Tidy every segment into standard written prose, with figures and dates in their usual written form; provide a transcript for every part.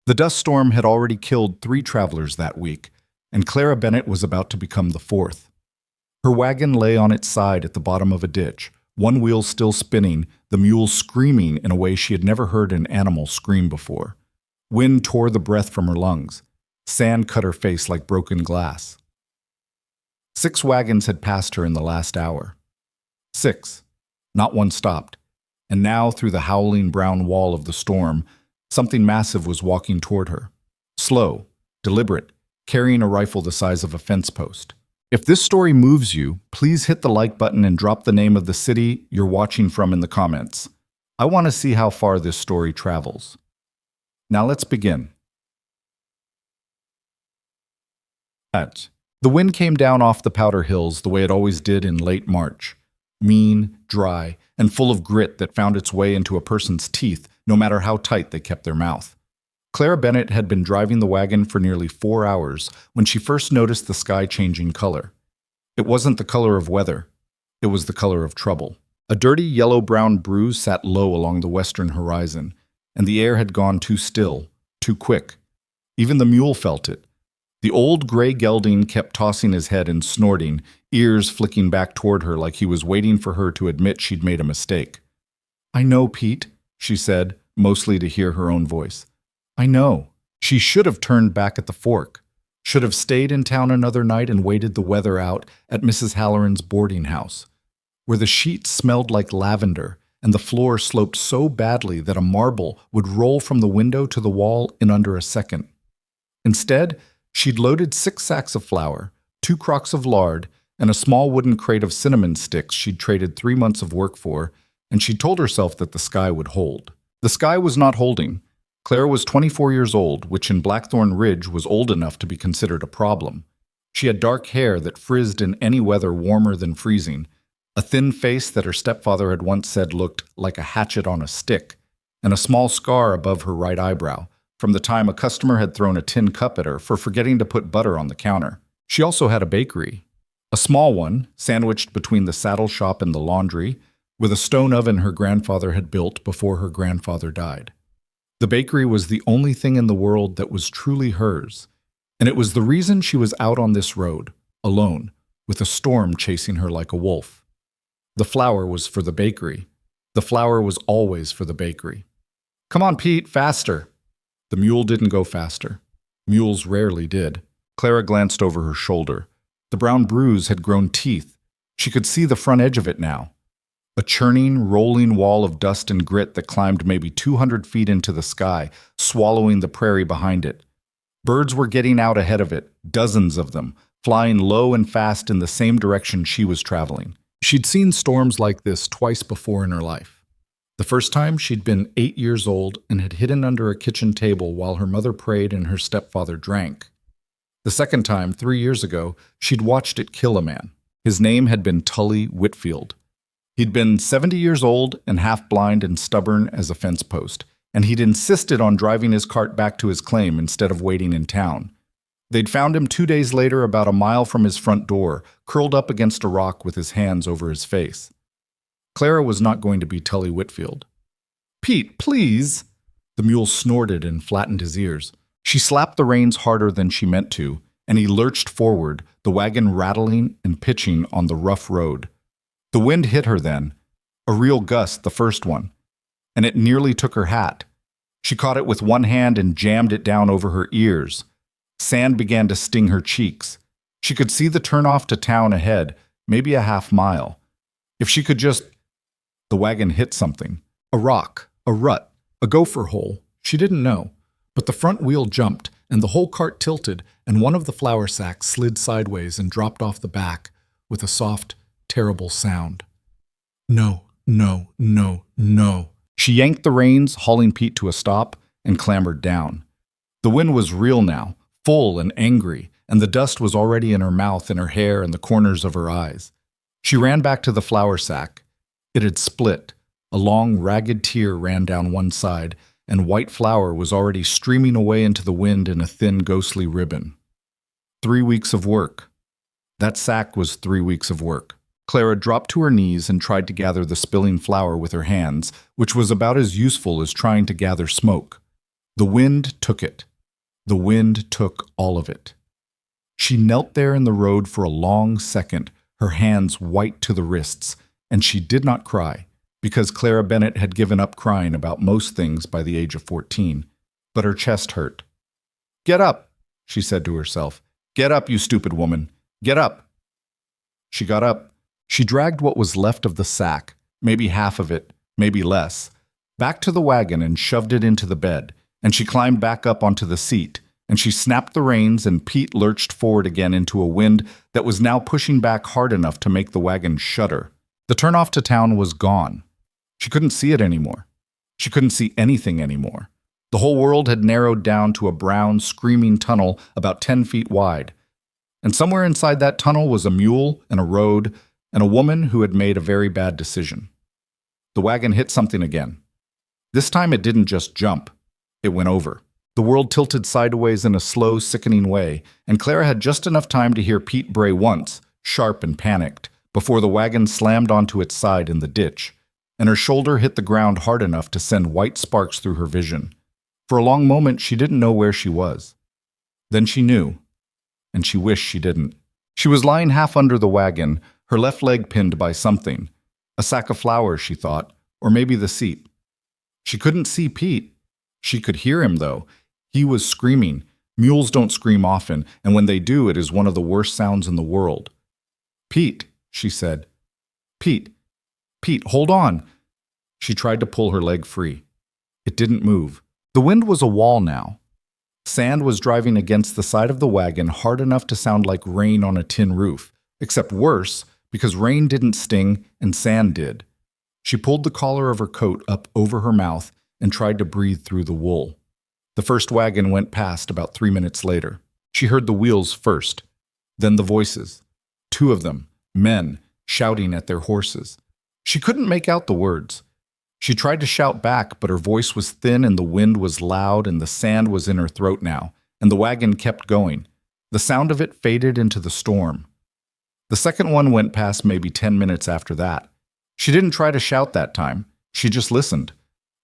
The dust storm had already killed 3 travelers that week, and Clara Bennett was about to become the 4th. Her wagon lay on its side at the bottom of a ditch, one wheel still spinning, the mule screaming in a way she had never heard an animal scream before. Wind tore the breath from her lungs. Sand cut her face like broken glass. 6 wagons had passed her in the last hour. 6. Not one stopped. And now, through the howling brown wall of the storm, something massive was walking toward her. Slow, deliberate, carrying a rifle the size of a fence post. If this story moves you, please hit the like button and drop the name of the city you're watching from in the comments. I want to see how far this story travels. Now let's begin. The wind came down off the Powder Hills the way it always did in late March. Mean, dry, and full of grit that found its way into a person's teeth, no matter how tight they kept their mouth. Clara Bennett had been driving the wagon for nearly 4 hours when she first noticed the sky changing color. It wasn't the color of weather. It was the color of trouble. A dirty yellow-brown bruise sat low along the western horizon, and the air had gone too still, too quick. Even the mule felt it. The old gray gelding kept tossing his head and snorting, ears flicking back toward her like he was waiting for her to admit she'd made a mistake. "I know, Pete," she said, mostly to hear her own voice. "I know." She should have turned back at the fork, should have stayed in town another night and waited the weather out at Mrs. Halloran's boarding house, where the sheets smelled like lavender and the floor sloped so badly that a marble would roll from the window to the wall in under a second. Instead, she'd loaded 6 sacks of flour, 2 crocks of lard, and a small wooden crate of cinnamon sticks she'd traded 3 months of work for, and she told herself that the sky would hold. The sky was not holding. Clara was 24 years old, which in Blackthorn Ridge was old enough to be considered a problem. She had dark hair that frizzed in any weather warmer than freezing, a thin face that her stepfather had once said looked like a hatchet on a stick, and a small scar above her right eyebrow, from the time a customer had thrown a tin cup at her for forgetting to put butter on the counter. She also had a bakery. A small one, sandwiched between the saddle shop and the laundry, with a stone oven her grandfather had built before her grandfather died. The bakery was the only thing in the world that was truly hers, and it was the reason she was out on this road, alone, with a storm chasing her like a wolf. The flour was for the bakery. The flour was always for the bakery. "Come on, Pete, faster!" The mule didn't go faster. Mules rarely did. Clara glanced over her shoulder. The brown bruise had grown teeth. She could see the front edge of it now. A churning, rolling wall of dust and grit that climbed maybe 200 feet into the sky, swallowing the prairie behind it. Birds were getting out ahead of it, dozens of them, flying low and fast in the same direction she was traveling. She'd seen storms like this twice before in her life. The first time, she'd been 8 years old and had hidden under a kitchen table while her mother prayed and her stepfather drank. The second time, 3 years ago, she'd watched it kill a man. His name had been Tully Whitfield. He'd been 70 years old and half-blind and stubborn as a fence post, and he'd insisted on driving his cart back to his claim instead of waiting in town. They'd found him 2 days later about a mile from his front door, curled up against a rock with his hands over his face. Clara was not going to be Tully Whitfield. "Pete, please!" The mule snorted and flattened his ears. She slapped the reins harder than she meant to, and he lurched forward, the wagon rattling and pitching on the rough road. The wind hit her then, a real gust, the first one, and it nearly took her hat. She caught it with one hand and jammed it down over her ears. Sand began to sting her cheeks. She could see the turnoff to town ahead, maybe a half mile. If she could just... The wagon hit something. A rock, a rut, a gopher hole. She didn't know. But the front wheel jumped, and the whole cart tilted, and one of the flour sacks slid sideways and dropped off the back with a soft, terrible sound. No, no, no, no. She yanked the reins, hauling Pete to a stop, and clambered down. The wind was real now, full and angry, and the dust was already in her mouth and her hair and the corners of her eyes. She ran back to the flour sack. It had split. A long, ragged tear ran down one side, and white flour was already streaming away into the wind in a thin, ghostly ribbon. 3 weeks of work. That sack was 3 weeks of work. Clara dropped to her knees and tried to gather the spilling flour with her hands, which was about as useful as trying to gather smoke. The wind took it. The wind took all of it. She knelt there in the road for a long second, her hands white to the wrists, and she did not cry, because Clara Bennett had given up crying about most things by the age of 14, but her chest hurt. "Get up," she said to herself. "Get up, you stupid woman. Get up." She got up. She dragged what was left of the sack, maybe half of it, maybe less, back to the wagon and shoved it into the bed, and she climbed back up onto the seat, and she snapped the reins, and Pete lurched forward again into a wind that was now pushing back hard enough to make the wagon shudder. The turnoff to town was gone. She couldn't see it anymore. She couldn't see anything anymore. The whole world had narrowed down to a brown, screaming tunnel about 10 feet wide. And somewhere inside that tunnel was a mule and a road and a woman who had made a very bad decision. The wagon hit something again. This time it didn't just jump. It went over. The world tilted sideways in a slow, sickening way, and Clara had just enough time to hear Pete bray once, sharp and panicked, before the wagon slammed onto its side in the ditch, and her shoulder hit the ground hard enough to send white sparks through her vision. For a long moment, she didn't know where she was. Then she knew, and she wished she didn't. She was lying half under the wagon, her left leg pinned by something. A sack of flowers, she thought, or maybe the seat. She couldn't see Pete. She could hear him, though. He was screaming. Mules don't scream often, and when they do, it is one of the worst sounds in the world. "Pete," she said. "Pete. Pete, hold on." She tried to pull her leg free. It didn't move. The wind was a wall now. Sand was driving against the side of the wagon hard enough to sound like rain on a tin roof, except worse, because rain didn't sting and sand did. She pulled the collar of her coat up over her mouth and tried to breathe through the wool. The first wagon went past about 3 minutes later. She heard the wheels first, then the voices. 2 of them, men, shouting at their horses. She couldn't make out the words. She tried to shout back, but her voice was thin and the wind was loud and the sand was in her throat now, and the wagon kept going. The sound of it faded into the storm. The second one went past maybe 10 minutes after that. She didn't try to shout that time. She just listened.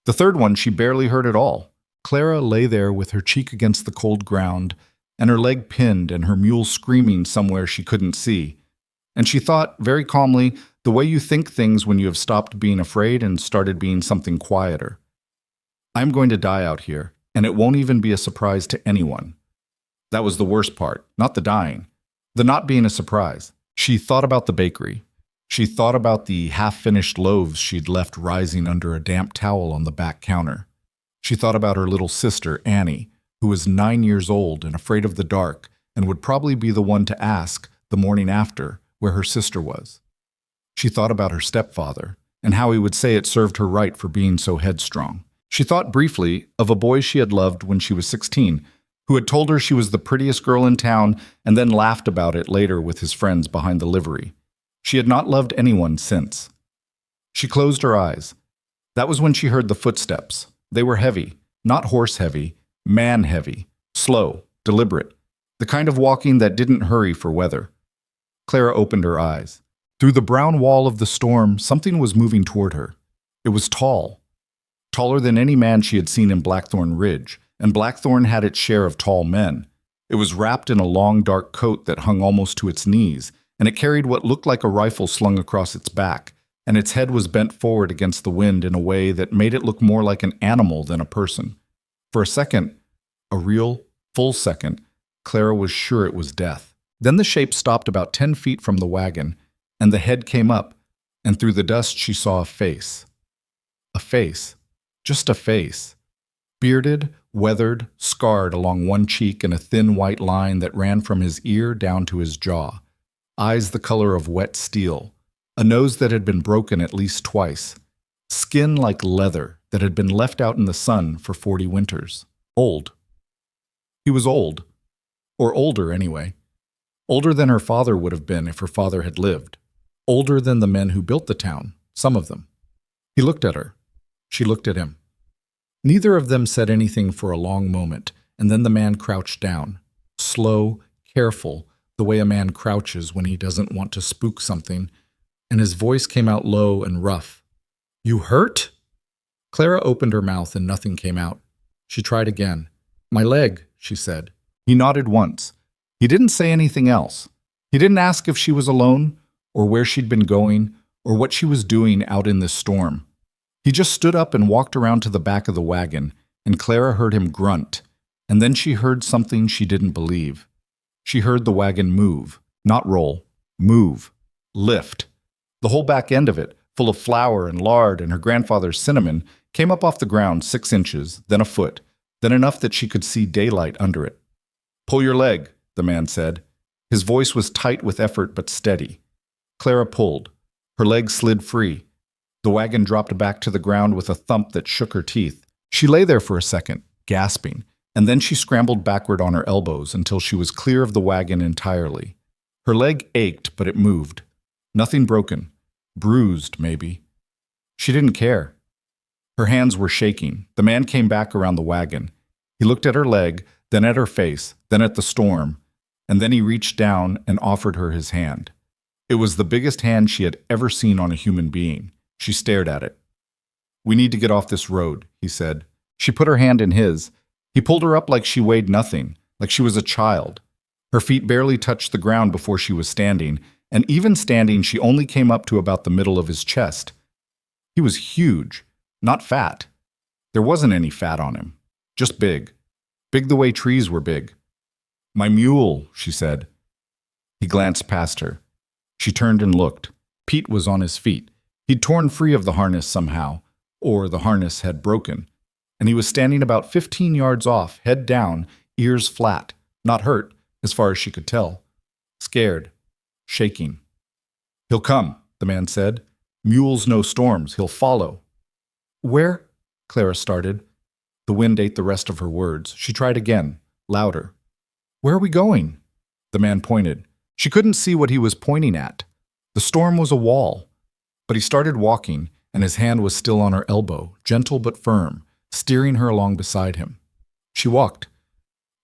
The third one she barely heard at all. Clara lay there with her cheek against the cold ground, and her leg pinned and her mule screaming somewhere she couldn't see. And she thought, very calmly, the way you think things when you have stopped being afraid and started being something quieter. "I'm going to die out here, and it won't even be a surprise to anyone." That was the worst part, not the dying. The not being a surprise. She thought about the bakery. She thought about the half-finished loaves she'd left rising under a damp towel on the back counter. She thought about her little sister, Annie, who was 9 years old and afraid of the dark and would probably be the one to ask, the morning after, where her sister was. She thought about her stepfather and how he would say it served her right for being so headstrong. She thought briefly of a boy she had loved when she was 16, who had told her she was the prettiest girl in town and then laughed about it later with his friends behind the livery. She had not loved anyone since. She closed her eyes. That was when she heard the footsteps. They were heavy, not horse-heavy, man-heavy, slow, deliberate, the kind of walking that didn't hurry for weather. Clara opened her eyes. Through the brown wall of the storm, something was moving toward her. It was tall, taller than any man she had seen in Blackthorn Ridge, and Blackthorn had its share of tall men. It was wrapped in a long, dark coat that hung almost to its knees, and it carried what looked like a rifle slung across its back, and its head was bent forward against the wind in a way that made it look more like an animal than a person. For a second, a real, full second, Clara was sure it was death. Then the shape stopped about 10 feet from the wagon, and the head came up, and through the dust she saw a face. A face. Just a face. Bearded, weathered, scarred along one cheek and a thin white line that ran from his ear down to his jaw. Eyes the color of wet steel. A nose that had been broken at least twice. Skin like leather that had been left out in the sun for 40 winters. Old. He was old. Or older, anyway. Older than her father would have been if her father had lived. Older than the men who built the town, some of them. He looked at her. She looked at him. Neither of them said anything for a long moment, and then the man crouched down. Slow, careful, the way a man crouches when he doesn't want to spook something, and his voice came out low and rough. "You hurt?" Clara opened her mouth and nothing came out. She tried again. "My leg," she said. He nodded once. He didn't say anything else. He didn't ask if she was alone, or where she'd been going, or what she was doing out in this storm. He just stood up and walked around to the back of the wagon, and Clara heard him grunt, and then she heard something she didn't believe. She heard the wagon move, not roll, move, lift. The whole back end of it, full of flour and lard and her grandfather's cinnamon, came up off the ground 6 inches, then a foot, then enough that she could see daylight under it. "Pull your leg," the man said. His voice was tight with effort but steady. Clara pulled. Her leg slid free. The wagon dropped back to the ground with a thump that shook her teeth. She lay there for a second, gasping, and then she scrambled backward on her elbows until she was clear of the wagon entirely. Her leg ached, but it moved. Nothing broken. Bruised, maybe. She didn't care. Her hands were shaking. The man came back around the wagon. He looked at her leg, then at her face, then at the storm, and then he reached down and offered her his hand. It was the biggest hand she had ever seen on a human being. She stared at it. "We need to get off this road," he said. She put her hand in his. He pulled her up like she weighed nothing, like she was a child. Her feet barely touched the ground before she was standing, and even standing, she only came up to about the middle of his chest. He was huge, not fat. There wasn't any fat on him, just big. Big the way trees were big. "My mule," she said. He glanced past her. She turned and looked. Pete was on his feet. He'd torn free of the harness somehow, or the harness had broken, and he was standing about 15 yards off, head down, ears flat, not hurt, as far as she could tell. Scared, shaking. "He'll come," the man said. "Mules know storms. He'll follow." "Where?" Clara started. The wind ate the rest of her words. She tried again, louder. "Where are we going?" The man pointed. She couldn't see what he was pointing at. The storm was a wall. But he started walking, and his hand was still on her elbow, gentle but firm, steering her along beside him. She walked.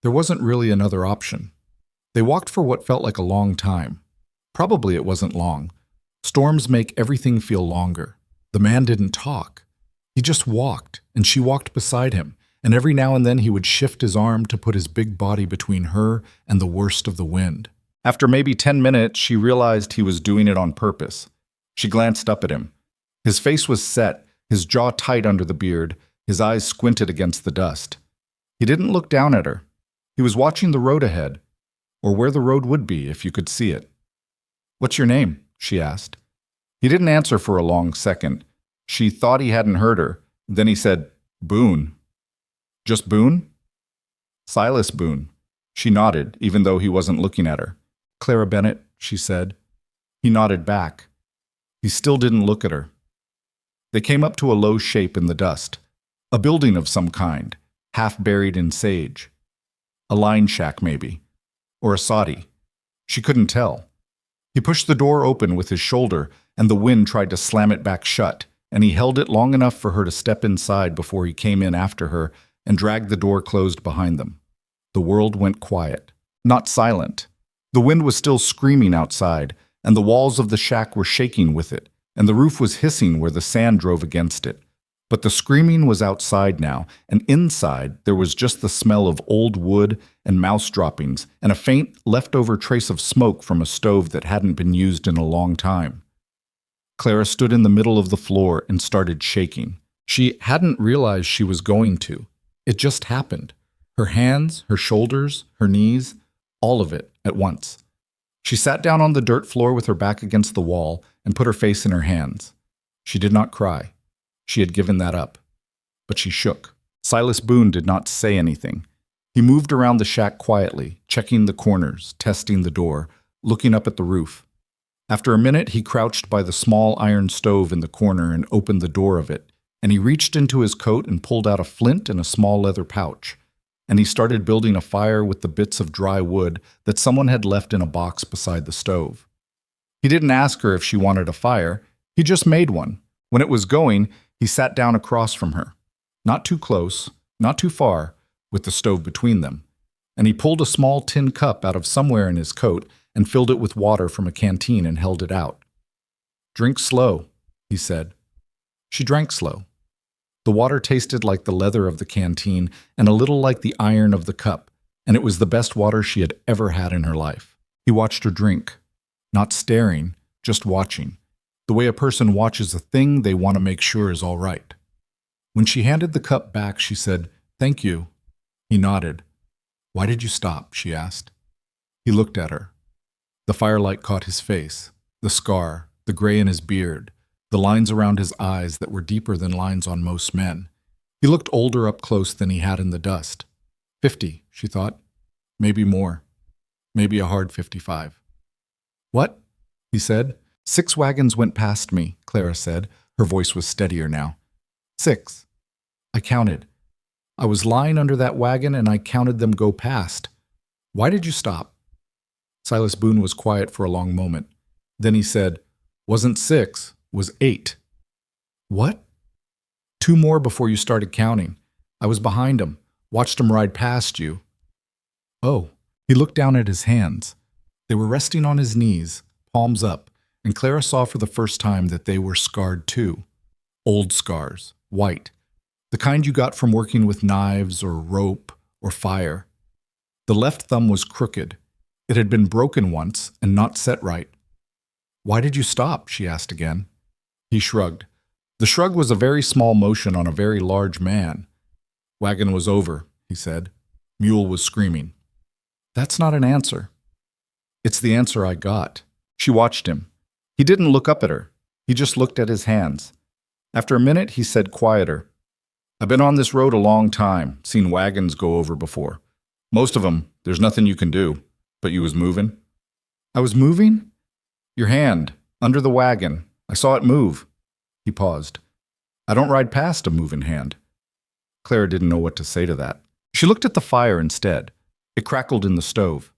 There wasn't really another option. They walked for what felt like a long time. Probably it wasn't long. Storms make everything feel longer. The man didn't talk. He just walked, and she walked beside him, and every now and then he would shift his arm to put his big body between her and the worst of the wind. After maybe 10 minutes, she realized he was doing it on purpose. She glanced up at him. His face was set, his jaw tight under the beard, his eyes squinted against the dust. He didn't look down at her. He was watching the road ahead, or where the road would be if you could see it. "What's your name?" she asked. He didn't answer for a long second. She thought he hadn't heard her. Then he said, "Boone." "Just Boone?" "Silas Boone." She nodded, even though he wasn't looking at her. "Clara Bennett," she said. He nodded back. He still didn't look at her. They came up to a low shape in the dust. A building of some kind, half buried in sage. A line shack, maybe. Or a soddy. She couldn't tell. He pushed the door open with his shoulder, and the wind tried to slam it back shut, and he held it long enough for her to step inside before he came in after her and dragged the door closed behind them. The world went quiet. Not silent. The wind was still screaming outside, and the walls of the shack were shaking with it, and the roof was hissing where the sand drove against it. But the screaming was outside now, and inside there was just the smell of old wood and mouse droppings and a faint, leftover trace of smoke from a stove that hadn't been used in a long time. Clara stood in the middle of the floor and started shaking. She hadn't realized she was going to. It just happened. Her hands, her shoulders, her knees, all of it at once. She sat down on the dirt floor with her back against the wall and put her face in her hands. She did not cry. She had given that up. But she shook. Silas Boone did not say anything. He moved around the shack quietly, checking the corners, testing the door, looking up at the roof. After a minute, he crouched by the small iron stove in the corner and opened the door of it, and he reached into his coat and pulled out a flint and a small leather pouch. And he started building a fire with the bits of dry wood that someone had left in a box beside the stove. He didn't ask her if she wanted a fire. He just made one. When it was going, he sat down across from her. Not too close, not too far, with the stove between them. And he pulled a small tin cup out of somewhere in his coat and filled it with water from a canteen and held it out. "Drink slow," he said. She drank slow. The water tasted like the leather of the canteen and a little like the iron of the cup, and it was the best water she had ever had in her life. He watched her drink, not staring, just watching, the way a person watches a thing they want to make sure is all right. When she handed the cup back, she said, "Thank you." He nodded. "Why did you stop?" she asked. He looked at her. The firelight caught his face, the scar, the gray in his beard, the lines around his eyes that were deeper than lines on most men. He looked older up close than he had in the dust. 50, she thought. Maybe more. Maybe a hard 55. "What?" he said. "6 wagons went past me," Clara said. Her voice was steadier now. 6. I counted. I was lying under that wagon and I counted them go past. Why did you stop?" Silas Boone was quiet for a long moment. Then he said, "Wasn't 6, was 8. "What?" "2 more before you started counting. I was behind them, watched them ride past you." "Oh." He looked down at his hands. They were resting on his knees, palms up, and Clara saw for the first time that they were scarred too. Old scars, white, the kind you got from working with knives or rope or fire. The left thumb was crooked. It had been broken once and not set right. "Why did you stop?" she asked again. He shrugged. The shrug was a very small motion on a very large man. "Wagon was over," he said. "Mule was screaming." "That's not an answer." "It's the answer I got." She watched him. He didn't look up at her. He just looked at his hands. After a minute, he said quieter, "I've been on this road a long time, seen wagons go over before. Most of them, there's nothing you can do. But you was moving." "I was moving?" "Your hand, under the wagon. I saw it move." He paused. "I don't ride past a moving hand." Clara didn't know what to say to that. She looked at the fire instead. It crackled in the stove.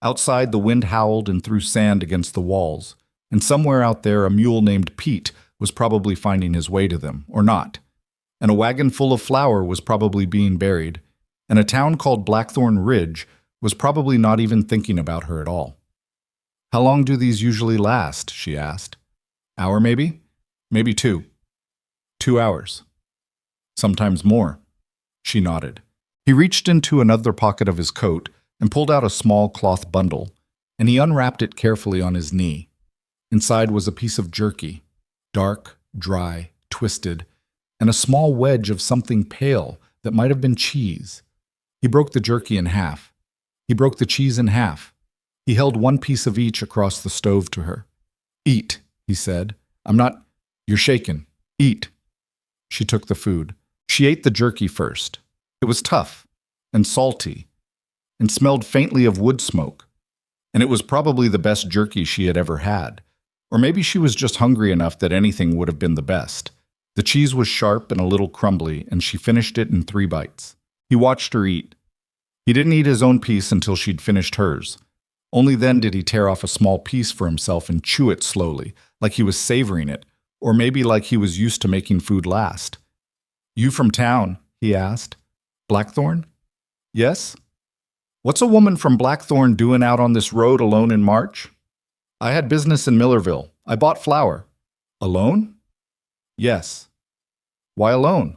Outside, the wind howled and threw sand against the walls, and somewhere out there a mule named Pete was probably finding his way to them, or not. And a wagon full of flour was probably being buried, and a town called Blackthorn Ridge was probably not even thinking about her at all. "How long do these usually last?" she asked. "Hour maybe? Maybe 2. 2 hours. Sometimes more." She nodded. He reached into another pocket of his coat and pulled out a small cloth bundle, and he unwrapped it carefully on his knee. Inside was a piece of jerky, dark, dry, twisted, and a small wedge of something pale that might have been cheese. He broke the jerky in half. He broke the cheese in half. He held one piece of each across the stove to her. "Eat," he said. "I'm not—" "You're shaken. Eat." She took the food. She ate the jerky first. It was tough and salty and smelled faintly of wood smoke, and it was probably the best jerky she had ever had. Or maybe she was just hungry enough that anything would have been the best. The cheese was sharp and a little crumbly, and she finished it in 3 bites. He watched her eat. He didn't eat his own piece until she'd finished hers. Only then did he tear off a small piece for himself and chew it slowly, like he was savoring it, or maybe like he was used to making food last. "You from town?" he asked. "Blackthorn?" "Yes." "What's a woman from Blackthorn doing out on this road alone in March?" "I had business in Millerville. I bought flour." "Alone?" "Yes." "Why alone?"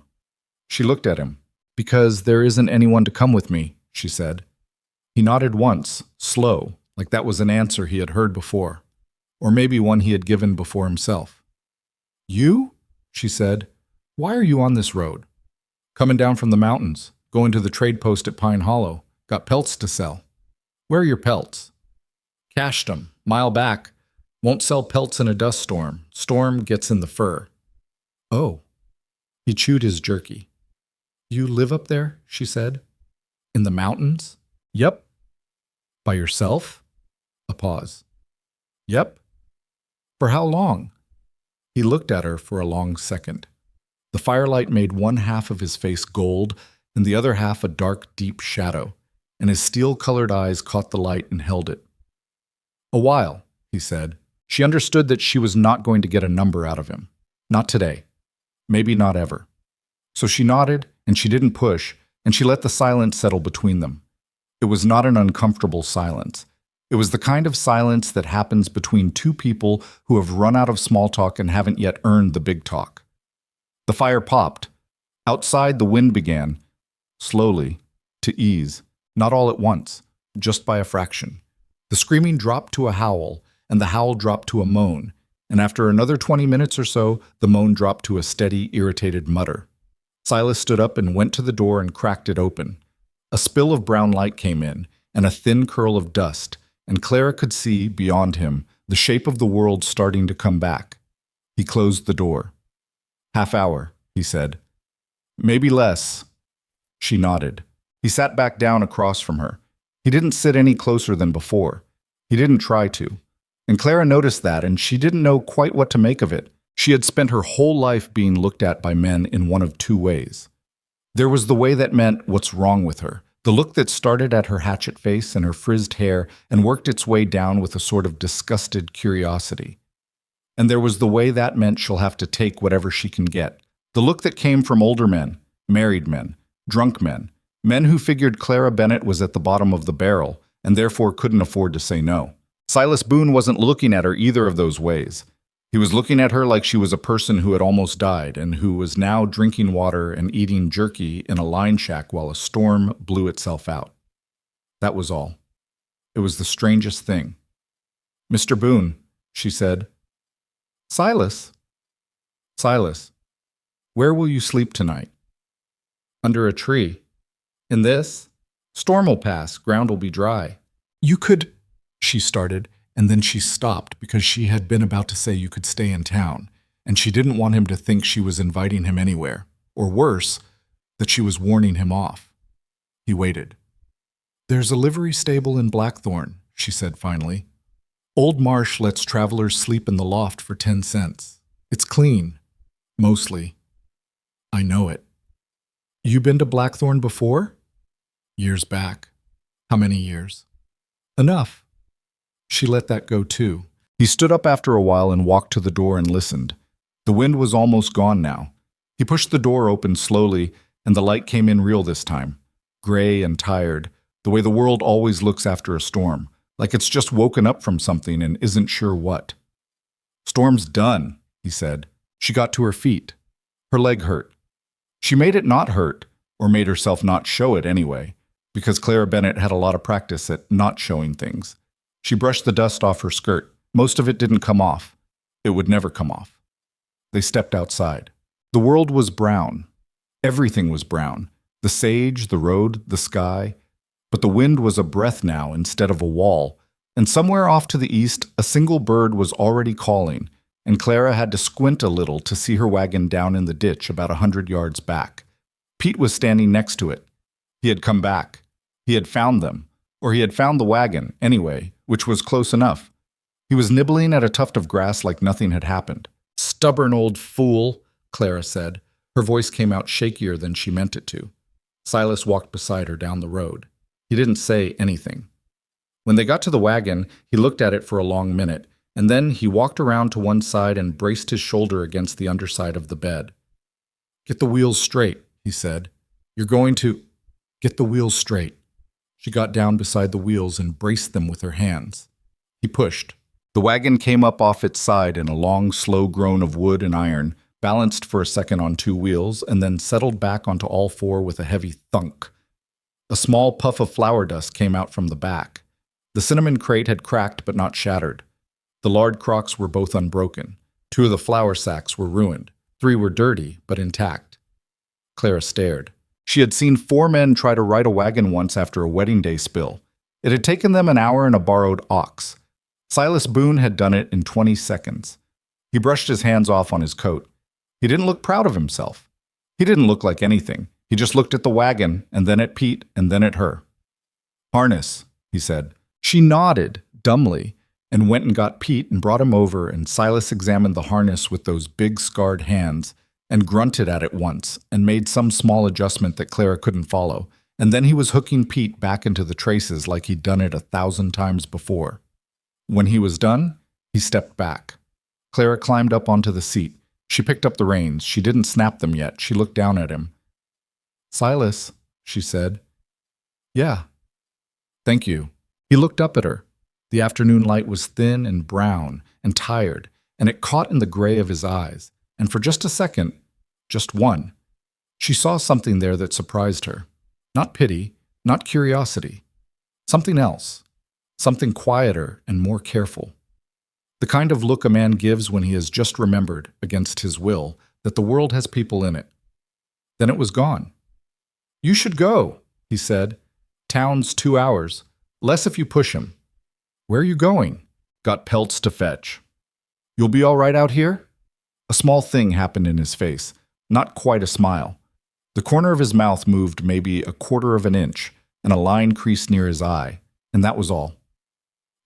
She looked at him. "Because there isn't anyone to come with me," she said. He nodded once, slow, like that was an answer he had heard before, or maybe one he had given before himself. "You?" she said. "Why are you on this road?" "Coming down from the mountains, going to the trade post at Pine Hollow. Got pelts to sell." "Where are your pelts?" "Cached 'em, mile back. Won't sell pelts in a dust storm. Storm gets in the fur." "Oh." He chewed his jerky. "You live up there?" she said. "In the mountains?" "Yep." "By yourself?" A pause. "Yep." "For how long?" He looked at her for a long second. The firelight made one half of his face gold and the other half a dark, deep shadow, and his steel-colored eyes caught the light and held it. "A while," he said. She understood that she was not going to get a number out of him. Not today. Maybe not ever. So she nodded, and she didn't push, and she let the silence settle between them. It was not an uncomfortable silence. It was the kind of silence that happens between 2 people who have run out of small talk and haven't yet earned the big talk. The fire popped. Outside, the wind began, slowly, to ease, not all at once, just by a fraction. The screaming dropped to a howl, and the howl dropped to a moan, and after another 20 minutes or so, the moan dropped to a steady, irritated mutter. Silas stood up and went to the door and cracked it open. A spill of brown light came in, and a thin curl of dust, and Clara could see, beyond him, the shape of the world starting to come back. He closed the door. "Half hour," he said. "Maybe less." She nodded. He sat back down across from her. He didn't sit any closer than before. He didn't try to. And Clara noticed that, and she didn't know quite what to make of it. She had spent her whole life being looked at by men in one of two ways. There was the way that meant what's wrong with her, the look that started at her hatchet face and her frizzed hair and worked its way down with a sort of disgusted curiosity. And there was the way that meant she'll have to take whatever she can get, the look that came from older men, married men, drunk men, men who figured Clara Bennett was at the bottom of the barrel and therefore couldn't afford to say no. Silas Boone wasn't looking at her either of those ways. He was looking at her like she was a person who had almost died and who was now drinking water and eating jerky in a line shack while a storm blew itself out. That was all. It was the strangest thing. "Mr. Boone," she said. "Silas." "Silas, where will you sleep tonight?" "Under a tree." "In this? Storm will pass, ground will be dry." "You could," she started, and then she stopped because she had been about to say you could stay in town, and she didn't want him to think she was inviting him anywhere, or worse, that she was warning him off. He waited. "There's a livery stable in Blackthorn," she said finally. "Old Marsh lets travelers sleep in the loft for 10 cents. It's clean. Mostly. I know it." "You been to Blackthorn before?" "Years back." "How many years?" "Enough." She let that go too. He stood up after a while and walked to the door and listened. The wind was almost gone now. He pushed the door open slowly, and the light came in real this time, gray and tired, the way the world always looks after a storm, like it's just woken up from something and isn't sure what. "Storm's done," he said. She got to her feet. Her leg hurt. She made it not hurt, or made herself not show it anyway, because Clara Bennett had a lot of practice at not showing things. She brushed the dust off her skirt. Most of it didn't come off. It would never come off. They stepped outside. The world was brown. Everything was brown. The sage, the road, the sky. But the wind was a breath now instead of a wall, and somewhere off to the east a single bird was already calling, and Clara had to squint a little to see her wagon down in the ditch about 100 yards back. Pete was standing next to it. He had come back. He had found them. Or he had found the wagon, anyway, which was close enough. He was nibbling at a tuft of grass like nothing had happened. "Stubborn old fool," Clara said. Her voice came out shakier than she meant it to. Silas walked beside her down the road. He didn't say anything. When they got to the wagon, he looked at it for a long minute, and then he walked around to one side and braced his shoulder against the underside of the bed. "Get the wheels straight," he said. "You're going to—" "Get the wheels straight." She got down beside the wheels and braced them with her hands. He pushed. The wagon came up off its side in a long, slow groan of wood and iron, balanced for a second on two wheels, and then settled back onto all four with a heavy thunk. A small puff of flour dust came out from the back. The cinnamon crate had cracked but not shattered. The lard crocks were both unbroken. 2 of the flour sacks were ruined. 3 were dirty but intact. Clara stared. She had seen 4 men try to ride a wagon once after a wedding day spill. It had taken them an hour and a borrowed ox. Silas Boone had done it in 20 seconds. He brushed his hands off on his coat. He didn't look proud of himself. He didn't look like anything. He just looked at the wagon, and then at Pete, and then at her. "Harness," he said. She nodded, dumbly, and went and got Pete and brought him over, and Silas examined the harness with those big scarred hands, and grunted at it once, and made some small adjustment that Clara couldn't follow, and then he was hooking Pete back into the traces like he'd done it 1,000 times before. When he was done, he stepped back. Clara climbed up onto the seat. She picked up the reins. She didn't snap them yet. She looked down at him. "Silas," she said. "Yeah." "Thank you." He looked up at her. The afternoon light was thin and brown and tired, and it caught in the gray of his eyes. And for just a second, just one, She saw something there that surprised her. Not pity, not curiosity. Something else. Something quieter and more careful. The kind of look a man gives when he has just remembered, against his will, that the world has people in it. Then it was gone. "You should go," he said. "Town's 2 hours. Less if you push him." "Where are you going?" "Got pelts to fetch." "You'll be all right out here?" A small thing happened in his face, not quite a smile. The corner of his mouth moved maybe a quarter of an inch, and a line creased near his eye, and that was all.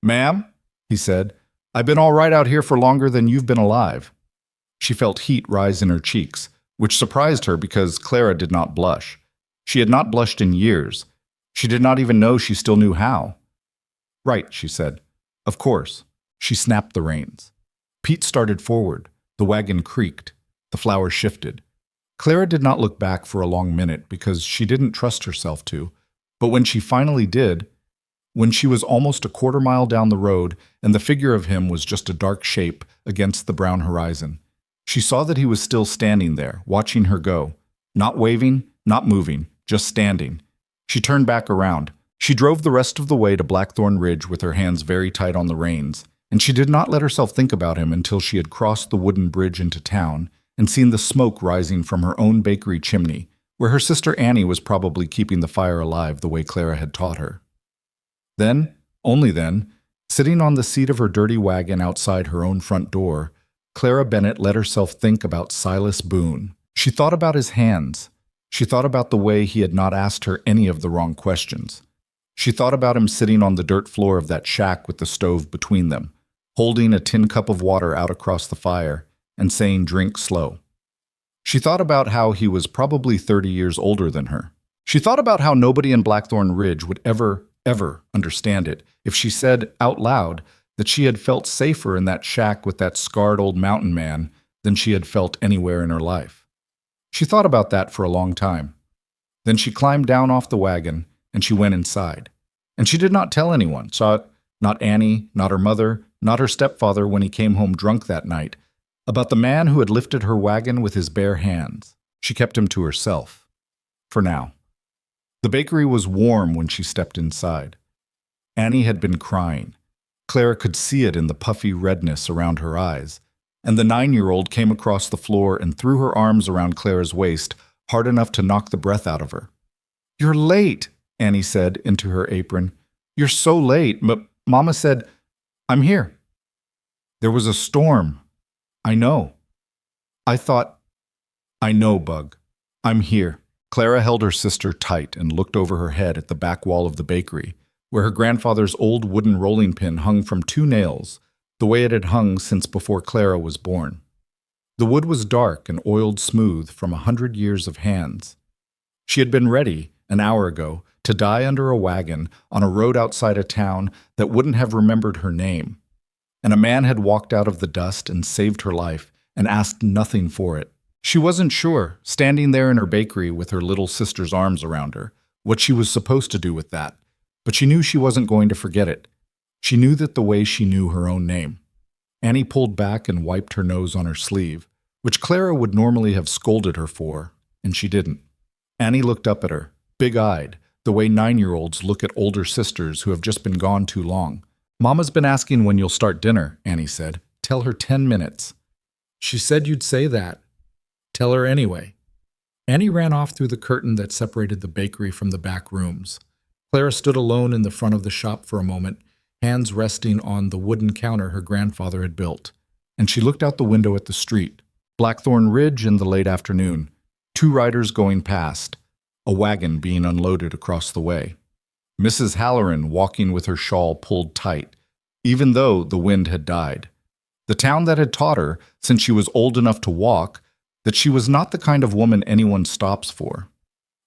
"Ma'am," he said, "I've been all right out here for longer than you've been alive." She felt heat rise in her cheeks, which surprised her because Clara did not blush. She had not blushed in years. She did not even know she still knew how. "Right," she said. "Of course." She snapped the reins. Pete started forward. The wagon creaked. The flowers shifted. Clara did not look back for a long minute because she didn't trust herself to, but when she finally did, when she was almost a quarter-mile down the road and the figure of him was just a dark shape against the brown horizon, she saw that he was still standing there, watching her go, not waving, not moving, just standing. She turned back around. She drove the rest of the way to Blackthorn Ridge with her hands very tight on the reins, and she did not let herself think about him until she had crossed the wooden bridge into town and seen the smoke rising from her own bakery chimney, where her sister Annie was probably keeping the fire alive the way Clara had taught her. Then, only then, sitting on the seat of her dirty wagon outside her own front door, Clara Bennett let herself think about Silas Boone. She thought about his hands. She thought about the way he had not asked her any of the wrong questions. She thought about him sitting on the dirt floor of that shack with the stove between them, holding a tin cup of water out across the fire and saying, "Drink slow." She thought about how he was probably 30 years older than her. She thought about how nobody in Blackthorn Ridge would ever understand it if she said out loud that she had felt safer in that shack with that scarred old mountain man than she had felt anywhere in her life. She thought about that for a long time. Then she climbed down off the wagon and she went inside. And she did not tell anyone, not Annie, not her mother, not her stepfather when he came home drunk that night, about the man who had lifted her wagon with his bare hands. She kept him to herself. For now. The bakery was warm when she stepped inside. Annie had been crying. Clara could see it in the puffy redness around her eyes. And the 9-year-old came across the floor and threw her arms around Clara's waist, hard enough to knock the breath out of her. "You're late," Annie said into her apron. "You're so late, but Mama said, I'm here." "There was a storm." "I know." "I know, Bug. I'm here." Clara held her sister tight and looked over her head at the back wall of the bakery, where her grandfather's old wooden rolling pin hung from 2 nails, the way it had hung since before Clara was born. The wood was dark and oiled smooth from 100 years of hands. She had been ready, an hour ago, to die under a wagon on a road outside a town that wouldn't have remembered her name. And a man had walked out of the dust and saved her life and asked nothing for it. She wasn't sure, standing there in her bakery with her little sister's arms around her, what she was supposed to do with that, but she knew she wasn't going to forget it. She knew that the way she knew her own name. Annie pulled back and wiped her nose on her sleeve, which Clara would normally have scolded her for, and she didn't. Annie looked up at her, big-eyed, the way 9-year-olds look at older sisters who have just been gone too long. "Mama's been asking when you'll start dinner," Annie said. "Tell her 10 minutes. "She said you'd say that." "Tell her anyway." Annie ran off through the curtain that separated the bakery from the back rooms. Clara stood alone in the front of the shop for a moment, hands resting on the wooden counter her grandfather had built, and she looked out the window at the street. Blackthorn Ridge in the late afternoon, 2 riders going past, a wagon being unloaded across the way. Mrs. Halloran walking with her shawl pulled tight, even though the wind had died. The town that had taught her, since she was old enough to walk, that she was not the kind of woman anyone stops for.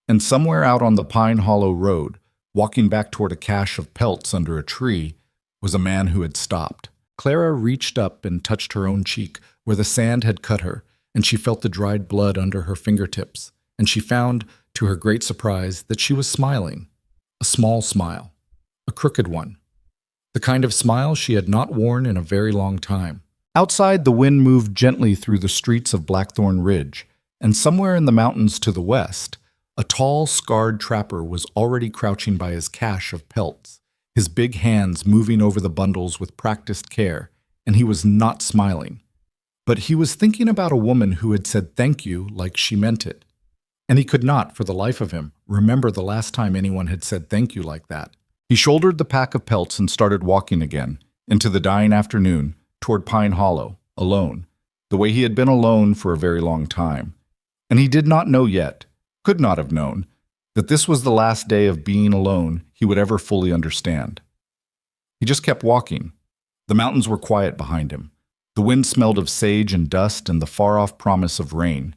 And somewhere out on the Pine Hollow Road, walking back toward a cache of pelts under a tree, was a man who had stopped. Clara reached up and touched her own cheek, where the sand had cut her, and she felt the dried blood under her fingertips, and she found, to her great surprise, that she was smiling. A small smile. A crooked one. The kind of smile she had not worn in a very long time. Outside, the wind moved gently through the streets of Blackthorn Ridge, and somewhere in the mountains to the west, a tall, scarred trapper was already crouching by his cache of pelts, his big hands moving over the bundles with practiced care, and he was not smiling. But he was thinking about a woman who had said thank you like she meant it. And he could not, for the life of him, remember the last time anyone had said thank you like that. He shouldered the pack of pelts and started walking again, into the dying afternoon, toward Pine Hollow, alone, the way he had been alone for a very long time. And he did not know yet, could not have known, that this was the last day of being alone he would ever fully understand. He just kept walking. The mountains were quiet behind him. The wind smelled of sage and dust and the far-off promise of rain.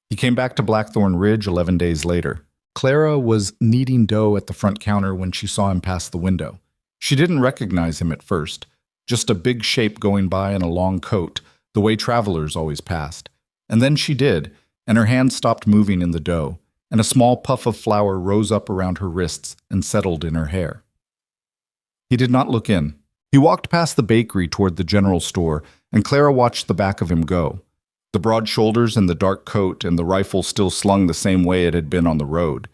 He came back to Blackthorn Ridge 11 days later. Clara was kneading dough at the front counter when she saw him pass the window. She didn't recognize him at first, just a big shape going by in a long coat, the way travelers always passed. And then she did, and her hand stopped moving in the dough, and a small puff of flour rose up around her wrists and settled in her hair. He did not look in. He walked past the bakery toward the general store, and Clara watched the back of him go. The broad shoulders and the dark coat and the rifle still slung the same way it had been on the road.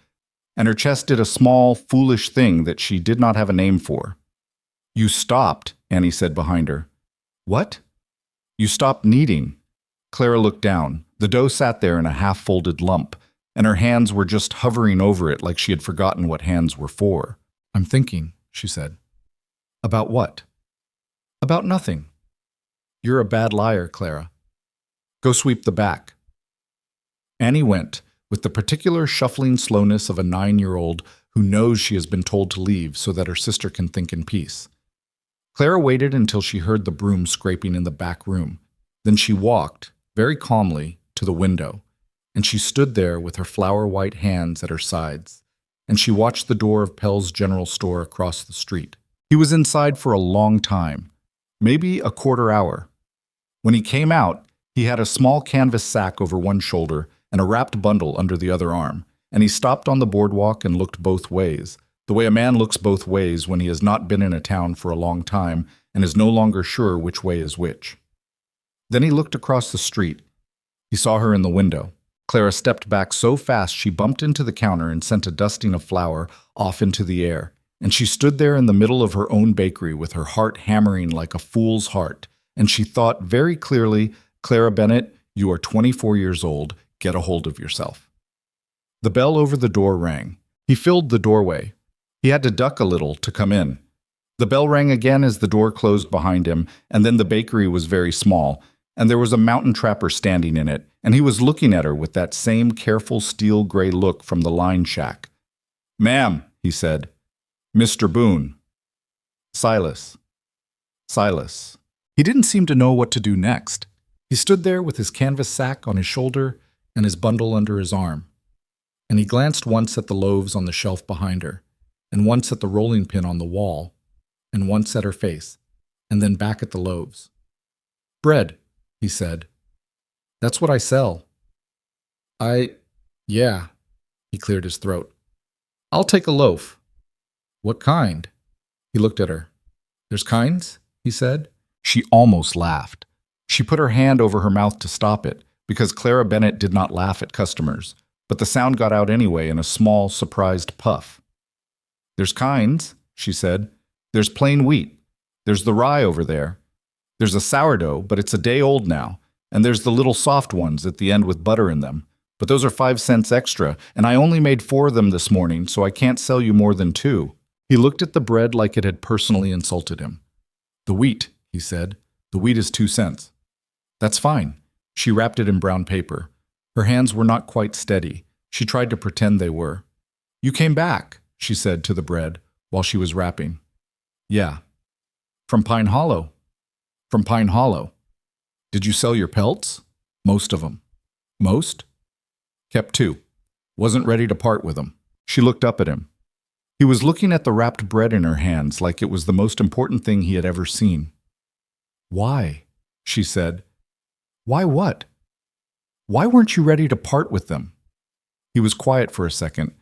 And her chest did a small, foolish thing that she did not have a name for. "You stopped," Annie said behind her. "What?" "You stopped kneading." Clara looked down. The dough sat there in a half-folded lump, and her hands were just hovering over it like she had forgotten what hands were for. "I'm thinking," she said. "About what?" "About nothing." "You're a bad liar, Clara. Go sweep the back." Annie went, with the particular shuffling slowness of a 9-year-old who knows she has been told to leave so that her sister can think in peace. Clara waited until she heard the broom scraping in the back room. Then she walked, very calmly, to the window, and she stood there with her flower-white hands at her sides, and she watched the door of Pell's General Store across the street. He was inside for a long time, maybe a quarter hour. When he came out, he had a small canvas sack over one shoulder and a wrapped bundle under the other arm, and he stopped on the boardwalk and looked both ways, the way a man looks both ways when he has not been in a town for a long time and is no longer sure which way is which. Then he looked across the street. He saw her in the window. Clara stepped back so fast she bumped into the counter and sent a dusting of flour off into the air, and she stood there in the middle of her own bakery with her heart hammering like a fool's heart, and she thought very clearly, "Clara Bennett, you are 24 years old. Get a hold of yourself." The bell over the door rang. He filled the doorway. He had to duck a little to come in. The bell rang again as the door closed behind him, and then the bakery was very small, and there was a mountain trapper standing in it, and he was looking at her with that same careful steel-gray look from the line shack. "Ma'am," he said. "Mr. Boone." Silas. Silas. He didn't seem to know what to do next. He stood there with his canvas sack on his shoulder and his bundle under his arm. And he glanced once at the loaves on the shelf behind her, and once at the rolling pin on the wall, and once at her face, and then back at the loaves. "Bread," he said. "That's what I sell." Yeah, he cleared his throat. "I'll take a loaf." "What kind?" He looked at her. "There's kinds?" he said. She almost laughed. She put her hand over her mouth to stop it, because Clara Bennett did not laugh at customers, but the sound got out anyway in a small, surprised puff. "There's kinds," she said. "There's plain wheat. There's the rye over there. There's a sourdough, but it's a day old now, and there's the little soft ones at the end with butter in them. But those are 5 cents extra, and I only made 4 of them this morning, so I can't sell you more than 2. He looked at the bread like it had personally insulted him. "The wheat," he said. "The wheat is 2 cents. "That's fine." She wrapped it in brown paper. Her hands were not quite steady. She tried to pretend they were. "You came back," she said to the bread, while she was wrapping. "Yeah." "From Pine Hollow." "From Pine Hollow." "Did you sell your pelts?" "Most of them." "Most?" "Kept 2. Wasn't ready to part with them." She looked up at him. He was looking at the wrapped bread in her hands like it was the most important thing he had ever seen. "Why?" she said. "Why what? Why weren't you ready to part with them?" He was quiet for a second.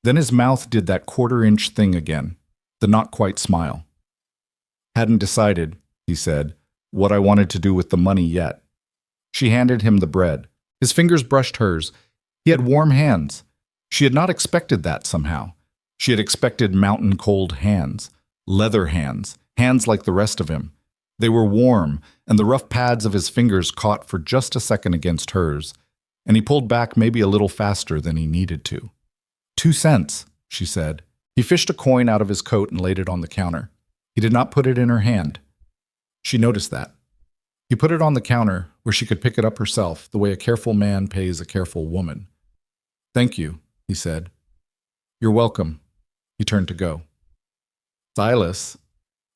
Then his mouth did that quarter-inch thing again, the not-quite smile. "Hadn't decided," he said, "what I wanted to do with the money yet." She handed him the bread. His fingers brushed hers. He had warm hands. She had not expected that somehow. She had expected mountain-cold hands, leather hands, hands like the rest of him. They were warm, and the rough pads of his fingers caught for just a second against hers, and he pulled back maybe a little faster than he needed to. 2 cents, she said. He fished a coin out of his coat and laid it on the counter. He did not put it in her hand. She noticed that. He put it on the counter where she could pick it up herself, the way a careful man pays a careful woman. Thank you, he said. You're welcome. He turned to go. Silas.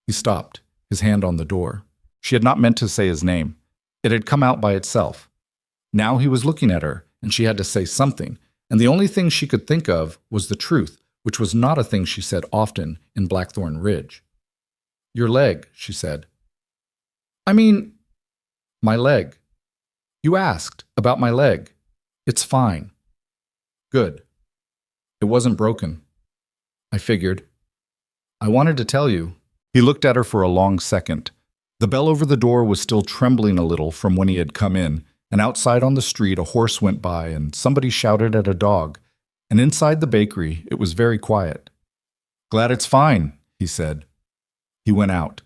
He stopped, his hand on the door. She had not meant to say his name. It had come out by itself. Now he was looking at her, and she had to say something, and the only thing she could think of was the truth, which was not a thing she said often in Blackthorn Ridge. Your leg, she said. I mean, my leg. You asked about my leg. It's fine. Good. It wasn't broken. I figured. I wanted to tell you. He looked at her for a long second. The bell over the door was still trembling a little from when he had come in, and outside on the street a horse went by and somebody shouted at a dog, and inside the bakery it was very quiet. Glad it's fine, he said. He went out.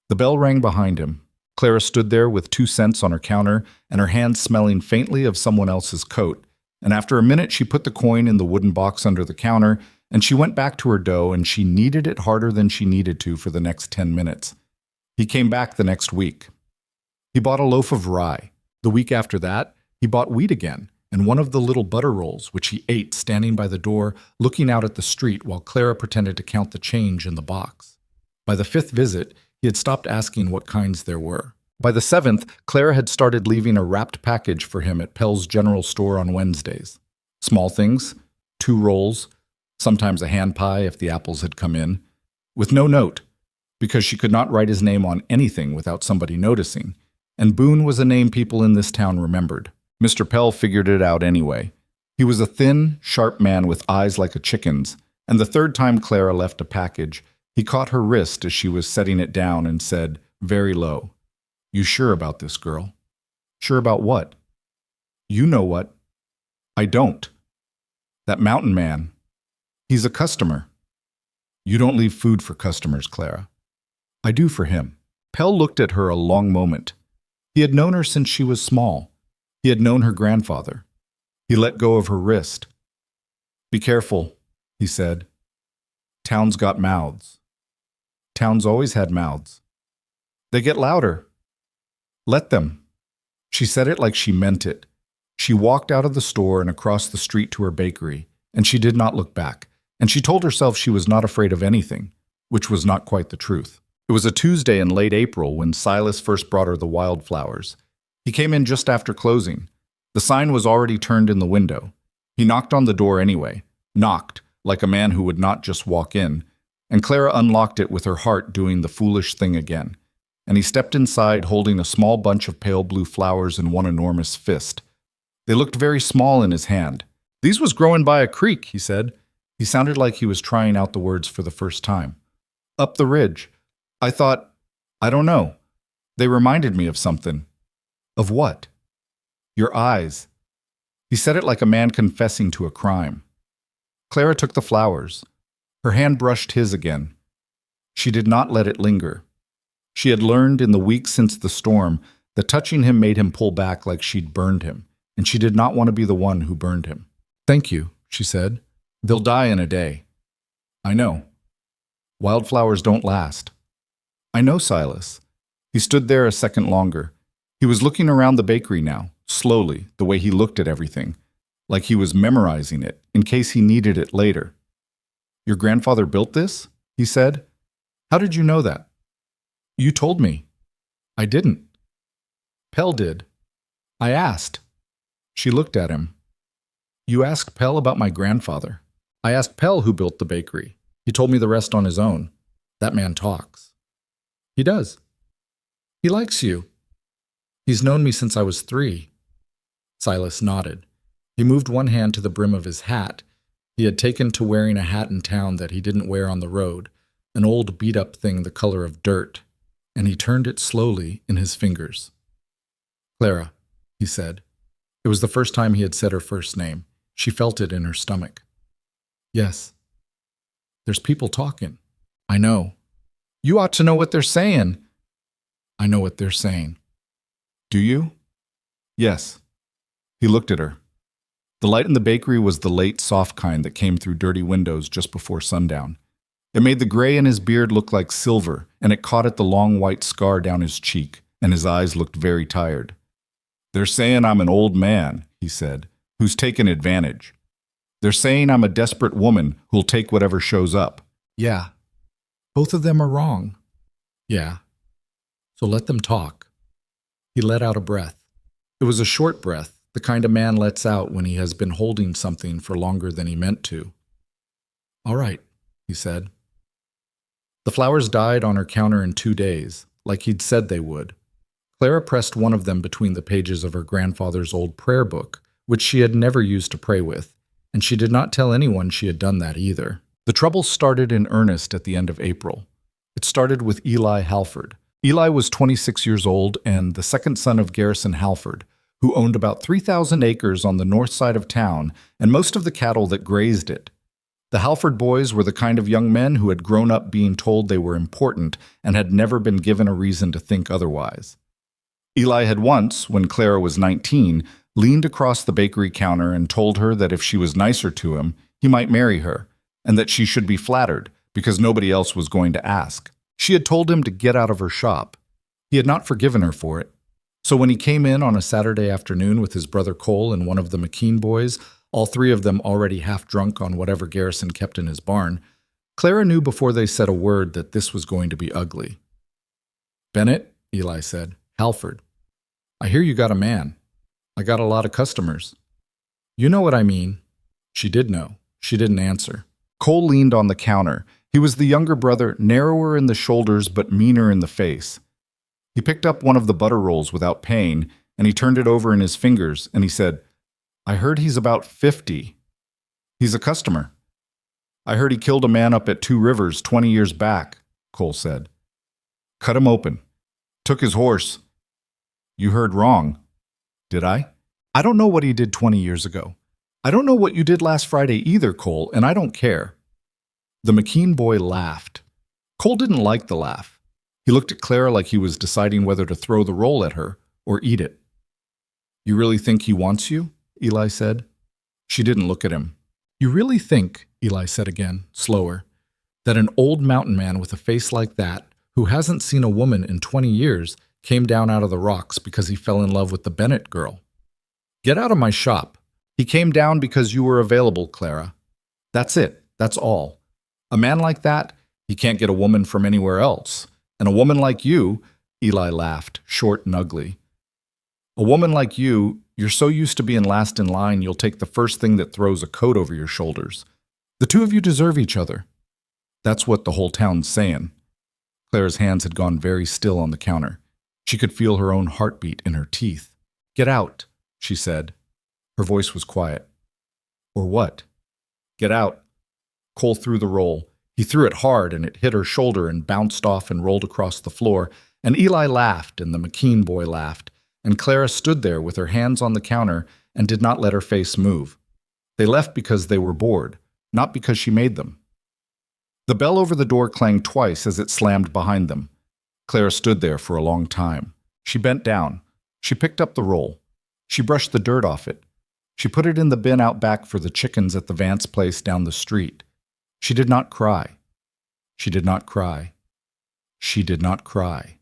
The bell rang behind him. Clara stood there with 2 cents on her counter and her hands smelling faintly of someone else's coat, and after a minute she put the coin in the wooden box under the counter, and she went back to her dough, and she kneaded it harder than she needed to for the next 10 minutes. He came back the next week. He bought a loaf of rye. The week after that, he bought wheat again, and one of the little butter rolls, which he ate standing by the door, looking out at the street while Clara pretended to count the change in the box. By the 5th visit, he had stopped asking what kinds there were. By the 7th, Clara had started leaving a wrapped package for him at Pell's General Store on Wednesdays. Small things, 2 rolls, sometimes a hand pie if the apples had come in, with no note, because she could not write his name on anything without somebody noticing, and Boone was a name people in this town remembered. Mr. Pell figured it out anyway. He was a thin, sharp man with eyes like a chicken's, and the 3rd time Clara left a package, he caught her wrist as she was setting it down and said, very low, You sure about this, girl? Sure about what? You know what. I don't. That mountain man. He's a customer. You don't leave food for customers, Clara. I do for him. Pell looked at her a long moment. He had known her since she was small. He had known her grandfather. He let go of her wrist. Be careful, he said. Towns got mouths. Towns always had mouths. They get louder. Let them. She said it like she meant it. She walked out of the store and across the street to her bakery, and she did not look back, and she told herself she was not afraid of anything, which was not quite the truth. It was a Tuesday in late April when Silas first brought her the wildflowers. He came in just after closing. The sign was already turned in the window. He knocked on the door anyway, knocked, like a man who would not just walk in, and Clara unlocked it with her heart doing the foolish thing again, and he stepped inside holding a small bunch of pale blue flowers in one enormous fist. They looked very small in his hand. These was growing by a creek, he said. He sounded like he was trying out the words for the first time. Up the ridge. I thought, I don't know. They reminded me of something. Of what? Your eyes. He said it like a man confessing to a crime. Clara took the flowers. Her hand brushed his again. She did not let it linger. She had learned in the weeks since the storm that touching him made him pull back like she'd burned him, and she did not want to be the one who burned him. Thank you, she said. They'll die in a day. I know. Wildflowers don't last. I know, Silas. He stood there a second longer. He was looking around the bakery now, slowly, the way he looked at everything, like he was memorizing it in case he needed it later. Your grandfather built this? He said. How did you know that? You told me. I didn't. Pell did. I asked. She looked at him. You asked Pell about my grandfather. I asked Pell who built the bakery. He told me the rest on his own. That man talks. He does. He likes you. He's known me since I was 3. Silas nodded. He moved one hand to the brim of his hat. He had taken to wearing a hat in town that he didn't wear on the road, an old beat-up thing the color of dirt, and he turned it slowly in his fingers. Clara, he said, It was the first time he had said her first name. She felt it in her stomach. Yes. There's people talking. I know. You ought to know what they're saying. I know what they're saying. Do you? Yes. He looked at her. The light in the bakery was the late, soft kind that came through dirty windows just before sundown. It made the gray in his beard look like silver, and it caught at the long white scar down his cheek, and his eyes looked very tired. They're saying I'm an old man, he said, who's taken advantage. They're saying I'm a desperate woman who'll take whatever shows up. Yeah. Both of them are wrong. Yeah. So let them talk. He let out a breath. It was a short breath, the kind a man lets out when he has been holding something for longer than he meant to. All right, he said. The flowers died on her counter in 2 days, like he'd said they would. Clara pressed one of them between the pages of her grandfather's old prayer book, which she had never used to pray with, and she did not tell anyone she had done that either. The trouble started in earnest at the end of April. It started with Eli Halford. Eli was 26 years old and the second son of Garrison Halford, who owned about 3,000 acres on the north side of town and most of the cattle that grazed it. The Halford boys were the kind of young men who had grown up being told they were important and had never been given a reason to think otherwise. Eli had once, when Clara was 19, leaned across the bakery counter and told her that if she was nicer to him, he might marry her, and that she should be flattered because nobody else was going to ask. She had told him to get out of her shop. He had not forgiven her for it. So when he came in on a Saturday afternoon with his brother Cole and one of the McKean boys, all three of them already half drunk on whatever Garrison kept in his barn, Clara knew before they said a word that this was going to be ugly. Bennett, Eli said. Halford. I hear you got a man. I got a lot of customers. You know what I mean. She did know. She didn't answer. Cole leaned on the counter. He was the younger brother, narrower in the shoulders but meaner in the face. He picked up one of the butter rolls without paying, and he turned it over in his fingers, and he said, I heard he's about 50. He's a customer. I heard he killed a man up at Two Rivers 20 years back, Cole said. Cut him open. Took his horse. You heard wrong. Did I? I don't know what he did 20 years ago. I don't know what you did last Friday either, Cole, and I don't care. The McKean boy laughed. Cole didn't like the laugh. He looked at Clara like he was deciding whether to throw the roll at her or eat it. You really think he wants you? Eli said. She didn't look at him. You really think, Eli said again, slower, that an old mountain man with a face like that, who hasn't seen a woman in 20 years, came down out of the rocks because he fell in love with the Bennett girl? Get out of my shop. He came down because you were available, Clara. That's it. That's all. A man like that, he can't get a woman from anywhere else. And a woman like you, Eli laughed, short and ugly. A woman like you, you're so used to being last in line, you'll take the first thing that throws a coat over your shoulders. The two of you deserve each other. That's what the whole town's saying. Clara's hands had gone very still on the counter. She could feel her own heartbeat in her teeth. Get out, she said. Her voice was quiet. Or what? Get out. Cole threw the roll. He threw it hard, and it hit her shoulder and bounced off and rolled across the floor, and Eli laughed, and the McKean boy laughed, and Clara stood there with her hands on the counter and did not let her face move. They left because they were bored, not because she made them. The bell over the door clanged twice as it slammed behind them. Clara stood there for a long time. She bent down. She picked up the roll. She brushed the dirt off it. She put it in the bin out back for the chickens at the Vance place down the street. She did not cry. She did not cry. She did not cry.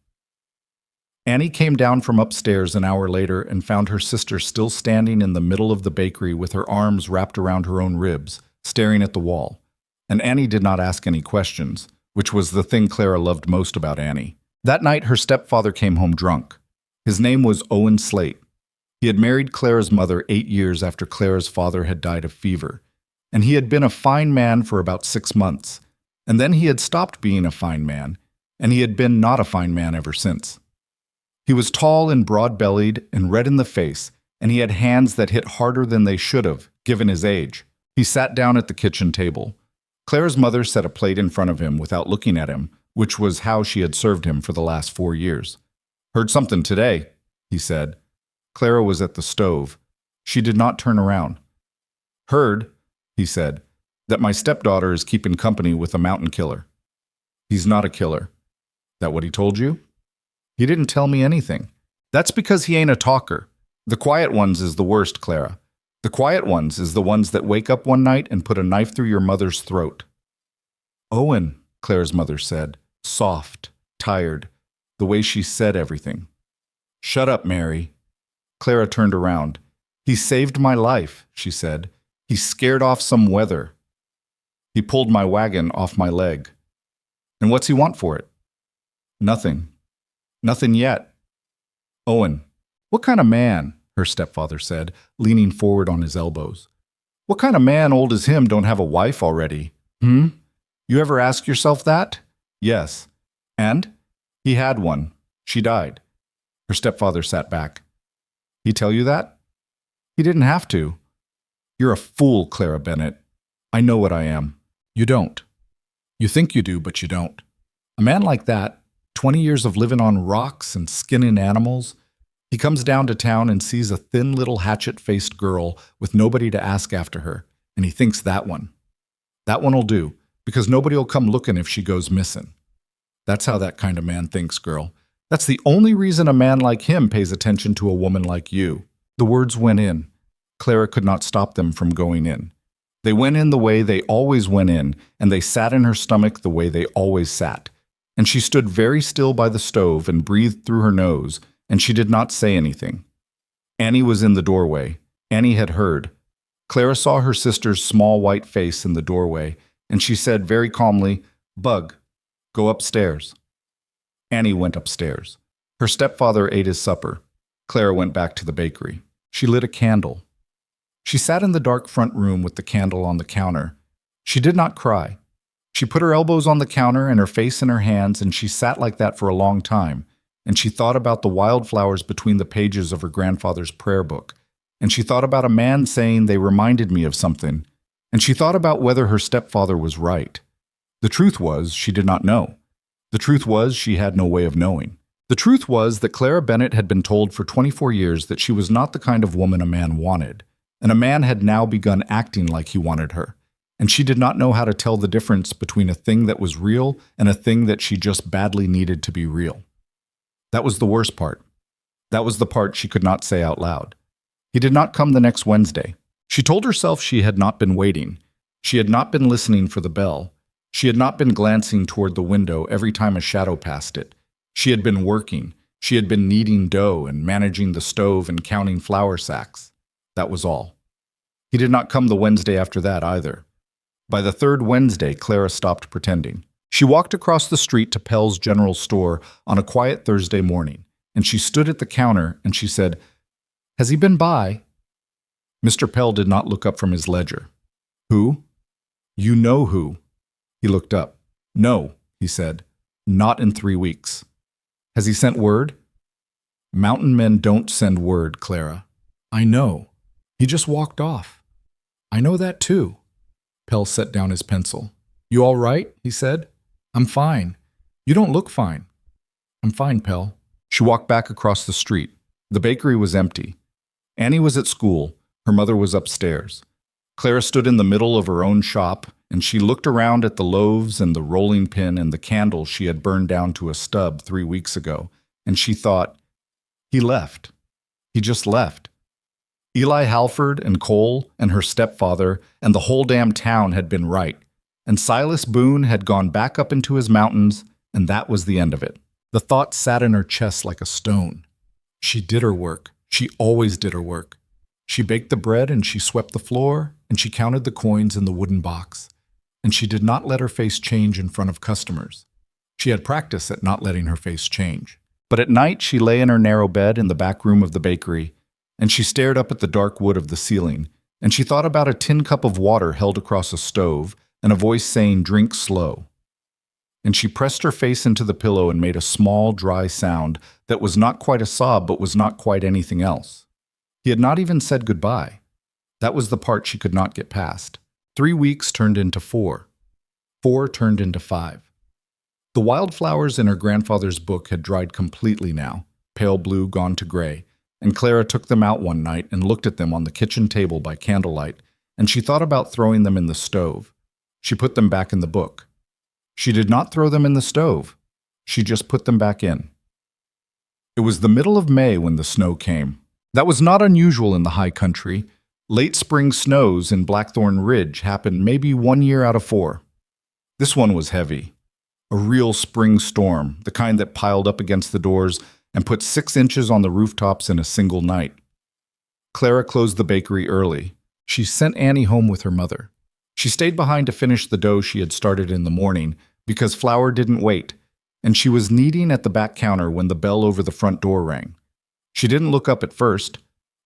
Annie came down from upstairs an hour later and found her sister still standing in the middle of the bakery with her arms wrapped around her own ribs, staring at the wall. And Annie did not ask any questions, which was the thing Clara loved most about Annie. That night her stepfather came home drunk. His name was Owen Slate. He had married Clara's mother 8 years after Clara's father had died of fever, and he had been a fine man for about 6 months, and then he had stopped being a fine man, and he had been not a fine man ever since. He was tall and broad-bellied and red in the face, and he had hands that hit harder than they should have, given his age. He sat down at the kitchen table. Clara's mother set a plate in front of him without looking at him, which was how she had served him for the last 4 years. Heard something today, he said. Clara was at the stove. She did not turn around. Heard, he said, that my stepdaughter is keeping company with a mountain killer. He's not a killer. That what he told you? He didn't tell me anything. That's because he ain't a talker. The quiet ones is the worst, Clara. The quiet ones is the ones that wake up one night and put a knife through your mother's throat. Owen, Clara's mother said, soft, tired, the way she said everything. Shut up, Mary. Clara turned around. He saved my life, she said. He scared off some weather. He pulled my wagon off my leg. And what's he want for it? Nothing. Nothing yet. Owen, what kind of man, her stepfather said, leaning forward on his elbows. What kind of man old as him don't have a wife already? You ever ask yourself that? Yes. And? He had one. She died. Her stepfather sat back. He tell you that? He didn't have to. You're a fool, Clara Bennett. I know what I am. You don't. You think you do, but you don't. A man like that, 20 years of living on rocks and skinning animals, he comes down to town and sees a thin little hatchet-faced girl with nobody to ask after her, and he thinks that one'll do, because nobody'll come looking if she goes missing. That's how that kind of man thinks, girl. That's the only reason a man like him pays attention to a woman like you. The words went in. Clara could not stop them from going in. They went in the way they always went in, and they sat in her stomach the way they always sat. And she stood very still by the stove and breathed through her nose, and she did not say anything. Annie was in the doorway. Annie had heard. Clara saw her sister's small white face in the doorway, and she said very calmly, "Bug, go upstairs." Annie went upstairs. Her stepfather ate his supper. Clara went back to the bakery. She lit a candle. She sat in the dark front room with the candle on the counter. She did not cry. She put her elbows on the counter and her face in her hands, and she sat like that for a long time, and she thought about the wildflowers between the pages of her grandfather's prayer book, and she thought about a man saying they reminded me of something, and she thought about whether her stepfather was right. The truth was, she did not know. The truth was, she had no way of knowing. The truth was that Clara Bennett had been told for 24 years that she was not the kind of woman a man wanted, and a man had now begun acting like he wanted her, and she did not know how to tell the difference between a thing that was real and a thing that she just badly needed to be real. That was the worst part. That was the part she could not say out loud. He did not come the next Wednesday. She told herself she had not been waiting. She had not been listening for the bell. She had not been glancing toward the window every time a shadow passed it. She had been working. She had been kneading dough and managing the stove and counting flour sacks. That was all. He did not come the Wednesday after that either. By the third Wednesday, Clara stopped pretending. She walked across the street to Pell's General Store on a quiet Thursday morning, and she stood at the counter and she said, "Has he been by?" Mr. Pell did not look up from his ledger. "Who?" "You know who." He looked up. "No," he said, "not in 3 weeks." "Has he sent word?" "Mountain men don't send word, Clara." "I know. He just walked off." "I know that too." Pell set down his pencil. "You all right?" he said. "I'm fine." "You don't look fine." "I'm fine, Pell." She walked back across the street. The bakery was empty. Annie was at school. Her mother was upstairs. Clara stood in the middle of her own shop, and she looked around at the loaves and the rolling pin and the candle she had burned down to a stub 3 weeks ago, and she thought, he left. He just left. Eli Halford and Cole and her stepfather and the whole damn town had been right, and Silas Boone had gone back up into his mountains, and that was the end of it. The thought sat in her chest like a stone. She did her work. She always did her work. She baked the bread and she swept the floor and she counted the coins in the wooden box. And she did not let her face change in front of customers. She had practice at not letting her face change. But at night she lay in her narrow bed in the back room of the bakery, and she stared up at the dark wood of the ceiling, and she thought about a tin cup of water held across a stove and a voice saying, "Drink slow." And she pressed her face into the pillow and made a small, dry sound that was not quite a sob but was not quite anything else. He had not even said goodbye. That was the part she could not get past. 3 weeks turned into 4. 4 turned into 5. The wildflowers in her grandfather's book had dried completely now, pale blue gone to gray, and Clara took them out one night and looked at them on the kitchen table by candlelight, and she thought about throwing them in the stove. She put them back in the book. She did not throw them in the stove. She just put them back in. It was the middle of May when the snow came. That was not unusual in the high country. Late spring snows in Blackthorn Ridge happened maybe 1 year out of 4. This one was heavy. A real spring storm, the kind that piled up against the doors and put 6 inches on the rooftops in a single night. Clara closed the bakery early. She sent Annie home with her mother. She stayed behind to finish the dough she had started in the morning because flour didn't wait, and she was kneading at the back counter when the bell over the front door rang. She didn't look up at first.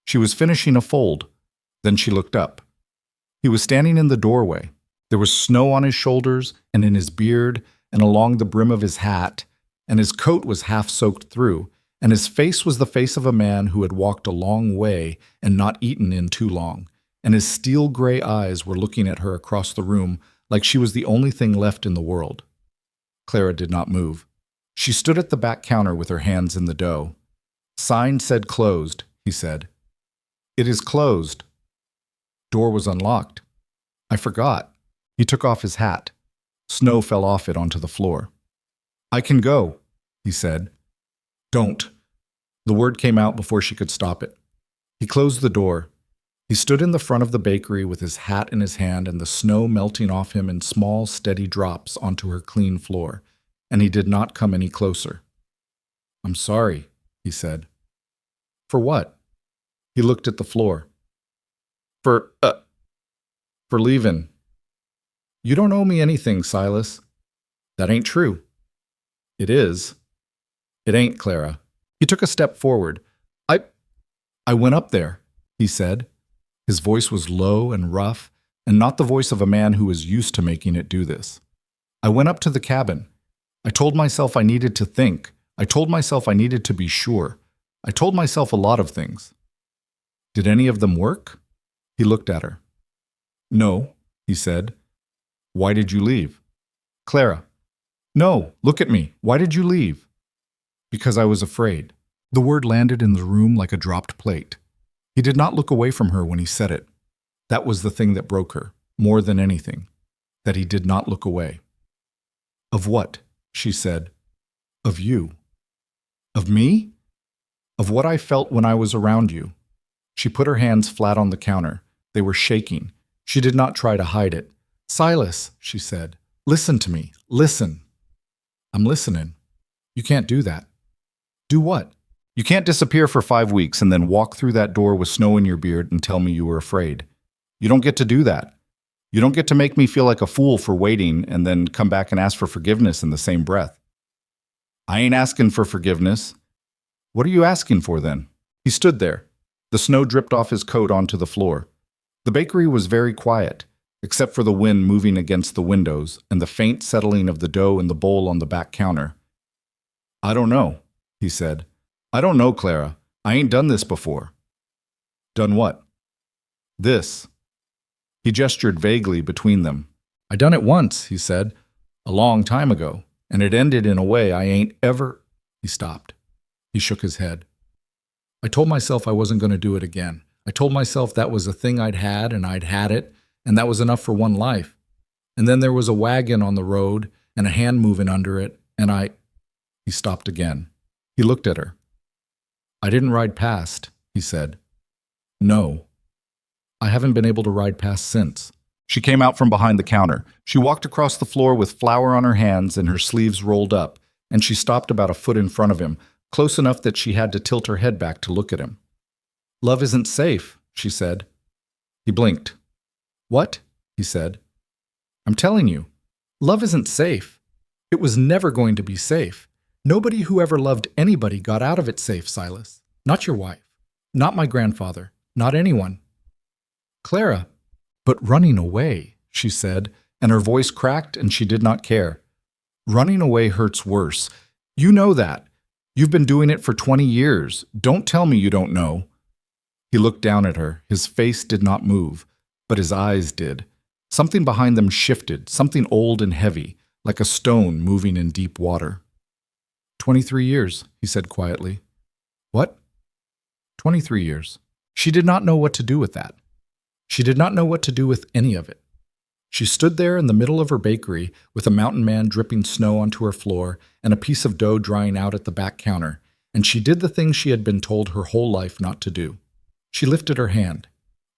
She was finishing a fold. Then she looked up. He was standing in the doorway. There was snow on his shoulders and in his beard and along the brim of his hat, and his coat was half soaked through, and his face was the face of a man who had walked a long way and not eaten in too long, and his steel gray eyes were looking at her across the room like she was the only thing left in the world. Clara did not move. She stood at the back counter with her hands in the dough. "Sign said closed," he said. "It is closed." Door was unlocked. "I forgot." He took off his hat. Snow fell off it onto the floor. "I can go," he said. "Don't." The word came out before she could stop it. He closed the door. He stood in the front of the bakery with his hat in his hand and the snow melting off him in small, steady drops onto her clean floor, and he did not come any closer. "I'm sorry," he said. "For what?" He looked at the floor. For leaving. "You don't owe me anything, Silas." "That ain't true." "It is." "It ain't, Clara." He took a step forward. I went up there," he said. His voice was low and rough, and not the voice of a man who was used to making it do this. "I went up to the cabin. I told myself I needed to think. I told myself I needed to be sure. I told myself a lot of things." "Did any of them work?" He looked at her. "No," he said. "Why did you leave?" "Clara." "No, look at me. Why did you leave?" "Because I was afraid." The word landed in the room like a dropped plate. He did not look away from her when he said it. That was the thing that broke her, more than anything, that he did not look away. "Of what?" she said. "Of you." "Of me?" "Of what I felt when I was around you." She put her hands flat on the counter. They were shaking. She did not try to hide it. "Silas," she said, "listen to me. Listen." "I'm listening." "You can't do that." "Do what?" "You can't disappear for 5 weeks and then walk through that door with snow in your beard and tell me you were afraid. You don't get to do that. You don't get to make me feel like a fool for waiting and then come back and ask for forgiveness in the same breath." "I ain't asking for forgiveness." "What are you asking for then?" He stood there. The snow dripped off his coat onto the floor. The bakery was very quiet, except for the wind moving against the windows and the faint settling of the dough in the bowl on the back counter. "I don't know," he said. "I don't know, Clara. I ain't done this before." "Done what?" "This." He gestured vaguely between them. "I done it once," he said, "a long time ago, and it ended in a way I ain't ever—" He stopped. He shook his head. "I told myself I wasn't going to do it again. I told myself that was a thing I'd had, and I'd had it, and that was enough for one life. And then there was a wagon on the road, and a hand moving under it, and I—" He stopped again. He looked at her. "I didn't ride past," he said. "No. I haven't been able to ride past since." She came out from behind the counter. She walked across the floor with flour on her hands and her sleeves rolled up, and she stopped about a foot in front of him, close enough that she had to tilt her head back to look at him. "Love isn't safe," she said. He blinked. "What?" he said. "I'm telling you, love isn't safe. It was never going to be safe. Nobody who ever loved anybody got out of it safe, Silas. Not your wife. Not my grandfather. Not anyone." "Clara." "But running away," she said, and her voice cracked and she did not care. "Running away hurts worse. You know that. You've been doing it for 20 years. Don't tell me you don't know." He looked down at her. His face did not move, but his eyes did. Something behind them shifted, something old and heavy, like a stone moving in deep water. 23 years, he said quietly. "What?" 23 years. She did not know what to do with that. She did not know what to do with any of it. She stood there in the middle of her bakery with a mountain man dripping snow onto her floor and a piece of dough drying out at the back counter, and she did the thing she had been told her whole life not to do. She lifted her hand.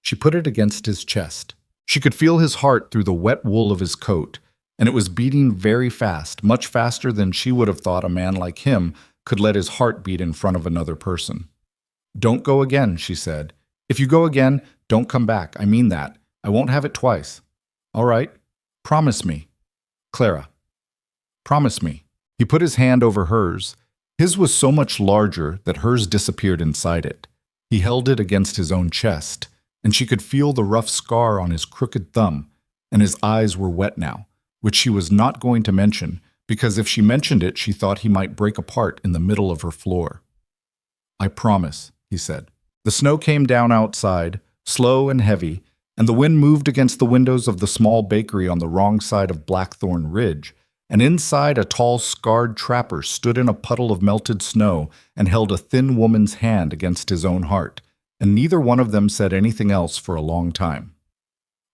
She put it against his chest. She could feel his heart through the wet wool of his coat, and it was beating very fast, much faster than she would have thought a man like him could let his heart beat in front of another person. "Don't go again," she said. "If you go again, don't come back. I mean that. I won't have it twice. All right? Promise me. Clara. Promise me." He put his hand over hers. His was so much larger that hers disappeared inside it. He held it against his own chest, and she could feel the rough scar on his crooked thumb, and his eyes were wet now, which she was not going to mention, because if she mentioned it, she thought he might break apart in the middle of her floor. "I promise," he said. The snow came down outside, slow and heavy, and the wind moved against the windows of the small bakery on the wrong side of Blackthorn Ridge, and inside a tall, scarred trapper stood in a puddle of melted snow and held a thin woman's hand against his own heart, and neither one of them said anything else for a long time.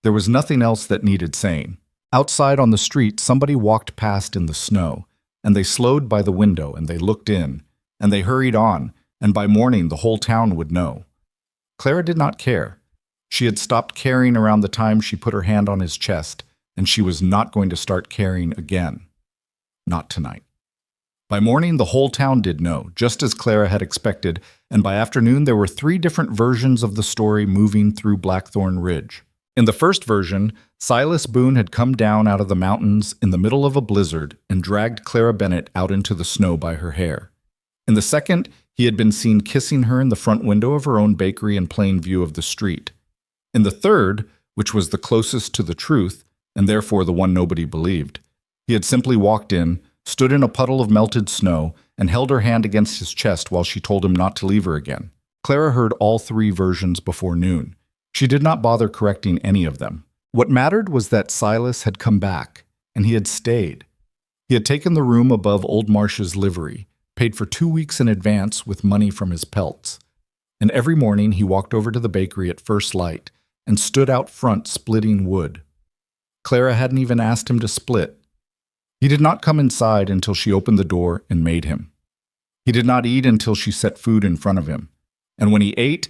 There was nothing else that needed saying. Outside on the street, somebody walked past in the snow, and they slowed by the window, and they looked in, and they hurried on, and by morning the whole town would know. Clara did not care. She had stopped caring around the time she put her hand on his chest, and she was not going to start caring again. Not tonight. By morning, the whole town did know, just as Clara had expected, and by afternoon there were 3 different versions of the story moving through Blackthorn Ridge. In the first version, Silas Boone had come down out of the mountains in the middle of a blizzard and dragged Clara Bennett out into the snow by her hair. In the second, he had been seen kissing her in the front window of her own bakery in plain view of the street. In the third, which was the closest to the truth, and therefore the one nobody believed, he had simply walked in, stood in a puddle of melted snow, and held her hand against his chest while she told him not to leave her again. Clara heard all 3 versions before noon. She did not bother correcting any of them. What mattered was that Silas had come back, and he had stayed. He had taken the room above Old Marsh's livery, paid for 2 weeks in advance with money from his pelts. And every morning he walked over to the bakery at first light and stood out front splitting wood. Clara hadn't even asked him to split. He did not come inside until she opened the door and made him. He did not eat until she set food in front of him. And when he ate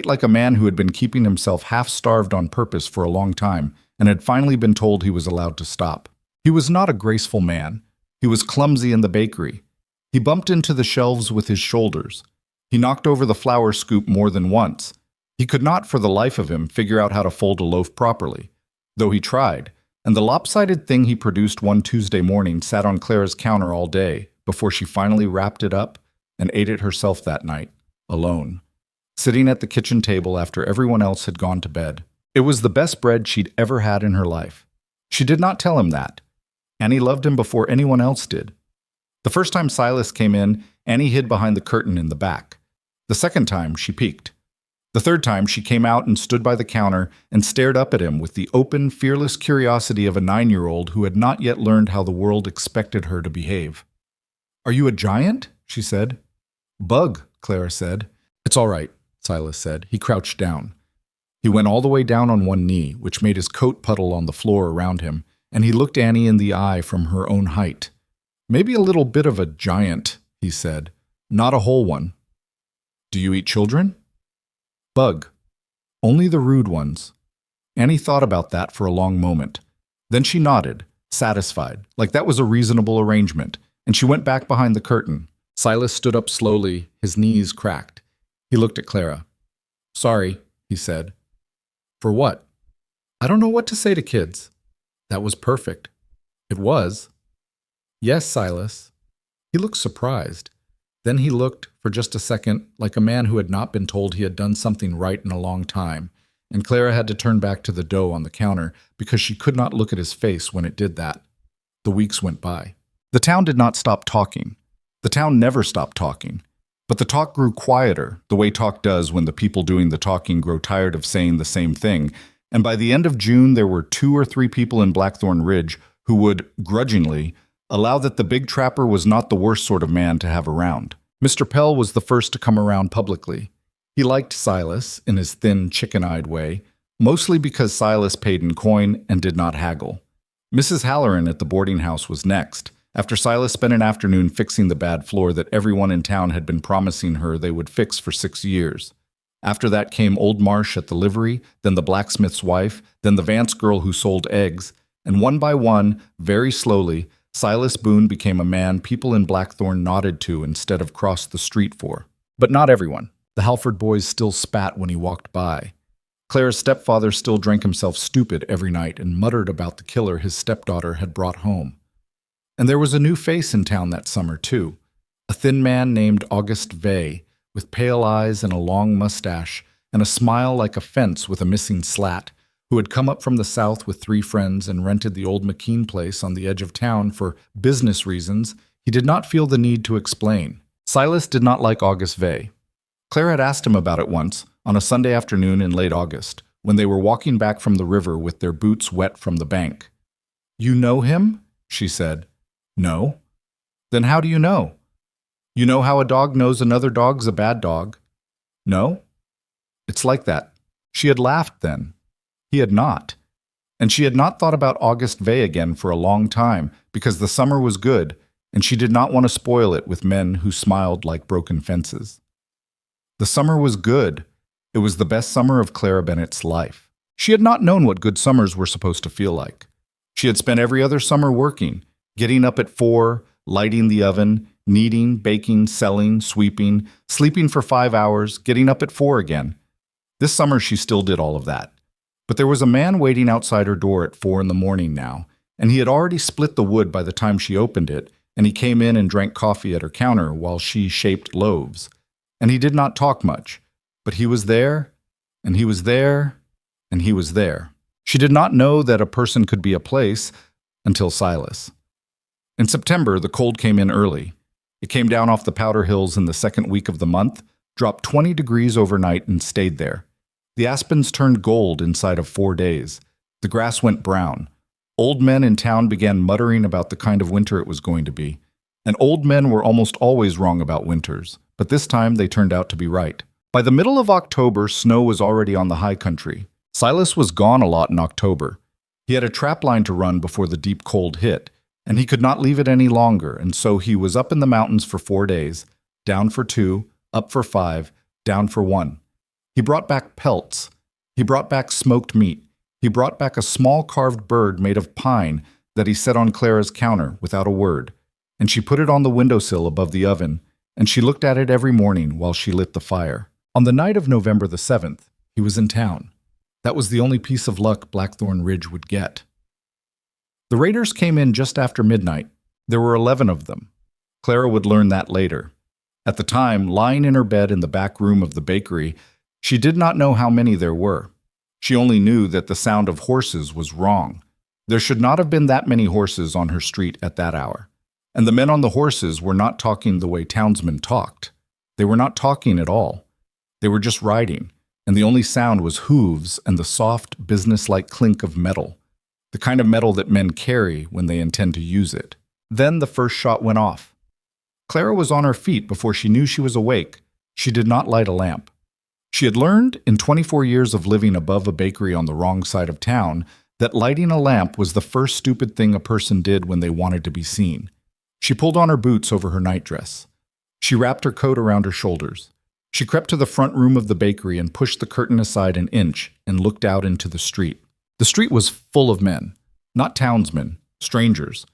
like a man who had been keeping himself half-starved on purpose for a long time and had finally been told he was allowed to stop. He was not a graceful man. He was clumsy in the bakery. He bumped into the shelves with his shoulders. He knocked over the flour scoop more than once. He could not, for the life of him, figure out how to fold a loaf properly, though he tried, and the lopsided thing he produced one Tuesday morning sat on Clara's counter all day before she finally wrapped it up and ate it herself that night, alone, sitting at the kitchen table after everyone else had gone to bed. It was the best bread she'd ever had in her life. She did not tell him that. Annie loved him before anyone else did. The first time Silas came in, Annie hid behind the curtain in the back. The second time, she peeked. The third time, she came out and stood by the counter and stared up at him with the open, fearless curiosity of a 9-year-old who had not yet learned how the world expected her to behave. "Are you a giant?" she said. "Bug," Clara said. "It's all right," Silas said. He crouched down. He went all the way down on one knee, which made his coat puddle on the floor around him, and he looked Annie in the eye from her own height. "Maybe a little bit of a giant," he said. "Not a whole one." "Do you eat children?" "Bug. Only the rude ones." Annie thought about that for a long moment. Then she nodded, satisfied, like that was a reasonable arrangement, and she went back behind the curtain. Silas stood up slowly, his knees cracked. He looked at Clara. "Sorry," he said. "For what?" "I don't know what to say to kids." That was perfect. It was. "Yes, Silas." He looked surprised. Then he looked, for just a second, like a man who had not been told he had done something right in a long time, and Clara had to turn back to the dough on the counter because she could not look at his face when it did that. The weeks went by. The town did not stop talking. The town never stopped talking. But the talk grew quieter, the way talk does when the people doing the talking grow tired of saying the same thing, and by the end of June there were 2 or 3 people in Blackthorn Ridge who would, grudgingly, allow that the big trapper was not the worst sort of man to have around. Mr. Pell was the first to come around publicly. He liked Silas in his thin, chicken-eyed way, mostly because Silas paid in coin and did not haggle. Mrs. Halloran at the boarding house was next, after Silas spent an afternoon fixing the bad floor that everyone in town had been promising her they would fix for 6 years. After that came Old Marsh at the livery, then the blacksmith's wife, then the Vance girl who sold eggs, and one by one, very slowly, Silas Boone became a man people in Blackthorn nodded to instead of crossed the street for. But not everyone. The Halford boys still spat when he walked by. Clara's stepfather still drank himself stupid every night and muttered about the killer his stepdaughter had brought home. And there was a new face in town that summer, too. A thin man named August Vey, with pale eyes and a long mustache, and a smile like a fence with a missing slat, who had come up from the south with 3 friends and rented the old McKean place on the edge of town for business reasons he did not feel the need to explain. Silas did not like August Vey. Clara had asked him about it once, on a Sunday afternoon in late August, when they were walking back from the river with their boots wet from the bank. "You know him?" she said. "No." "Then how do you know?" "You know how a dog knows another dog's a bad dog?" "No." "It's like that." She had laughed then. He had not. And she had not thought about August Vey again for a long time, because the summer was good, and she did not want to spoil it with men who smiled like broken fences. The summer was good. It was the best summer of Clara Bennett's life. She had not known what good summers were supposed to feel like. She had spent every other summer working, getting up at 4, lighting the oven, kneading, baking, selling, sweeping, sleeping for 5 hours, getting up at 4 again. This summer she still did all of that. But there was a man waiting outside her door at 4 in the morning now, and he had already split the wood by the time she opened it, and he came in and drank coffee at her counter while she shaped loaves. And he did not talk much, but he was there, and he was there, and he was there. She did not know that a person could be a place until Silas. In September, the cold came in early. It came down off the Powder Hills in the second week of the month, dropped 20 degrees overnight and stayed there. The aspens turned gold inside of 4 days. The grass went brown. Old men in town began muttering about the kind of winter it was going to be. And old men were almost always wrong about winters, but this time they turned out to be right. By the middle of October, snow was already on the high country. Silas was gone a lot in October. He had a trap line to run before the deep cold hit, and he could not leave it any longer, and so he was up in the mountains for 4 days, down for 2, up for 5, down for 1. He brought back pelts. He brought back smoked meat. He brought back a small carved bird made of pine that he set on Clara's counter without a word, and she put it on the windowsill above the oven, and she looked at it every morning while she lit the fire. On the night of November the 7th, he was in town. That was the only piece of luck Blackthorn Ridge would get. The raiders came in just after midnight. There were 11 of them. Clara would learn that later. At the time, lying in her bed in the back room of the bakery, she did not know how many there were. She only knew that the sound of horses was wrong. There should not have been that many horses on her street at that hour. And the men on the horses were not talking the way townsmen talked. They were not talking at all. They were just riding, and the only sound was hooves and the soft, businesslike clink of metal, the kind of metal that men carry when they intend to use it. Then the first shot went off. Clara was on her feet before she knew she was awake. She did not light a lamp. She had learned, in 24 years of living above a bakery on the wrong side of town, that lighting a lamp was the first stupid thing a person did when they wanted to be seen. She pulled on her boots over her nightdress. She wrapped her coat around her shoulders. She crept to the front room of the bakery and pushed the curtain aside an inch and looked out into the street. The street was full of men, not townsmen, strangers,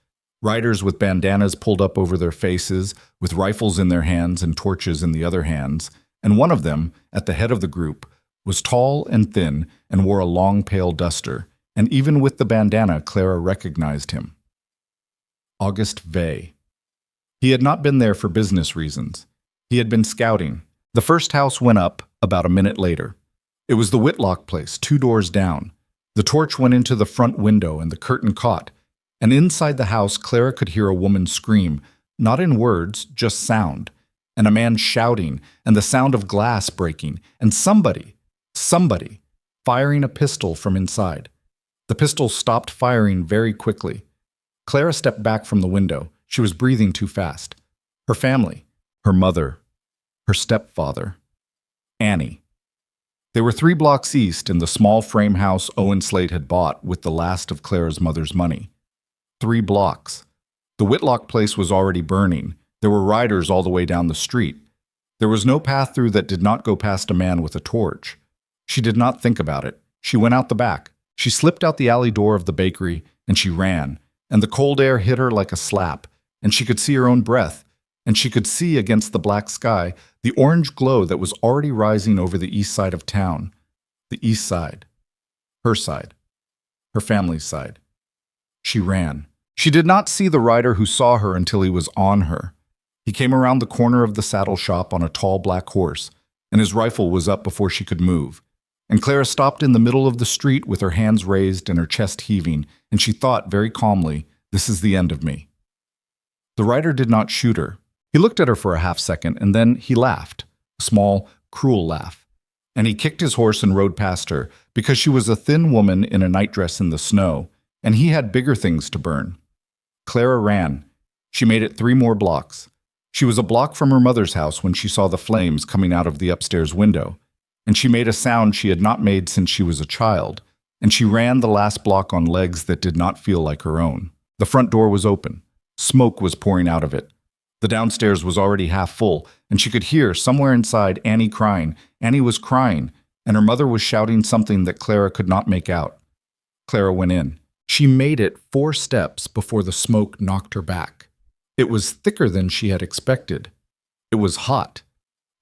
riders with bandanas pulled up over their faces, with rifles in their hands and torches in the other hands, and one of them, at the head of the group, was tall and thin and wore a long pale duster, and even with the bandana, Clara recognized him. August Vey. He had not been there for business reasons. He had been scouting. The first house went up about a minute later. It was the Whitlock place, 2 doors down. The torch went into the front window and the curtain caught, and inside the house Clara could hear a woman scream, not in words, just sound, and a man shouting, and the sound of glass breaking, and somebody, firing a pistol from inside. The pistol stopped firing very quickly. Clara stepped back from the window. She was breathing too fast. Her family, her mother, her stepfather. Annie. They were 3 blocks east in the small frame house Owen Slate had bought with the last of Clara's mother's money. 3 blocks. The Whitlock place was already burning. There were riders all the way down the street. There was no path through that did not go past a man with a torch. She did not think about it. She went out the back. She slipped out the alley door of the bakery, and she ran, and the cold air hit her like a slap, and she could see her own breath, and she could see against the black sky the orange glow that was already rising over the east side of town. The east side. Her family's side. She ran. She did not see the rider who saw her until he was on her. He came around the corner of the saddle shop on a tall black horse, and his rifle was up before she could move. And Clara stopped in the middle of the street with her hands raised and her chest heaving, and she thought very calmly, "This is the end of me." The rider did not shoot her. He looked at her for a half-second, and then he laughed, a small, cruel laugh. And he kicked his horse and rode past her, because she was a thin woman in a nightdress in the snow, and he had bigger things to burn. Clara ran. She made it 3 more blocks. She was a block from her mother's house when she saw the flames coming out of the upstairs window, and she made a sound she had not made since she was a child, and she ran the last block on legs that did not feel like her own. The front door was open. Smoke was pouring out of it. The downstairs was already half full, and she could hear, somewhere inside, Annie crying. Annie was crying, and her mother was shouting something that Clara could not make out. Clara went in. She made it 4 steps before the smoke knocked her back. It was thicker than she had expected. It was hot.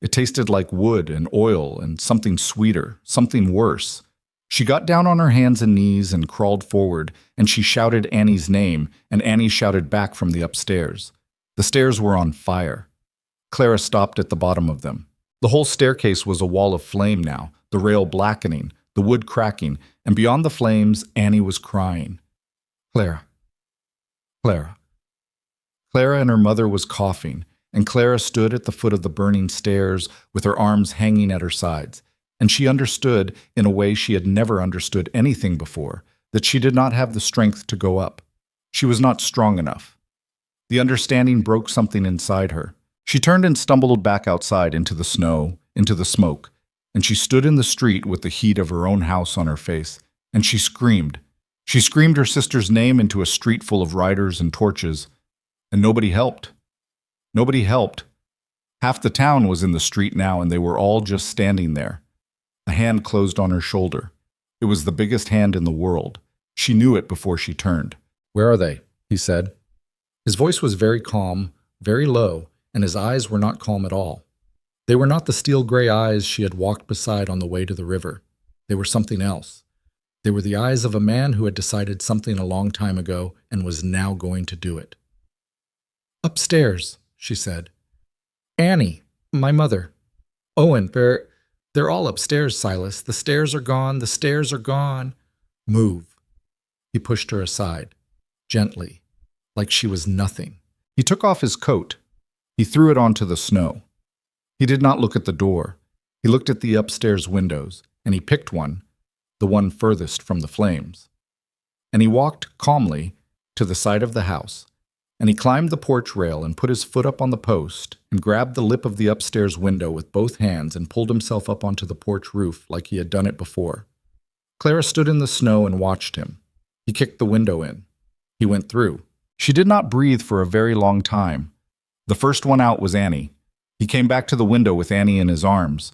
It tasted like wood and oil and something sweeter, something worse. She got down on her hands and knees and crawled forward, and she shouted Annie's name, and Annie shouted back from the upstairs. The stairs were on fire. Clara stopped at the bottom of them. The whole staircase was a wall of flame now, the rail blackening, the wood cracking, and beyond the flames, Annie was crying. Clara. Clara. Clara and her mother was coughing, and Clara stood at the foot of the burning stairs with her arms hanging at her sides, and she understood, in a way she had never understood anything before, that she did not have the strength to go up. She was not strong enough. The understanding broke something inside her. She turned and stumbled back outside into the snow, into the smoke, and she stood in the street with the heat of her own house on her face, and she screamed. She screamed her sister's name into a street full of riders and torches, and nobody helped. Nobody helped. Half the town was in the street now, and they were all just standing there. A hand closed on her shoulder. It was the biggest hand in the world. She knew it before she turned. "Where are they?" he said. His voice was very calm, very low, and his eyes were not calm at all. They were not the steel-gray eyes she had walked beside on the way to the river. They were something else. They were the eyes of a man who had decided something a long time ago and was now going to do it. "Upstairs," she said. "Annie, my mother. Owen, they're all upstairs, Silas. The stairs are gone, the stairs are gone." "Move." He pushed her aside, gently, like she was nothing. He took off his coat. He threw it onto the snow. He did not look at the door. He looked at the upstairs windows, and he picked one, the one furthest from the flames. And he walked calmly to the side of the house, and he climbed the porch rail and put his foot up on the post and grabbed the lip of the upstairs window with both hands and pulled himself up onto the porch roof like he had done it before. Clara stood in the snow and watched him. He kicked the window in. He went through. She did not breathe for a very long time. The first one out was Annie. He came back to the window with Annie in his arms.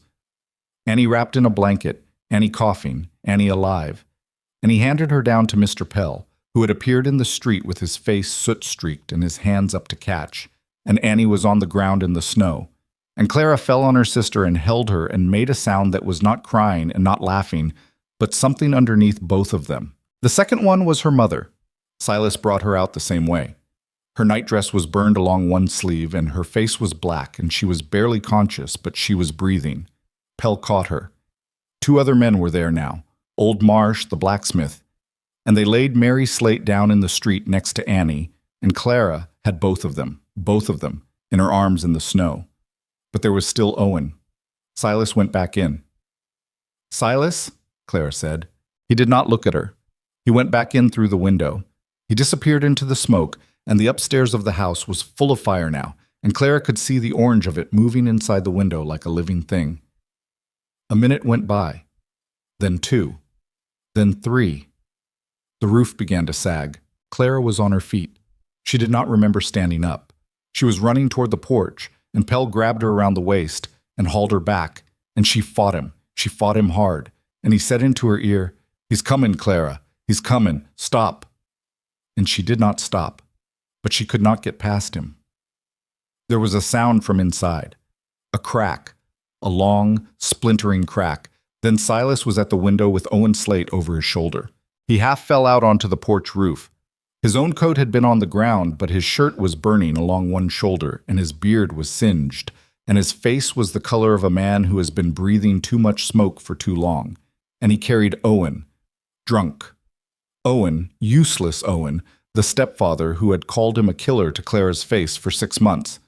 Annie wrapped in a blanket, Annie coughing, Annie alive. And he handed her down to Mr. Pell, who had appeared in the street with his face soot-streaked and his hands up to catch, and Annie was on the ground in the snow. And Clara fell on her sister and held her and made a sound that was not crying and not laughing, but something underneath both of them. The second one was her mother. Silas brought her out the same way. Her nightdress was burned along one sleeve, and her face was black, and she was barely conscious, but she was breathing. Pell caught her. 2 other men were there now, old Marsh, the blacksmith, and they laid Mary Slate down in the street next to Annie, and Clara had both of them, in her arms in the snow. But there was still Owen. Silas went back in. "Silas?" Clara said. He did not look at her. He went back in through the window. He disappeared into the smoke, and the upstairs of the house was full of fire now, and Clara could see the orange of it moving inside the window like a living thing. A minute went by, then 2, then 3. The roof began to sag. Clara was on her feet. She did not remember standing up. She was running toward the porch, and Pell grabbed her around the waist and hauled her back, and she fought him. She fought him hard, and he said into her ear, "He's coming, Clara. He's coming. Stop." And she did not stop, but she could not get past him. There was a sound from inside, a crack, a long, splintering crack. Then Silas was at the window with Owen Slate over his shoulder. He half fell out onto the porch roof. His own coat had been on the ground, but his shirt was burning along one shoulder, and his beard was singed, and his face was the color of a man who has been breathing too much smoke for too long. And he carried Owen, drunk. Owen, useless Owen, the stepfather who had called him a killer to Clara's face for 6 months.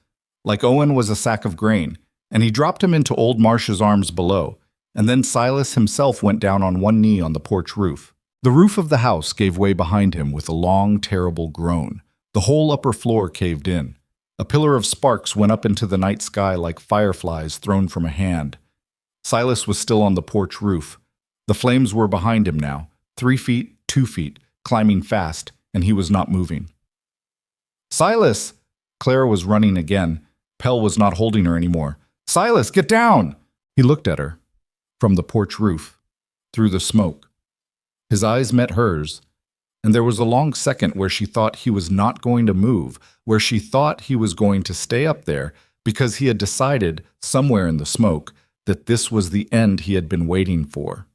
Like Owen was a sack of grain, and he dropped him into old Marsh's arms below, and then Silas himself went down on one knee on the porch roof. The roof of the house gave way behind him with a long, terrible groan. The whole upper floor caved in. A pillar of sparks went up into the night sky like fireflies thrown from a hand. Silas was still on the porch roof. The flames were behind him now, 3 feet, 2 feet, climbing fast, and he was not moving. "Silas!" Clara was running again. Pell was not holding her anymore. "Silas, get down!" He looked at her. From the porch roof, through the smoke. His eyes met hers, and there was a long second where she thought he was not going to move, where she thought he was going to stay up there because he had decided, somewhere in the smoke, that this was the end he had been waiting for.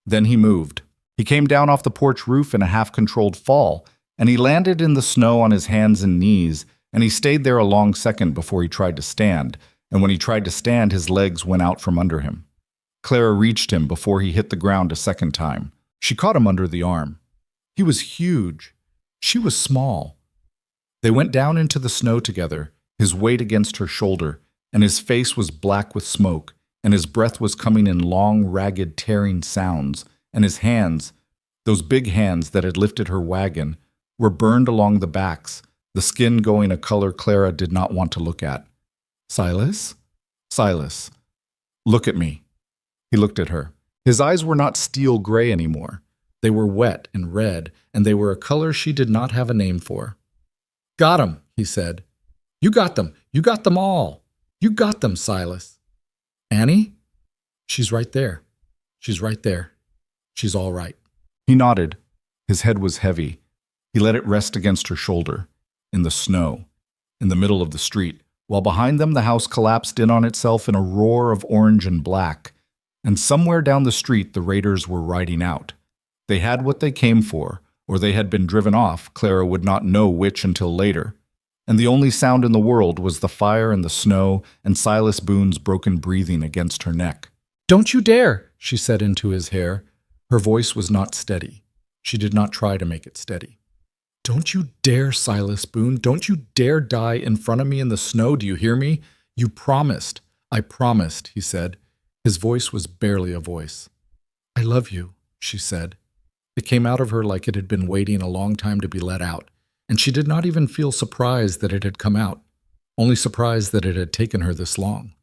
Then he moved. He came down off the porch roof in a half-controlled fall, and he landed in the snow on his hands and knees, and he stayed there a long second before he tried to stand, and when he tried to stand, his legs went out from under him. Clara reached him before he hit the ground a second time. She caught him under the arm. He was huge. She was small. They went down into the snow together, his weight against her shoulder, and his face was black with smoke, and his breath was coming in long, ragged, tearing sounds, and his hands, those big hands that had lifted her wagon, were burned along the backs, the skin going a color Clara did not want to look at. "Silas? Silas, look at me." He looked at her. His eyes were not steel gray anymore. They were wet and red, and they were a color she did not have a name for. "Got 'em," he said. "You got them. You got them all. You got them, Silas." "Annie? She's right there. She's right there. She's all right." He nodded. His head was heavy. He let it rest against her shoulder, in the snow, in the middle of the street, while behind them the house collapsed in on itself in a roar of orange and black. And somewhere down the street the raiders were riding out. They had what they came for, or they had been driven off. Clara would not know which until later. And the only sound in the world was the fire and the snow and Silas Boone's broken breathing against her neck. "Don't you dare," she said into his hair. Her voice was not steady. She did not try to make it steady. "Don't you dare, Silas Boone. Don't you dare die in front of me in the snow. Do you hear me? You promised." "I promised," he said. His voice was barely a voice. "I love you," she said. It came out of her like it had been waiting a long time to be let out, and she did not even feel surprised that it had come out, only surprised that it had taken her this long.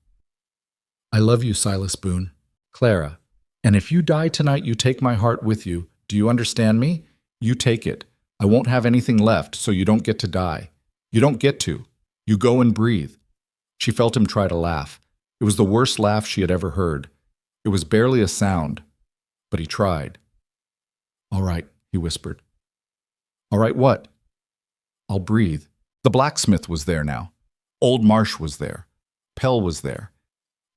"I love you, Silas Boone. Clara. And if you die tonight, you take my heart with you. Do you understand me? You take it. I won't have anything left, so you don't get to die. You don't get to. You go and breathe." She felt him try to laugh. It was the worst laugh she had ever heard. It was barely a sound, but he tried. "All right," he whispered. "All right, what?" "I'll breathe." The blacksmith was there now. Old Marsh was there. Pell was there.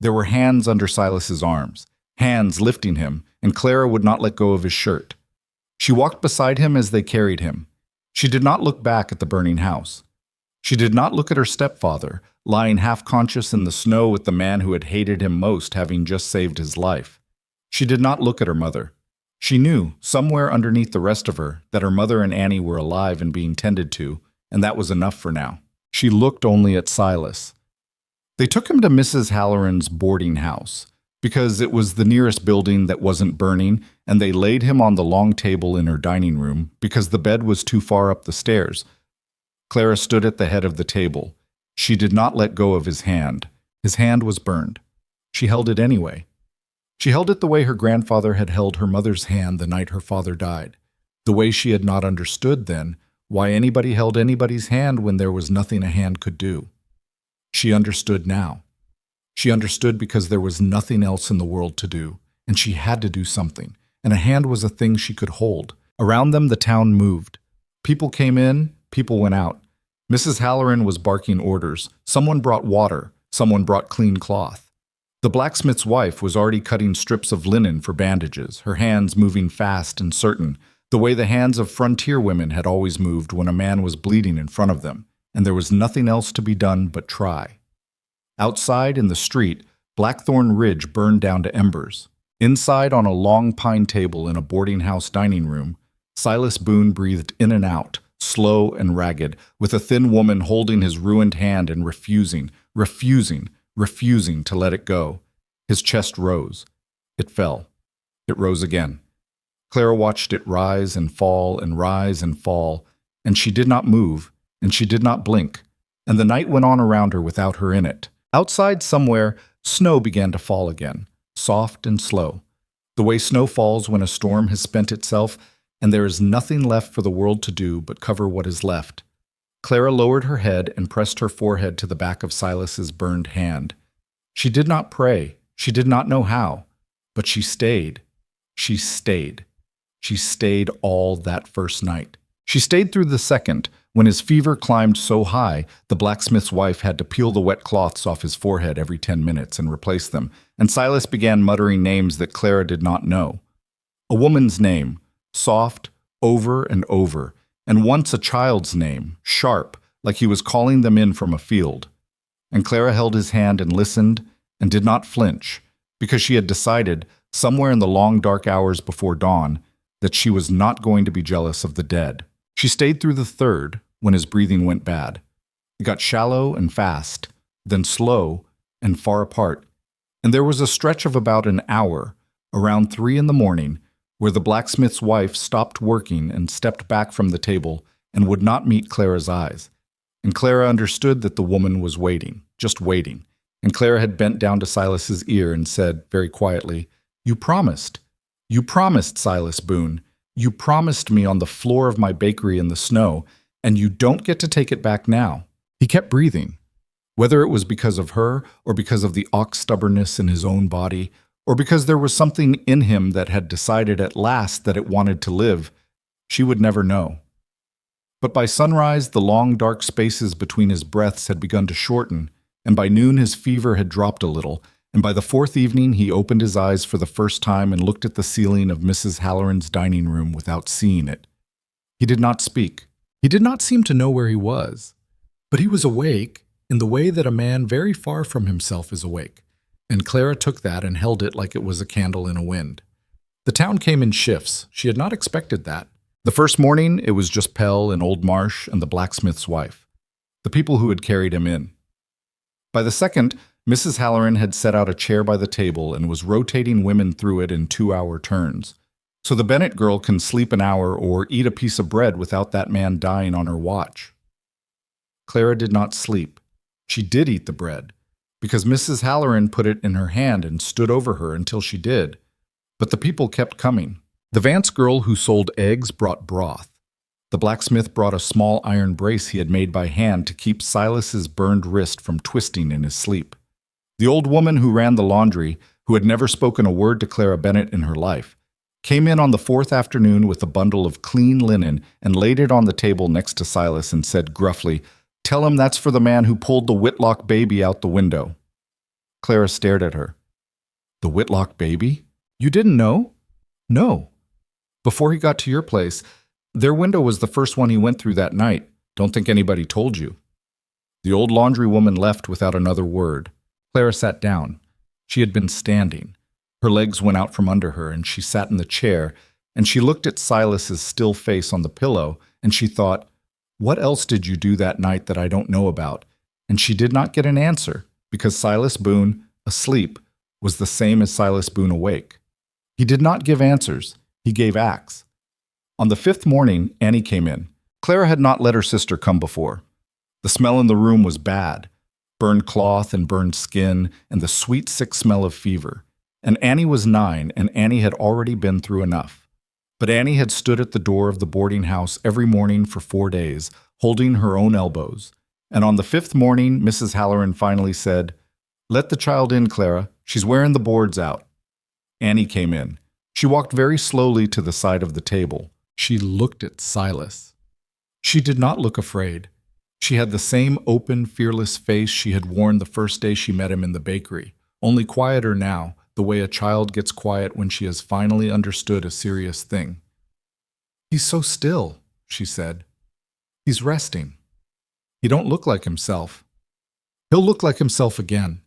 There were hands under Silas's arms, hands lifting him, and Clara would not let go of his shirt. She walked beside him as they carried him. She did not look back at the burning house. She did not look at her stepfather, lying half-conscious in the snow with the man who had hated him most having just saved his life. She did not look at her mother. She knew, somewhere underneath the rest of her, that her mother and Annie were alive and being tended to, and that was enough for now. She looked only at Silas. They took him to Mrs. Halloran's boarding house, because it was the nearest building that wasn't burning, and they laid him on the long table in her dining room because the bed was too far up the stairs. Clara stood at the head of the table. She did not let go of his hand. His hand was burned. She held it anyway. She held it the way her grandfather had held her mother's hand the night her father died, the way she had not understood then why anybody held anybody's hand when there was nothing a hand could do. She understood now. She understood because there was nothing else in the world to do, and she had to do something, and a hand was a thing she could hold. Around them, the town moved. People came in, people went out. Mrs. Halloran was barking orders. Someone brought water. Someone brought clean cloth. The blacksmith's wife was already cutting strips of linen for bandages, her hands moving fast and certain, the way the hands of frontier women had always moved when a man was bleeding in front of them, and there was nothing else to be done but try. Outside, in the street, Blackthorn Ridge burned down to embers. Inside, on a long pine table in a boarding house dining room, Silas Boone breathed in and out, slow and ragged, with a thin woman holding his ruined hand and refusing to let it go. His chest rose. It fell. It rose again. Clara watched it rise and fall and rise and fall, and she did not move, and she did not blink, and the night went on around her without her in it. Outside somewhere, snow began to fall again, soft and slow, the way snow falls when a storm has spent itself, and there is nothing left for the world to do but cover what is left. Clara lowered her head and pressed her forehead to the back of Silas's burned hand. She did not pray. She did not know how. But she stayed. She stayed. She stayed all that first night. She stayed through the second, when his fever climbed so high, the blacksmith's wife had to peel the wet cloths off his forehead every 10 minutes and replace them, and Silas began muttering names that Clara did not know. A woman's name, soft, over and over, and once a child's name, sharp, like he was calling them in from a field. And Clara held his hand and listened, and did not flinch, because she had decided, somewhere in the long dark hours before dawn, that she was not going to be jealous of the dead. She stayed through the third, when his breathing went bad. It got shallow and fast, then slow and far apart, and there was a stretch of about an hour, around 3 a.m, where the blacksmith's wife stopped working and stepped back from the table and would not meet Clara's eyes. And Clara understood that the woman was waiting, just waiting, and Clara had bent down to Silas's ear and said, very quietly, "You promised. You promised, Silas Boone. You promised me on the floor of my bakery in the snow, and you don't get to take it back now." He kept breathing. Whether it was because of her, or because of the ox stubbornness in his own body, or because there was something in him that had decided at last that it wanted to live, she would never know. But by sunrise, the long dark spaces between his breaths had begun to shorten, and by noon his fever had dropped a little, and by the fourth evening he opened his eyes for the first time and looked at the ceiling of Mrs. Halloran's dining room without seeing it. He did not speak. He did not seem to know where he was. But he was awake in the way that a man very far from himself is awake, and Clara took that and held it like it was a candle in a wind. The town came in shifts. She had not expected that. The first morning, it was just Pell and Old Marsh and the blacksmith's wife, the people who had carried him in. By the second, Mrs. Halloran had set out a chair by the table and was rotating women through it in 2-hour turns. So the Bennett girl can sleep an hour or eat a piece of bread without that man dying on her watch. Clara did not sleep. She did eat the bread, because Mrs. Halloran put it in her hand and stood over her until she did. But the people kept coming. The Vance girl who sold eggs brought broth. The blacksmith brought a small iron brace he had made by hand to keep Silas's burned wrist from twisting in his sleep. The old woman who ran the laundry, who had never spoken a word to Clara Bennett in her life, came in on the fourth afternoon with a bundle of clean linen and laid it on the table next to Silas and said gruffly, "Tell him that's for the man who pulled the Whitlock baby out the window." Clara stared at her. "The Whitlock baby? You didn't know?" "No. Before he got to your place, their window was the first one he went through that night. Don't think anybody told you." The old laundry woman left without another word. Clara sat down. She had been standing. Her legs went out from under her, and she sat in the chair, and she looked at Silas's still face on the pillow, and she thought, "What else did you do that night that I don't know about?" And she did not get an answer, because Silas Boone, asleep, was the same as Silas Boone awake. He did not give answers. He gave acts. On the fifth morning, Annie came in. Clara had not let her sister come before. The smell in the room was bad. Burned cloth and burned skin, and the sweet, sick smell of fever. And Annie was 9, and Annie had already been through enough. But Annie had stood at the door of the boarding house every morning for 4 days, holding her own elbows. And on the 5th morning, Mrs. Halloran finally said, "Let the child in, Clara. She's wearing the boards out." Annie came in. She walked very slowly to the side of the table. She looked at Silas. She did not look afraid. She had the same open, fearless face she had worn the first day she met him in the bakery, only quieter now, the way a child gets quiet when she has finally understood a serious thing. "He's so still," she said. "He's resting. He don't look like himself. He'll look like himself again."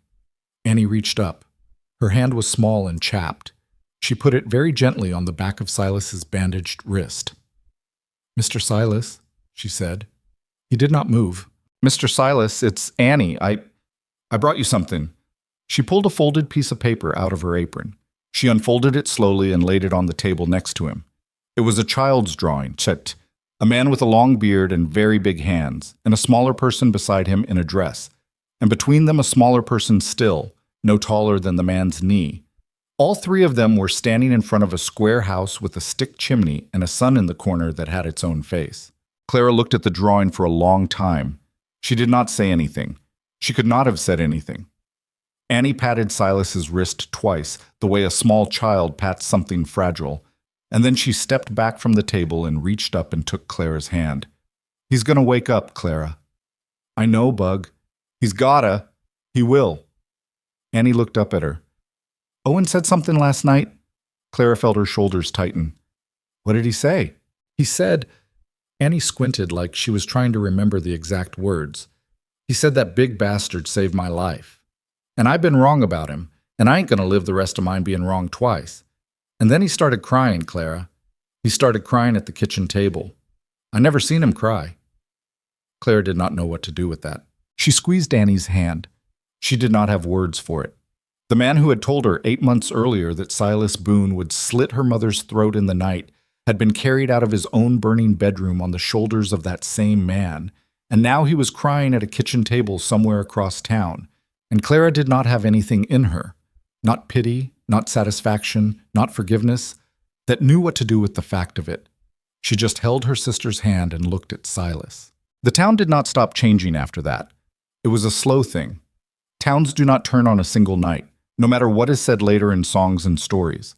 Annie reached up. Her hand was small and chapped. She put it very gently on the back of Silas's bandaged wrist. "Mr. Silas," she said. He did not move. "Mr. Silas, it's Annie. I brought you something." She pulled a folded piece of paper out of her apron. She unfolded it slowly and laid it on the table next to him. It was a child's drawing, Chet, a man with a long beard and very big hands, and a smaller person beside him in a dress, and between them a smaller person still, no taller than the man's knee. All 3 of them were standing in front of a square house with a stick chimney and a sun in the corner that had its own face. Clara looked at the drawing for a long time. She did not say anything. She could not have said anything. Annie patted Silas's wrist twice, the way a small child pats something fragile, and then she stepped back from the table and reached up and took Clara's hand. "He's gonna wake up, Clara." "I know, Bug. He's gotta. He will." Annie looked up at her. "Owen said something last night?" Clara felt her shoulders tighten. "What did he say?" "He said—" Annie squinted like she was trying to remember the exact words. "He said that big bastard saved my life. And I've been wrong about him, and I ain't gonna live the rest of mine being wrong twice. And then he started crying, Clara. He started crying at the kitchen table. I never seen him cry." Clara did not know what to do with that. She squeezed Annie's hand. She did not have words for it. The man who had told her 8 months earlier that Silas Boone would slit her mother's throat in the night had been carried out of his own burning bedroom on the shoulders of that same man, and now he was crying at a kitchen table somewhere across town. And Clara did not have anything in her, not pity, not satisfaction, not forgiveness, that knew what to do with the fact of it. She just held her sister's hand and looked at Silas. The town did not stop changing after that. It was a slow thing. Towns do not turn on a single night, no matter what is said later in songs and stories.